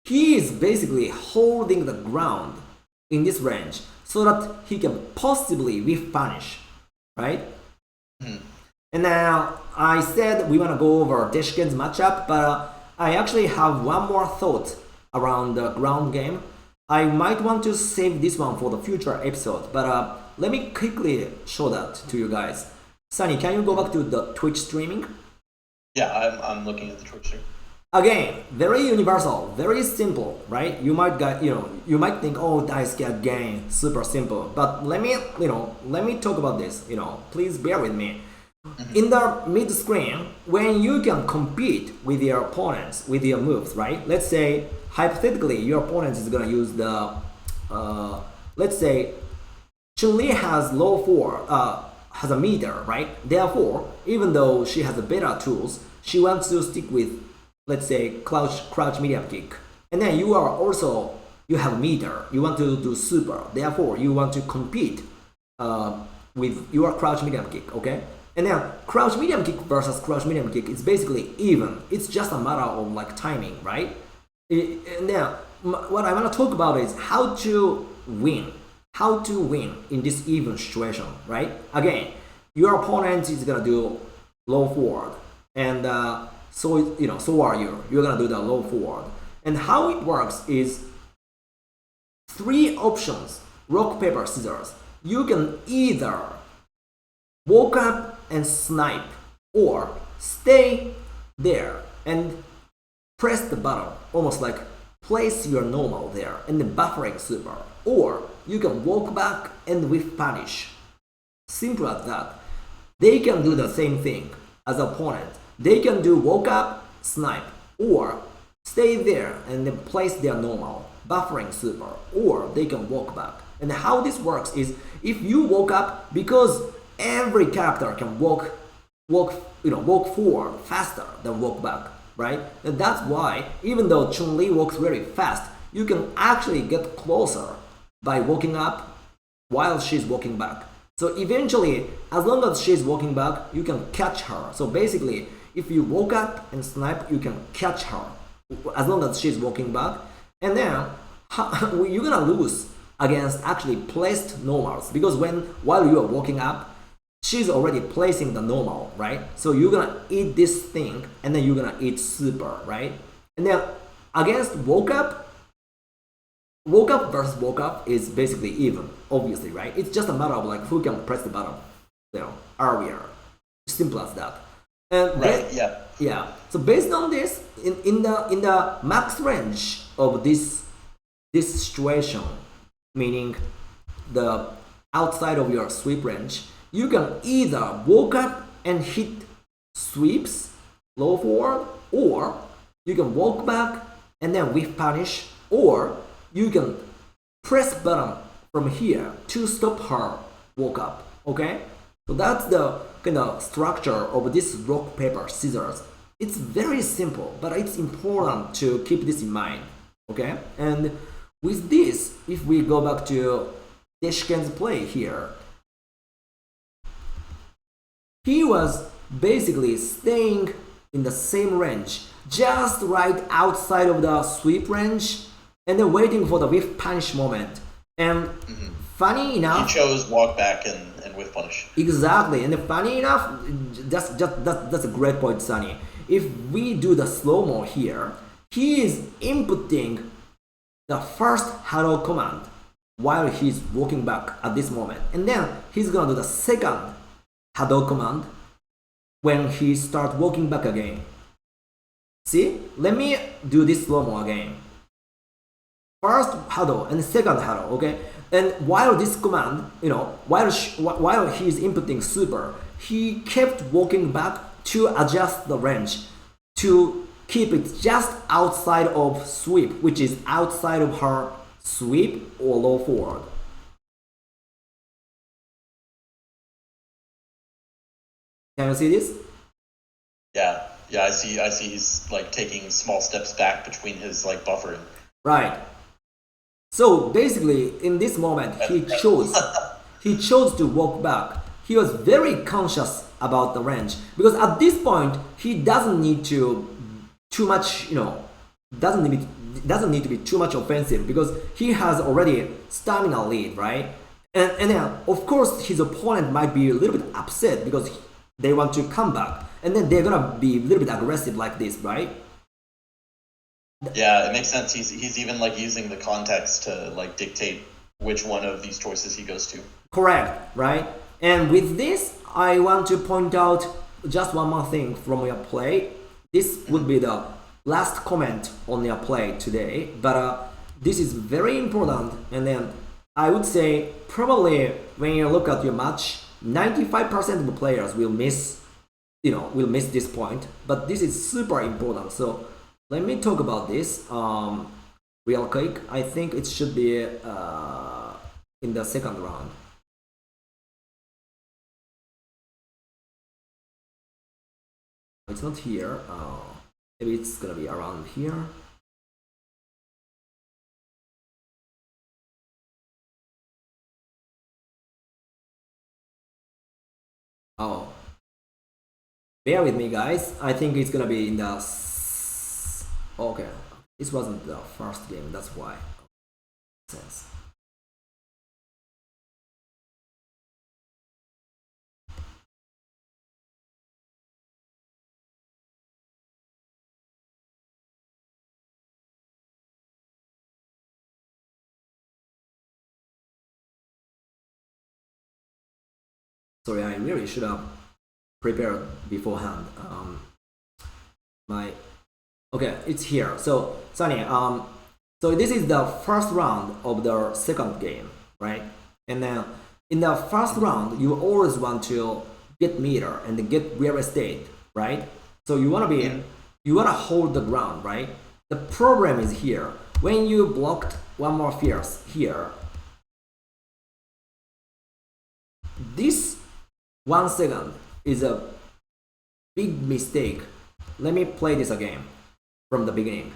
Speaker 1: He is basically holding the ground in this range so that he can possibly whiff punish, right? And now I said we want to go over Deshken's matchup, but I actually have one more thought around the ground game. I might want to save this one for the future episode, but let me quickly show that to you guys. Sunny, can you go back to the Twitch streaming?
Speaker 2: Yeah, I'm looking at the Twitch stream.
Speaker 1: Again, very universal, very simple, right? You might think, oh, dice get game, super simple. But let me talk about this. Please bear with me. In the mid screen, when you can compete with your opponents with your moves, right? Let's say hypothetically, your opponent is gonna use the, let's say, Chun-Li has low forward, has a meter, right? Therefore, even though she has a better tools, she wants to stick with, let's say, crouch medium kick. And then you are also, you have a meter, you want to do super. Therefore, you want to compete with your crouch medium kick, okay? And then crouch medium kick versus crouch medium kick is basically even. It's just a matter of like timing, right? And then what I want to talk about is how to win. How to win in this even situation, right? Again, your opponent is gonna do low forward, and so are you. You're gonna do the low forward. And how it works is three options: rock, paper, scissors. You can either walk up and snipe, or stay there and press the button, almost like place your normal there and then buffering super, or you can walk back and whiff punish. Simple as that. They can do the same thing as opponent. They can do walk up, snipe, or stay there and then place their normal, buffering super, or they can walk back. And how this works is if you walk up, because every character can walk forward faster than walk back, right? And that's why even though Chun-Li walks very fast, you can actually get closer by walking up while she's walking back. So eventually, as long as she's walking back, you can catch her. So basically, if you walk up and snipe, you can catch her as long as she's walking back. And then you're gonna lose against actually placed normals, because while you are walking up, she's already placing the normal, right? So you're gonna eat this thing and then you're gonna eat super, right? And then against walk up versus walk up is basically even, obviously, right? It's just a matter of like who can press the button, earlier. Simple as that. And
Speaker 2: right.
Speaker 1: Yeah. So based on this, in the max range of this situation, meaning the outside of your sweep range, you can either walk up and hit sweeps, low forward, or you can walk back and then whiff punish, or you can press button from here to stop her walk up, okay? So that's the kind of structure of this rock, paper, scissors. It's very simple, but it's important to keep this in mind, okay? And with this, if we go back to Deshken's play here, he was basically staying in the same range, just right outside of the sweep range, and then waiting for the whiff punish moment. And funny enough,
Speaker 2: he chose walk back and whiff punish.
Speaker 1: Exactly, and funny enough, that's a great point, Sunny. If we do the slow-mo here, he is inputting the first hello command while he's walking back at this moment, and then he's gonna do the second hello command when he starts walking back again. See, let me do this slow-mo again. First hello and second hello, okay? And while this command, while he's inputting super, he kept walking back to adjust the range to keep it just outside of sweep, which is outside of her sweep or low forward. Can you see this?
Speaker 2: Yeah, I see. He's like taking small steps back between his like buffering.
Speaker 1: Right. So basically, in this moment, he chose to walk back. He was very conscious about the range, because at this point he doesn't need to too much, doesn't need to be too much offensive, because he has already stamina lead, right? And then of course his opponent might be a little bit upset because they want to come back, and then they're gonna be a little bit aggressive like this, right?
Speaker 2: Yeah, it makes sense. He's even like using the context to like dictate which one of these choices he goes to.
Speaker 1: Correct, right? And with this, I want to point out just one more thing from your play. This would be the last comment on your play today, but this is very important. And then I would say probably when you look at your match, 95% of the players will miss this point, but this is super important. So let me talk about this real quick. I think it should be in the second round. It's not here. Maybe it's gonna be around here. Oh, bear with me, guys. I think it's gonna be in the. Okay, this wasn't the first game. That's why. Sense. Sorry, I really should have prepared beforehand. My okay, it's here. So Sunny, so this is the first round of the second game, right? And then in the first round, you always want to get meter and get real estate, right? So you wanna be, you wanna hold the ground, right? The problem is here. When you blocked one more fierce here, this 1 second is a big mistake. Let me play this again from the beginning.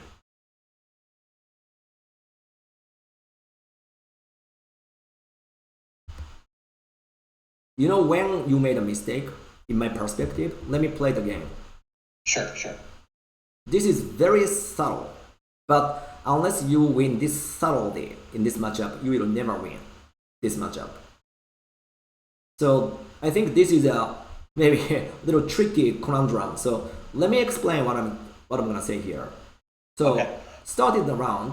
Speaker 1: You know when you made a mistake, in my perspective, let me play the game.
Speaker 2: Sure, sure.
Speaker 1: This is very subtle, but unless you win this subtlety in this matchup, you will never win this matchup. So I think this is a maybe a little tricky conundrum. So let me explain what I'm gonna say here. So
Speaker 2: Okay.
Speaker 1: started the round,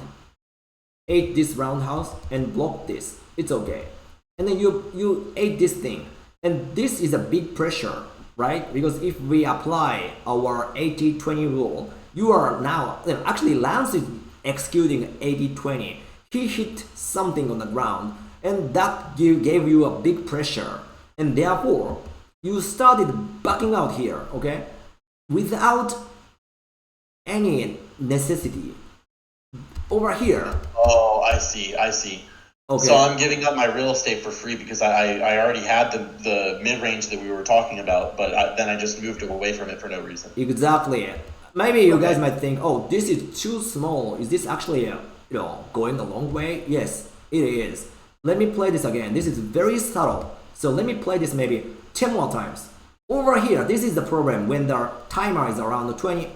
Speaker 1: ate this roundhouse and blocked this. It's okay. And then you ate this thing, and this is a big pressure, right? Because if we apply our 80-20 rule, you are now actually Lance is executing 80-20. He hit something on the ground, and that gave you a big pressure, and therefore you started backing out here, okay, without any necessity. Over here.
Speaker 2: Oh, I see. I see.
Speaker 1: Okay.
Speaker 2: So I'm giving up my real estate for free because I already had the mid range that we were talking about, but then I just moved away from it for no reason.
Speaker 1: Exactly. Maybe you guys might think, oh, this is too small. Is this actually, going the long way? Yes, it is. Let me play this again. This is very subtle. So let me play this maybe 10 more times. Over here, this is the problem when the timer is around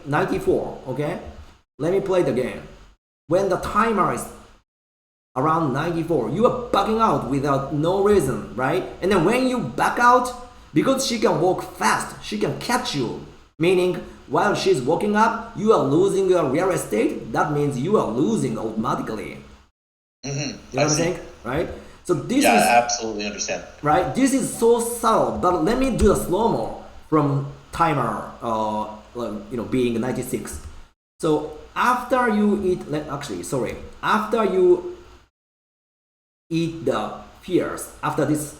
Speaker 1: 94, okay? Let me play the game. When the timer is around 94, you are backing out without no reason, right? And then when you back out, because she can walk fast, she can catch you. Meaning, while she's walking up, you are losing your real estate. That means you are losing automatically.
Speaker 2: Mm-hmm.
Speaker 1: You know what I'm saying? Right? So this
Speaker 2: Yeah,
Speaker 1: is
Speaker 2: I absolutely understand.
Speaker 1: right. This is so subtle. But let me do a slow mo from timer, being 96. So after you eat, after you eat the fears, after this,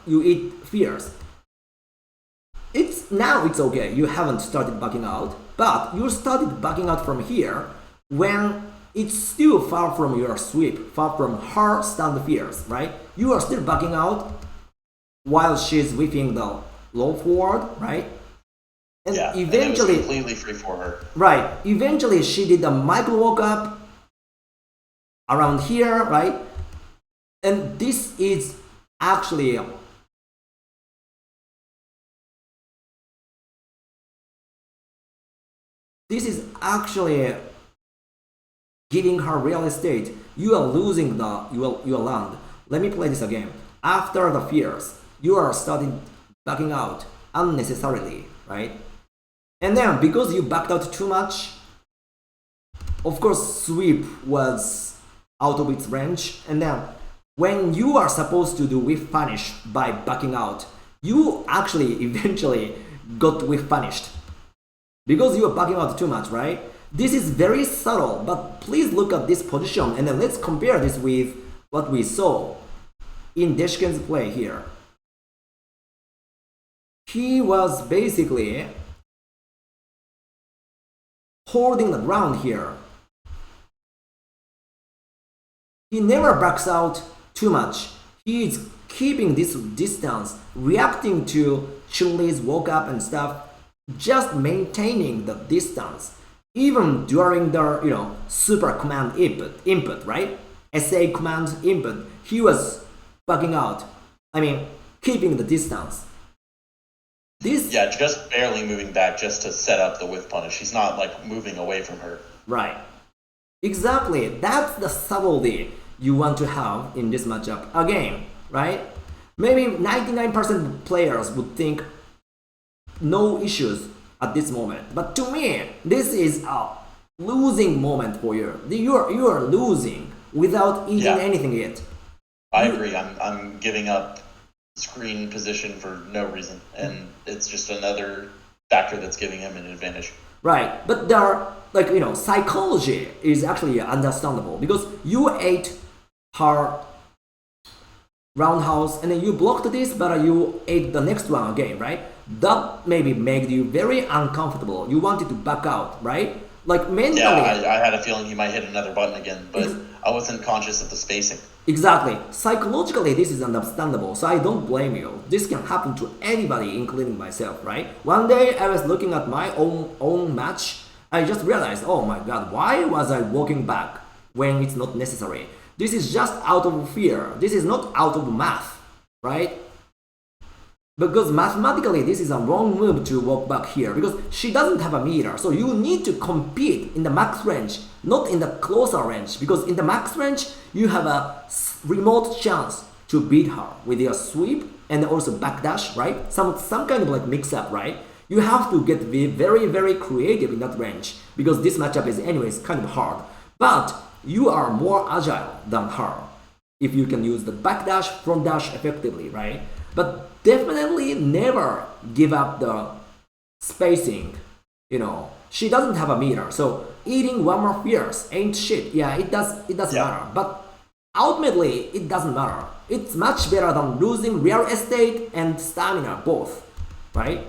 Speaker 1: you eat fears. It's okay. You haven't started backing out, but you started backing out from here when it's still far from your sweep, far from her stand fears, right? You are still backing out while she's whipping the low forward, right? And
Speaker 2: Yeah,
Speaker 1: eventually,
Speaker 2: and it was completely free for her.
Speaker 1: right? Eventually, she did a micro walk up around here, right? And this is actually giving her real estate. You are losing your land. Let me play this again. After the fears, you are starting backing out unnecessarily, right? And then because you backed out too much, of course sweep was out of its range. And then when you are supposed to do whiff punish by backing out, you actually eventually got whiff punished because you are backing out too much, right? This is very subtle, but please look at this position and then let's compare this with what we saw in Deshken's play here. He was basically holding the ground here. He never backs out too much. He is keeping this distance, reacting to Chun-Li's walk up and stuff. just maintaining the distance, even during the super command input, right? SA command input, he was bugging out. I mean, keeping the distance. This
Speaker 2: Yeah, just barely moving back just to set up the whiff punish. He's not like moving away from her.
Speaker 1: right. Exactly. That's the subtlety you want to have in this matchup. Again, right? Maybe 99% players would think no issues at this moment. But to me, this is a losing moment for you. You are losing without eating
Speaker 2: Yeah.
Speaker 1: anything yet.
Speaker 2: I agree. I'm giving up screen position for no reason, and it's just another factor that's giving him an advantage.
Speaker 1: Right, but there are psychology is actually understandable because you ate her roundhouse and then you blocked this, but you ate the next one again, right? That maybe made you very uncomfortable. You wanted to back out, right? Like mentally.
Speaker 2: Yeah, I had a feeling he might hit another button again, but I wasn't conscious of the spacing.
Speaker 1: Exactly. Psychologically, this is understandable, so I don't blame you. This can happen to anybody, including myself, right? One day I was looking at my own match. I just realized, oh my god, why was I walking back when it's not necessary? This is just out of fear. This is not out of math, right? Because mathematically, this is a wrong move to walk back here because she doesn't have a meter. So you need to compete in the max range, not in the closer range. Because in the max range, you have a remote chance to beat her with your sweep and also backdash, right? Some kind of like mix-up, right? You have to get very, very creative in that range because this matchup is anyways kind of hard. But you are more agile than her if you can use the backdash, front dash effectively, right? But definitely never give up the spacing. She doesn't have a meter, so eating one more fierce ain't shit. Yeah, it does matter, but ultimately it doesn't matter. It's much better than losing real estate and stamina both, right?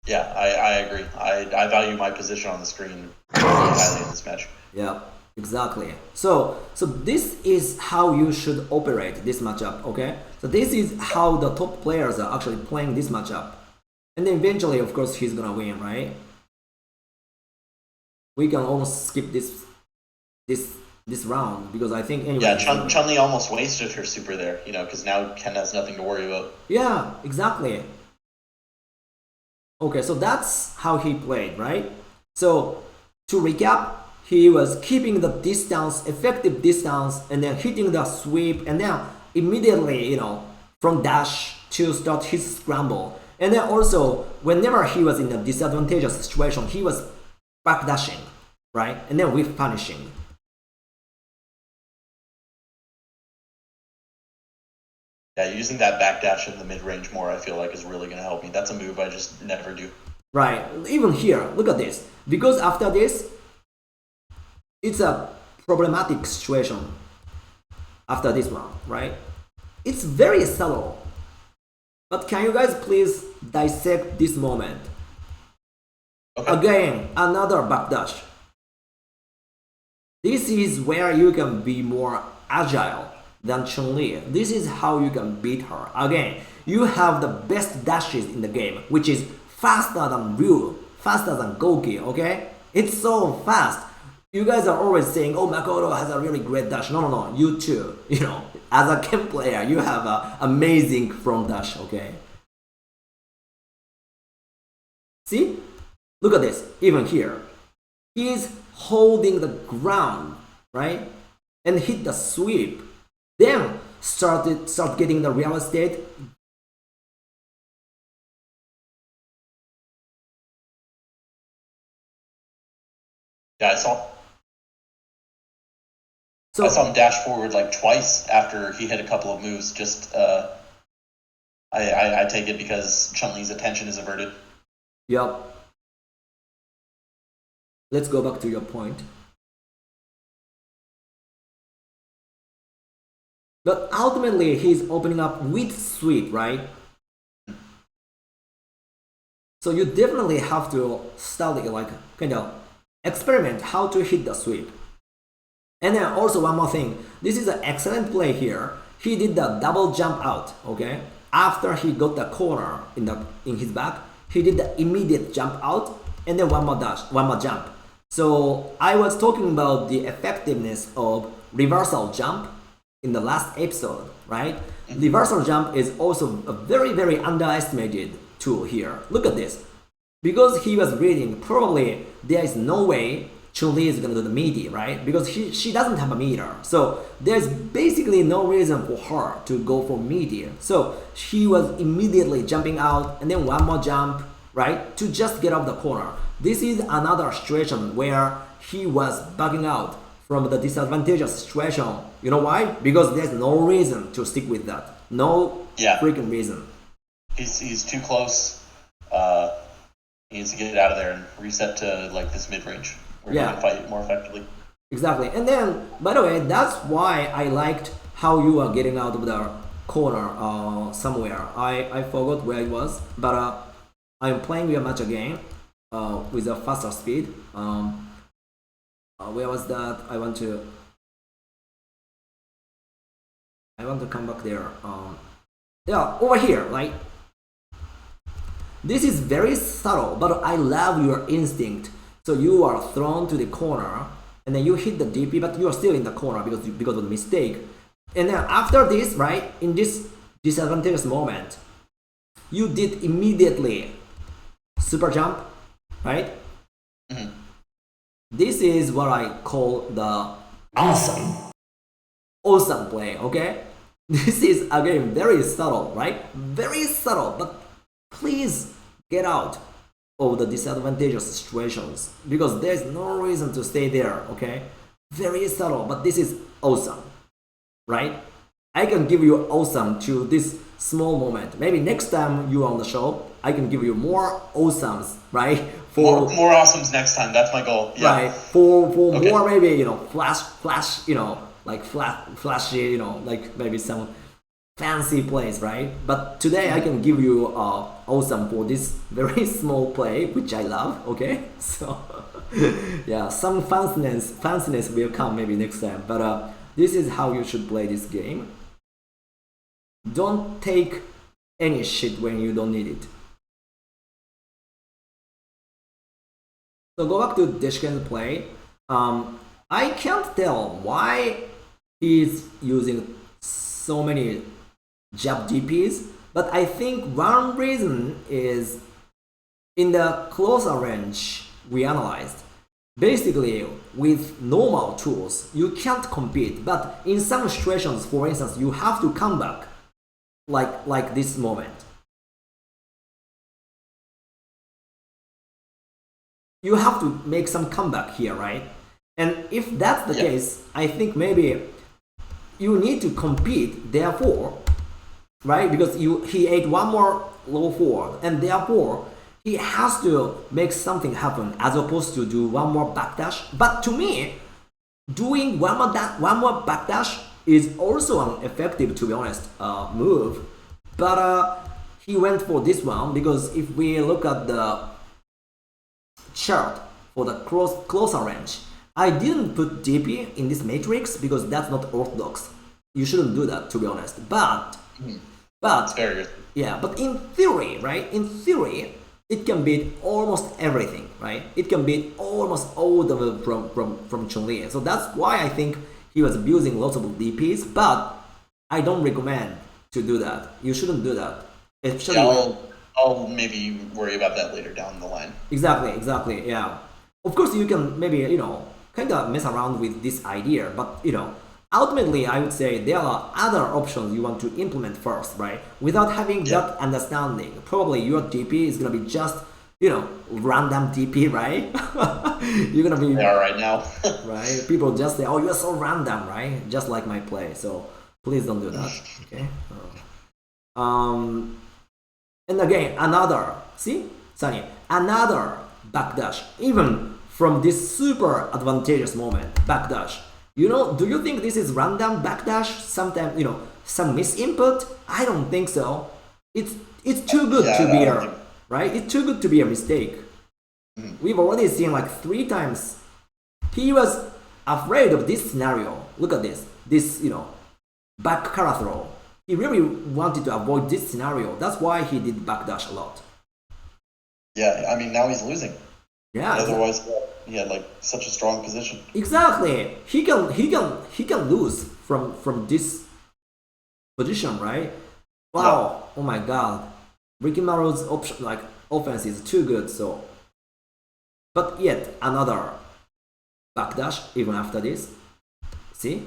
Speaker 2: Yeah, I agree. I value my position on the screen really highly in this match.
Speaker 1: Yeah, exactly. So this is how you should operate this matchup, okay? So this is how the top players are actually playing this matchup. And then eventually, of course, he's gonna win, right? We can almost skip this round because I think anyway.
Speaker 2: Yeah, Chun-Li almost wasted her super there, because now Ken has nothing to worry about.
Speaker 1: Yeah, exactly. Okay, so that's how he played, right? So to recap, he was keeping the distance, effective distance, and then hitting the sweep, and then immediately, from dash to start his scramble. And then also, whenever he was in a disadvantageous situation, he was backdashing, right? And then whiff punishing.
Speaker 2: Yeah, using that backdash in the mid-range more, I feel like, is really going to help me. That's a move I just never do.
Speaker 1: Right, even here, look at this. Because after this, it's a problematic situation after this one, right? It's very subtle. But can you guys please dissect this moment?
Speaker 2: Okay.
Speaker 1: Again, another backdash. This is where you can be more agile than Chun-Li. This is how you can beat her. Again, you have the best dashes in the game, which is faster than Ryu, faster than Goki, okay? It's so fast. You guys are always saying, oh, Makoto has a really great dash. No, you too. As a Ken player, you have an amazing front dash, okay? See? Look at this, even here. He's holding the ground, right? And hit the sweep. Then start getting the real estate.
Speaker 2: Yeah, I saw him dash forward like twice after he hit a couple of moves. Just I take it because Chun-Li's attention is averted.
Speaker 1: Yep. Let's go back to your point. But ultimately, he's opening up with sweep, right? So you definitely have to study, kind of experiment how to hit the sweep. And then also one more thing. This is an excellent play here. He did the double jump out, okay? After he got the corner in his back, he did the immediate jump out and then one more dash, one more jump. So I was talking about the effectiveness of reversal jump in the last episode, right? Reversal jump is also a very, very underestimated tool here. Look at this. Because he was reading, probably there is no way Chun-Li is gonna do the meaty, right? Because she doesn't have a meter. So there's basically no reason for her to go for meteor. So she was immediately jumping out and then one more jump, right? To just get off the corner. This is another situation where he was bugging out from the disadvantageous situation. You know why? Because there's no reason to stick with that. No freaking reason.
Speaker 2: He's too close. He needs to get out of there and reset to like this mid range where he can fight more effectively.
Speaker 1: Exactly. And then, by the way, that's why I liked how you are getting out of the corner somewhere. I forgot where it was, but I'm playing your match again with a faster speed. Where was that? I want to come back there. Yeah, over here, right? This is very subtle, but I love your instinct. So you are thrown to the corner, and then you hit the DP, but you are still in the corner because of the mistake. And then after this, right, in this disadvantageous moment, you did immediately super jump, right?
Speaker 2: Mm-hmm.
Speaker 1: This is what I call the awesome play, okay? This is again very subtle, right? Very subtle, but please get out of the disadvantageous situations because there's no reason to stay there, okay? Very subtle, but this is awesome, right? I can give you awesome to this small moment. Maybe next time you are on the show, I can give you more awesomes, right?
Speaker 2: For more awesomes next time. That's my goal. Yeah.
Speaker 1: Right. For okay. More maybe flash, like flashy, like maybe some fancy plays, right? But today I can give you awesome for this very small play, which I love. Okay, so yeah, some fanciness will come maybe next time. But this is how you should play this game. Don't take any shit when you don't need it. So go back to Deshken's play. I can't tell why he's using so many jab DPs, but I think one reason is in the closer range we analyzed. Basically, with normal tools, you can't compete, but in some situations, for instance, you have to come back, like this moment. You have to make some comeback here, right? And if that's the case, I think maybe you need to compete, therefore, right? Because he ate one more low forward, and therefore, he has to make something happen as opposed to do one more backdash. But to me, doing one more backdash is also an effective, to be honest, move. But he went for this one because if we look at the chart for the closer range, I didn't put DP in this matrix because that's not orthodox. You shouldn't do that, to be honest. But in theory, right? In theory, it can beat almost everything, right? It can beat almost all the way from Chun-Li. So that's why I think he was abusing lots of DPs, but I don't recommend to do that. You shouldn't do that. Especially
Speaker 2: I'll maybe worry about that later down the line.
Speaker 1: Exactly, yeah. Of course, you can maybe, kind of mess around with this idea, but, ultimately, I would say there are other options you want to implement first, right? Without having that understanding, probably your DP is going to be just, random DP, right? You're going to be...
Speaker 2: They are right now.
Speaker 1: right? People just say, oh, you're so random, right? Just like my play. So please don't do that, okay? And again, another backdash, even from this super advantageous moment, backdash. Do you think this is random backdash? Sometimes, some misinput? I don't think so. It's too good to be right? It's too good to be a mistake. We've already seen like 3 times. He was afraid of this scenario. Look at this. This, back cara throw. He really wanted to avoid this scenario. That's why he did backdash a lot.
Speaker 2: Yeah, I mean now he's losing.
Speaker 1: Yeah,
Speaker 2: Otherwise, he had like such a strong position.
Speaker 1: exactly. He can lose from this position, right?
Speaker 2: Yeah.
Speaker 1: Wow. Oh my God. Ricky Maro's option like offense is too good. So, but yet another backdash even after this. See,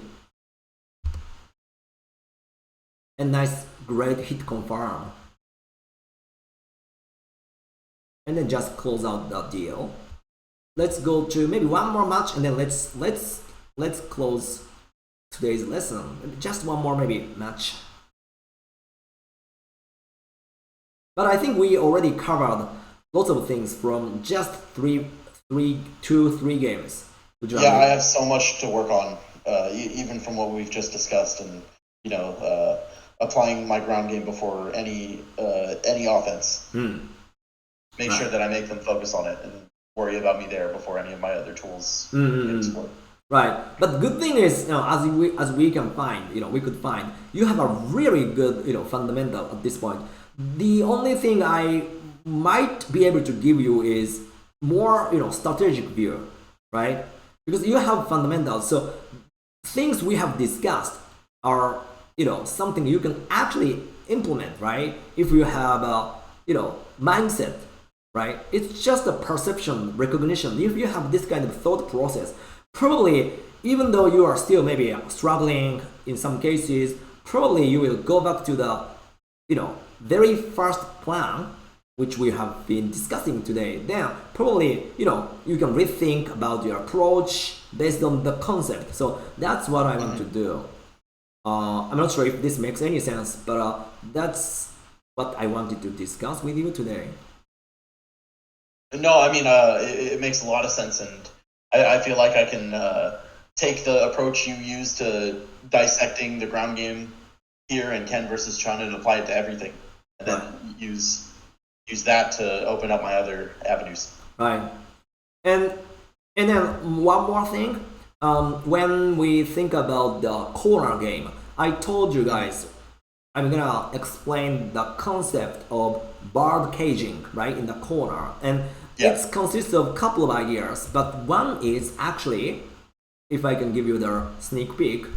Speaker 1: and nice great hit confirm, and then just close out the deal. Let's go to maybe one more match, and then let's close today's lesson. Just one more maybe match. But I think we already covered lots of things from just three games.
Speaker 2: Yeah, I have so much to work on, even from what we've just discussed, and applying my ground game before any offense. Make sure that I make them focus on it and worry about me there before any of my other tools explode.
Speaker 1: Right, but good thing is, as we can find, we could find, you have a really good, fundamental at this point. The only thing I might be able to give you is more, strategic view, right? Because you have fundamentals, so things we have discussed are, something you can actually implement, right? If you have a, mindset, right? It's just a perception recognition. If you have this kind of thought process, probably even though you are still maybe struggling in some cases, probably you will go back to the very first plan which we have been discussing today. Then probably you can rethink about your approach based on the concept. So that's what I want to do. I'm not sure if this makes any sense, but that's what I wanted to discuss with you today.
Speaker 2: No, I mean it makes a lot of sense, and I feel like I can take the approach you use to dissecting the ground game here in Ken versus Chun and apply it to everything, and then use that to open up my other avenues.
Speaker 1: Right, and then one more thing. When we think about the corner game, I told you guys I'm gonna explain the concept of bird caging, right, in the corner, and it consists of a couple of ideas, but one is actually, if I can give you the sneak peek,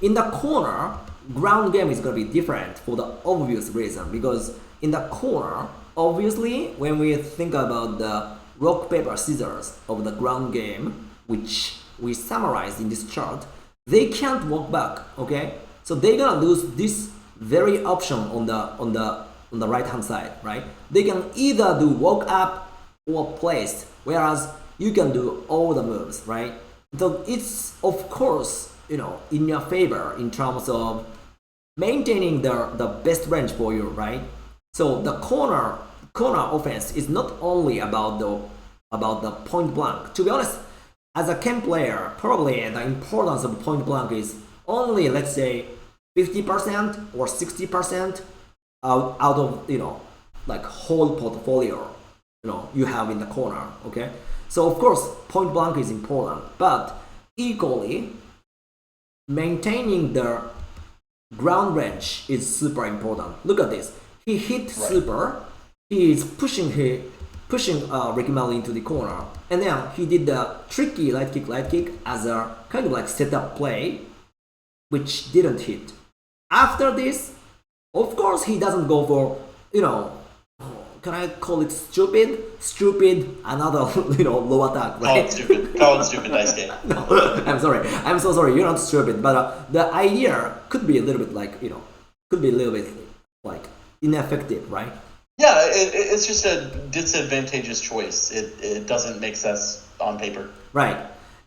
Speaker 1: in the corner, ground game is going to be different for the obvious reason, because in the corner, obviously, when we think about the rock, paper, scissors of the ground game, which we summarized in this chart, they can't walk back, okay? So they're gonna lose this very option on the right hand side, right? They can either do walk up or placed, whereas you can do all the moves, right? So it's of course in your favor in terms of maintaining the best range for you, right? So the corner offense is not only about the point blank. To be honest, as a Ken player, probably the importance of point blank is only, let's say, 50% or 60% out of like whole portfolio you have in the corner, okay? So of course point blank is important, but equally maintaining the ground range is super important. Look at this, he hit super, he is pushing Ricky Melly into the corner, and then he did the tricky light kick as a kind of like setup play which didn't hit. After this, of course he doesn't go for can I call it stupid another low attack, right?
Speaker 2: Call it stupid dice game.
Speaker 1: No, I'm sorry, I'm so sorry, you're not stupid, but the idea could be a little bit like could be a little bit like ineffective, right?
Speaker 2: Yeah, it's just a disadvantageous choice. It doesn't make sense on paper.
Speaker 1: Right,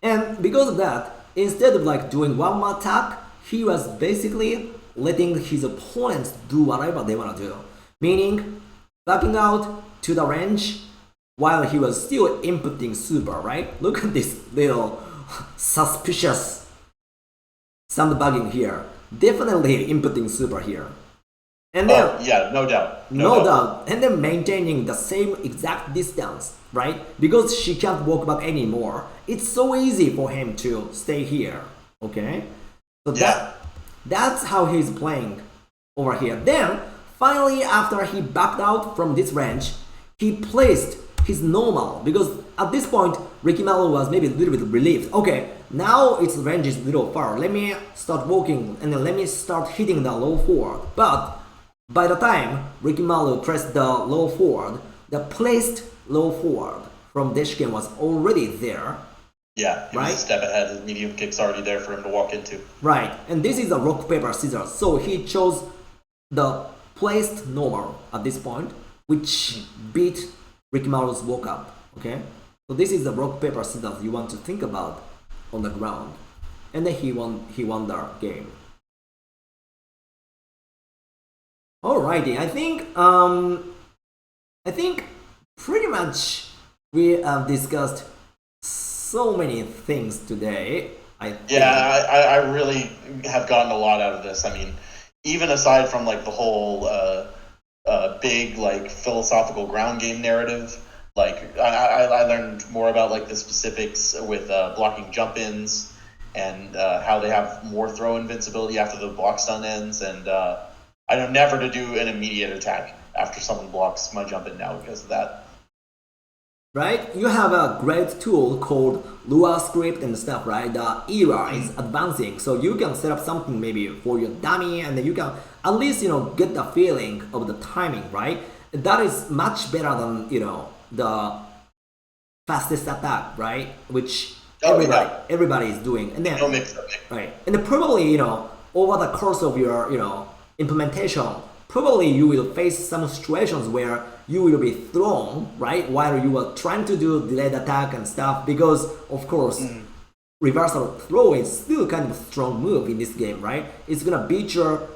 Speaker 1: and because of that, instead of like doing one more attack, he was basically letting his opponents do whatever they want to do, meaning backing out to the range while he was still inputting super, right? Look at this little suspicious sandbagging here. Definitely inputting super here. And then,
Speaker 2: yeah, no doubt.
Speaker 1: No doubt. And then maintaining the same exact distance, right? Because she can't walk back anymore. It's so easy for him to stay here, okay? So that's how he's playing over here. Then, finally, after he backed out from this range, he placed his normal, because at this point Rikimaru was maybe a little bit relieved. Okay, now its range is a little far. Let me start walking and then let me start hitting the low forward. But by the time Rikimaru pressed the low forward, the placed low forward from Deshken was already there.
Speaker 2: Yeah, he was a step ahead. His medium kick's already there for him to walk into.
Speaker 1: Right, and this is a rock, paper, scissors. So he chose the placed normal at this point, which beat Rikimaru's walk up. Okay, so this is the rock, paper, scissors you want to think about on the ground, and then he won the game. Alrighty, I think pretty much we have discussed so many things today.
Speaker 2: I really have gotten a lot out of this. I mean, even aside from like the whole big like philosophical ground game narrative, like I learned more about like the specifics with blocking jump ins and how they have more throw invincibility after the block stun ends, and I know never to do an immediate attack after someone blocks my jump in now because of that.
Speaker 1: Right? You have a great tool called Lua script and stuff, right? The era is advancing, so you can set up something maybe for your dummy, and then you can at least get the feeling of the timing, right? That is much better than the fastest attack, right? Which everybody is doing, and then right, and then probably over the course of your implementation, probably you will face some situations where you will be thrown, right, while you are trying to do delayed attack and stuff, because of course reversal throw is still kind of a strong move in this game, right? It's gonna beat your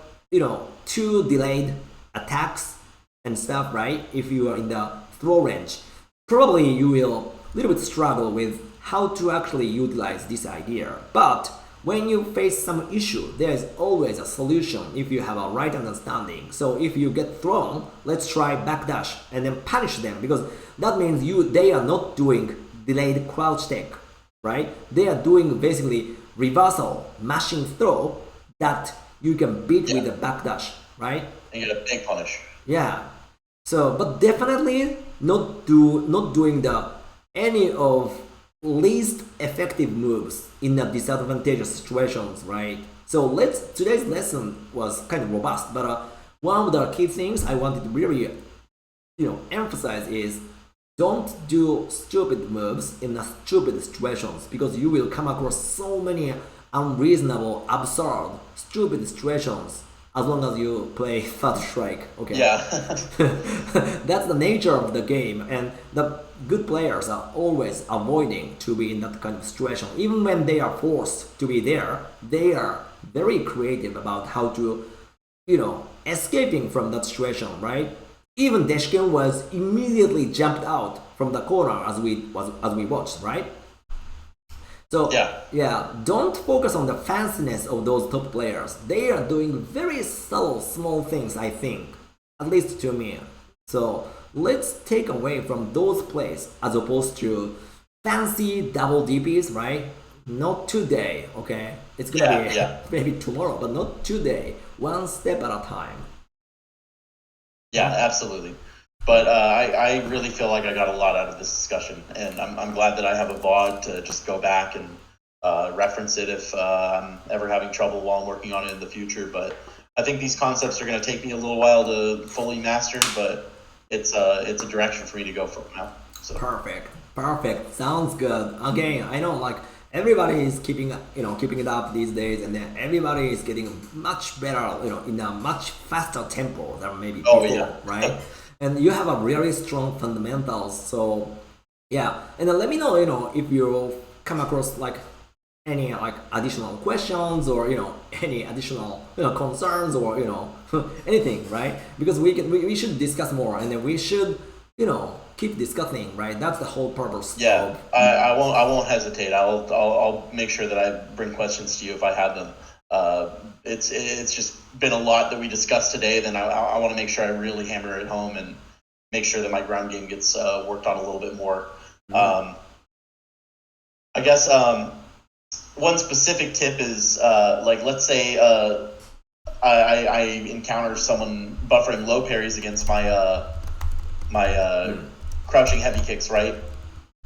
Speaker 1: two delayed attacks and stuff, right? If you are in the throw range, probably you will a little bit struggle with how to actually utilize this idea. But when you face some issue, there is always a solution if you have a right understanding. So if you get thrown, let's try backdash and then punish them, because that means they are not doing delayed crouch take, right? They are doing basically reversal, mashing throw that you can beat with a backdash, right?
Speaker 2: And get a big punish.
Speaker 1: Yeah. So, but definitely not doing any of least effective moves in the disadvantageous situations, right? So today's lesson was kind of robust, but one of the key things I wanted to really emphasize is don't do stupid moves in the stupid situations, because you will come across so many unreasonable, absurd, stupid situations as long as you play third strike. Okay.
Speaker 2: Yeah.
Speaker 1: That's the nature of the game, and the good players are always avoiding to be in that kind of situation. Even when they are forced to be there, they are very creative about how to, escaping from that situation, right? Even Deshken was immediately jumped out from the corner as we watched, right? So don't focus on the fanciness of those top players. They are doing very subtle, small things, I think, at least to me. So let's take away from those plays as opposed to fancy double DPs, right? Not today, okay? It's gonna be maybe tomorrow, but not today. One step at a time.
Speaker 2: Yeah, absolutely. But I really feel like I got a lot out of this discussion, and I'm glad that I have a VOD to just go back and reference it if I'm ever having trouble while I'm working on it in the future. But I think these concepts are going to take me a little while to fully master, but it's a direction for me to go for now. So.
Speaker 1: Perfect. Sounds good. Again, I know like everybody is keeping it up these days, and then everybody is getting much better, in a much faster tempo than maybe before, right? And you have a really strong fundamentals, so yeah. And then let me know, if you come across like any like additional questions or any additional concerns or anything, right? Because we should discuss more, and then we should keep discussing, right? That's the whole purpose.
Speaker 2: Yeah, I won't hesitate. I'll make sure that I bring questions to you if I have them. It's just been a lot that we discussed today. Then I want to make sure I really hammer it home and make sure that my ground game gets worked on a little bit more. I guess one specific tip is like, let's say I encounter someone buffering low parries against my crouching heavy kicks, right?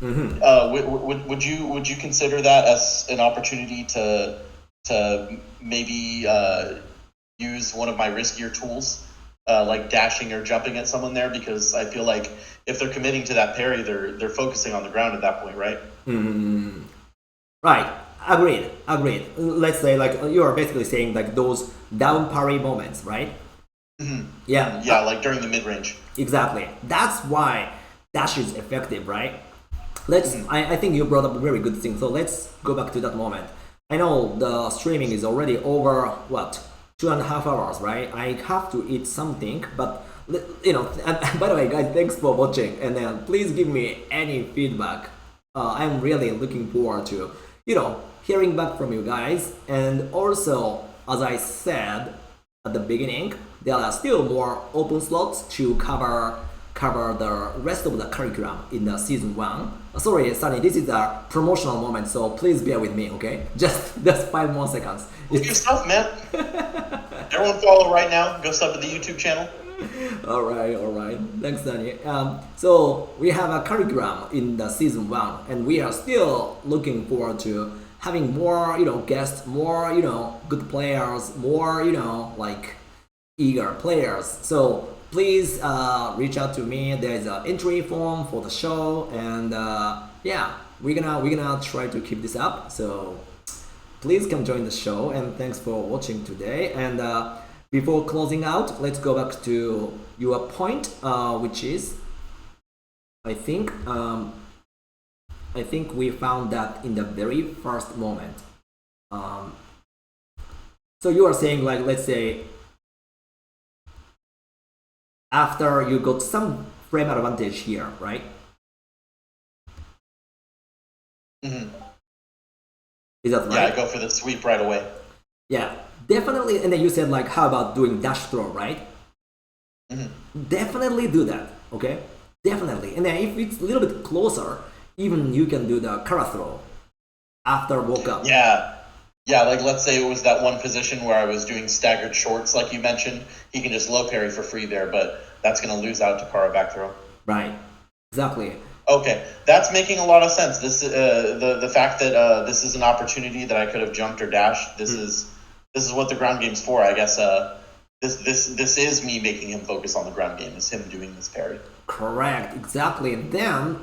Speaker 1: Mm-hmm.
Speaker 2: Would you consider that as an opportunity to maybe use one of my riskier tools, like dashing or jumping at someone there? Because I feel like if they're committing to that parry, they're focusing on the ground at that point, right?
Speaker 1: Mm-hmm. Right. Agreed. Agreed. Let's say like you are basically saying like those down parry moments, right?
Speaker 2: Mm-hmm.
Speaker 1: Yeah.
Speaker 2: Yeah, like during the mid range.
Speaker 1: Exactly. That's why dash is effective, right? Let's. I think you brought up a very good thing. So let's go back to that moment. I know the streaming is already over what 2.5 hours, right? I have to eat something, but And by the way, guys, thanks for watching, and then please give me any feedback. I'm really looking forward to hearing back from you guys. And also, as I said at the beginning, there are still more open slots to cover the rest of the curriculum in the season one. Sorry, Sunny, this is a promotional moment, so please bear with me, okay? Just 5 more seconds.
Speaker 2: Good stuff, man. Everyone follow right now. Go sub to the YouTube channel.
Speaker 1: All right. Thanks, Danny. So we have a curriculum in the season one, and we are still looking forward to having more, guests, more, good players, more, like eager players. So please reach out to me. There's an entry form for the show, and yeah, we're gonna try to keep this up. So please come join the show, and thanks for watching today. And before closing out, let's go back to your point, which is, I think we found that in the very first moment. So you are saying, like, let's say after you got some frame advantage here, right?
Speaker 2: Mm-hmm.
Speaker 1: Is that right?
Speaker 2: Yeah, I go for the sweep right away.
Speaker 1: Yeah, definitely. And then you said, like, how about doing dash throw, right?
Speaker 2: Mm-hmm.
Speaker 1: Definitely do that, okay? Definitely. And then if it's a little bit closer, even you can do the kara throw after woke up.
Speaker 2: Yeah, like let's say it was that one position where I was doing staggered shorts, like you mentioned. He can just low parry for free there, but that's going to lose out to kara back throw.
Speaker 1: Right, exactly.
Speaker 2: Okay, that's making a lot of sense. This the fact that this is an opportunity that I could have jumped or dashed. This is what the ground game's for, I guess. This is me making him focus on the ground game. Is him doing this parry?
Speaker 1: Correct, exactly. Then,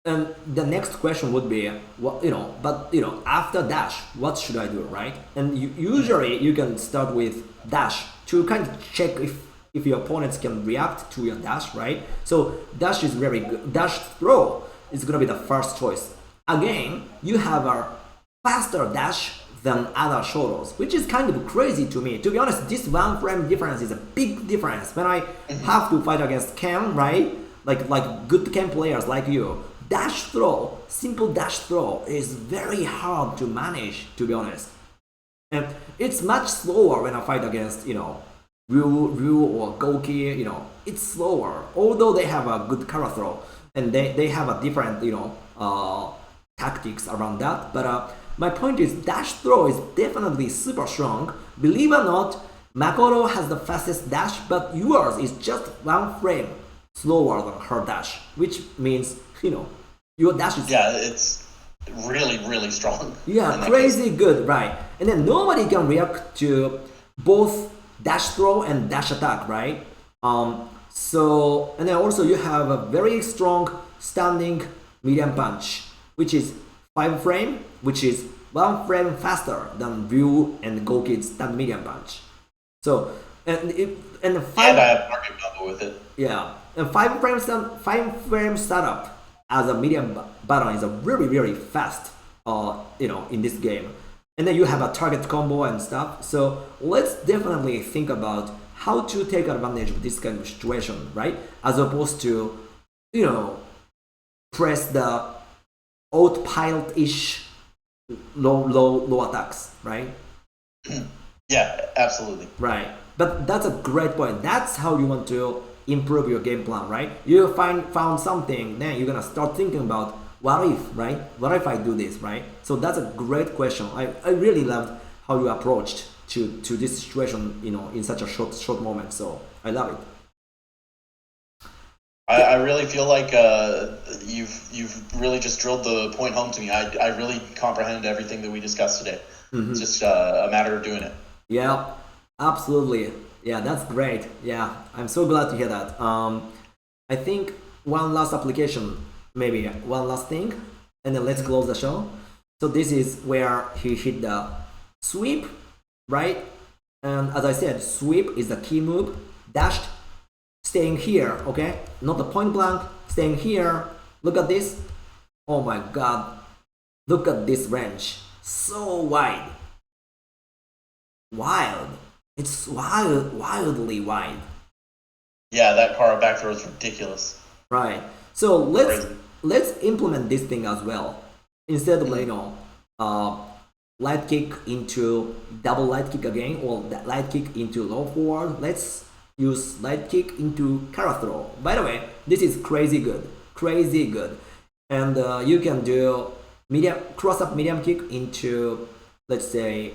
Speaker 1: and the next question would be, after dash, what should I do, right? And usually you can start with dash to kind of check if your opponents can react to your dash, right? So dash is very good. Dash throw is gonna be the first choice. Again, you have a faster dash than other shotos, which is kind of crazy to me. To be honest, this one frame difference is a big difference. When I have to fight against Cam, right? Like good Cam players like you, simple dash throw is very hard to manage, to be honest. And it's much slower when I fight against, Ryu or Goki, it's slower. Although they have a good kara throw and they have a different, tactics around that. But my point is dash throw is definitely super strong. Believe it or not, Makoto has the fastest dash, but yours is just one frame slower than her dash, which means, your dash is...
Speaker 2: Yeah, it's really, really strong.
Speaker 1: Yeah, crazy good, right. And then nobody can react to both dash throw and dash attack, right? So, and then also you have a very strong standing medium punch, which is 5 frame, which is 1 frame faster than Ryu and Goki's stand medium punch. So, and the 5...
Speaker 2: And I have market combo with it.
Speaker 1: Yeah, and 5 frame startup as a medium button is a really, really fast, in this game. And then you have a target combo and stuff. So let's definitely think about how to take advantage of this kind of situation, right? As opposed to, press the autopilot-ish low attacks, right?
Speaker 2: Yeah, absolutely.
Speaker 1: Right. But that's a great point. That's how you want to improve your game plan, right? You found something, then you're gonna start thinking about what if, right? What if I do this, right? So that's a great question. I really loved how you approached to this situation, in such a short moment. So I love it.
Speaker 2: I really feel like you've really just drilled the point home to me. I really comprehended everything that we discussed today. It's just a matter of doing it.
Speaker 1: Yeah, absolutely. Yeah, that's great. Yeah, I'm so glad to hear that. I think one last application, maybe one last thing, and then let's close the show. So this is where he hit the sweep, right? And as I said, sweep is the key move. Dashed, staying here, okay? Not the point blank, staying here. Look at this. Oh my god. Look at this range. So wide. Wild. It's wildly wide.
Speaker 2: Yeah, that car back throw is ridiculous.
Speaker 1: Right. So
Speaker 2: Crazy.
Speaker 1: let's implement this thing as well. Instead of light kick into double light kick again, or light kick into low forward, let's use light kick into kara throw. By the way, this is crazy good, and you can do medium cross up medium kick into, let's say,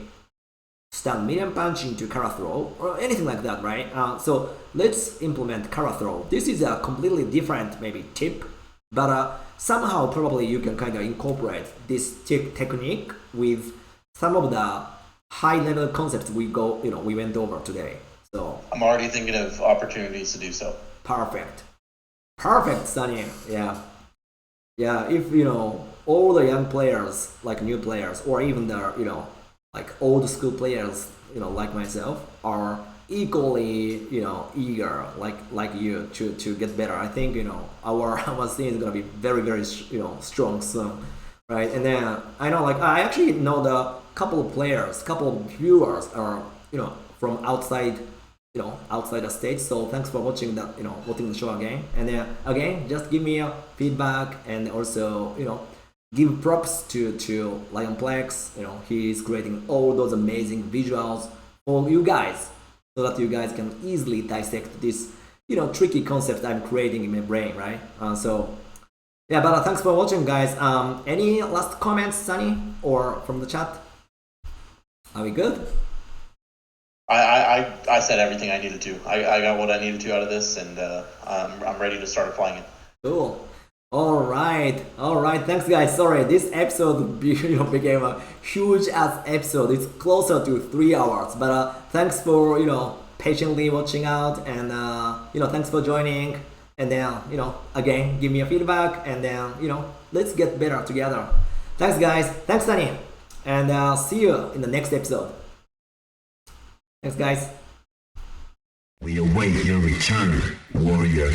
Speaker 1: stand medium punch into kara throw or anything like that, right? So let's implement kara throw. This is a completely different maybe tip, but somehow probably you can kind of incorporate this technique with some of the high level concepts we went over today. So
Speaker 2: I'm already thinking of opportunities to do so.
Speaker 1: perfect, Sunny. Yeah, yeah. If all the young players, like new players, or even the like old school players, like myself, are equally eager like you to get better. I think our scene is gonna be very strong soon, right? And then I know, like, I actually know the couple of players, couple of viewers are from outside outside the state. So thanks for watching watching the show again. And then again, just give me a feedback, and also give props to Lionplex. He is creating all those amazing visuals for you guys, so that you guys can easily dissect this tricky concept I'm creating in my brain, right? So yeah, but thanks for watching, guys. Any last comments, Sunny, or from the chat? Are we good?
Speaker 2: I said everything I needed to. I got what I needed to out of this, and I'm ready to start applying it.
Speaker 1: Cool. All right. Thanks, guys. Sorry, this episode became a huge ass episode. It's closer to 3 hours, but thanks for patiently watching out, and thanks for joining. And then again, give me a feedback, and then let's get better together. Thanks, guys. Thanks, Sunny, and see you in the next episode. Thanks, guys.
Speaker 4: We await your return, warrior.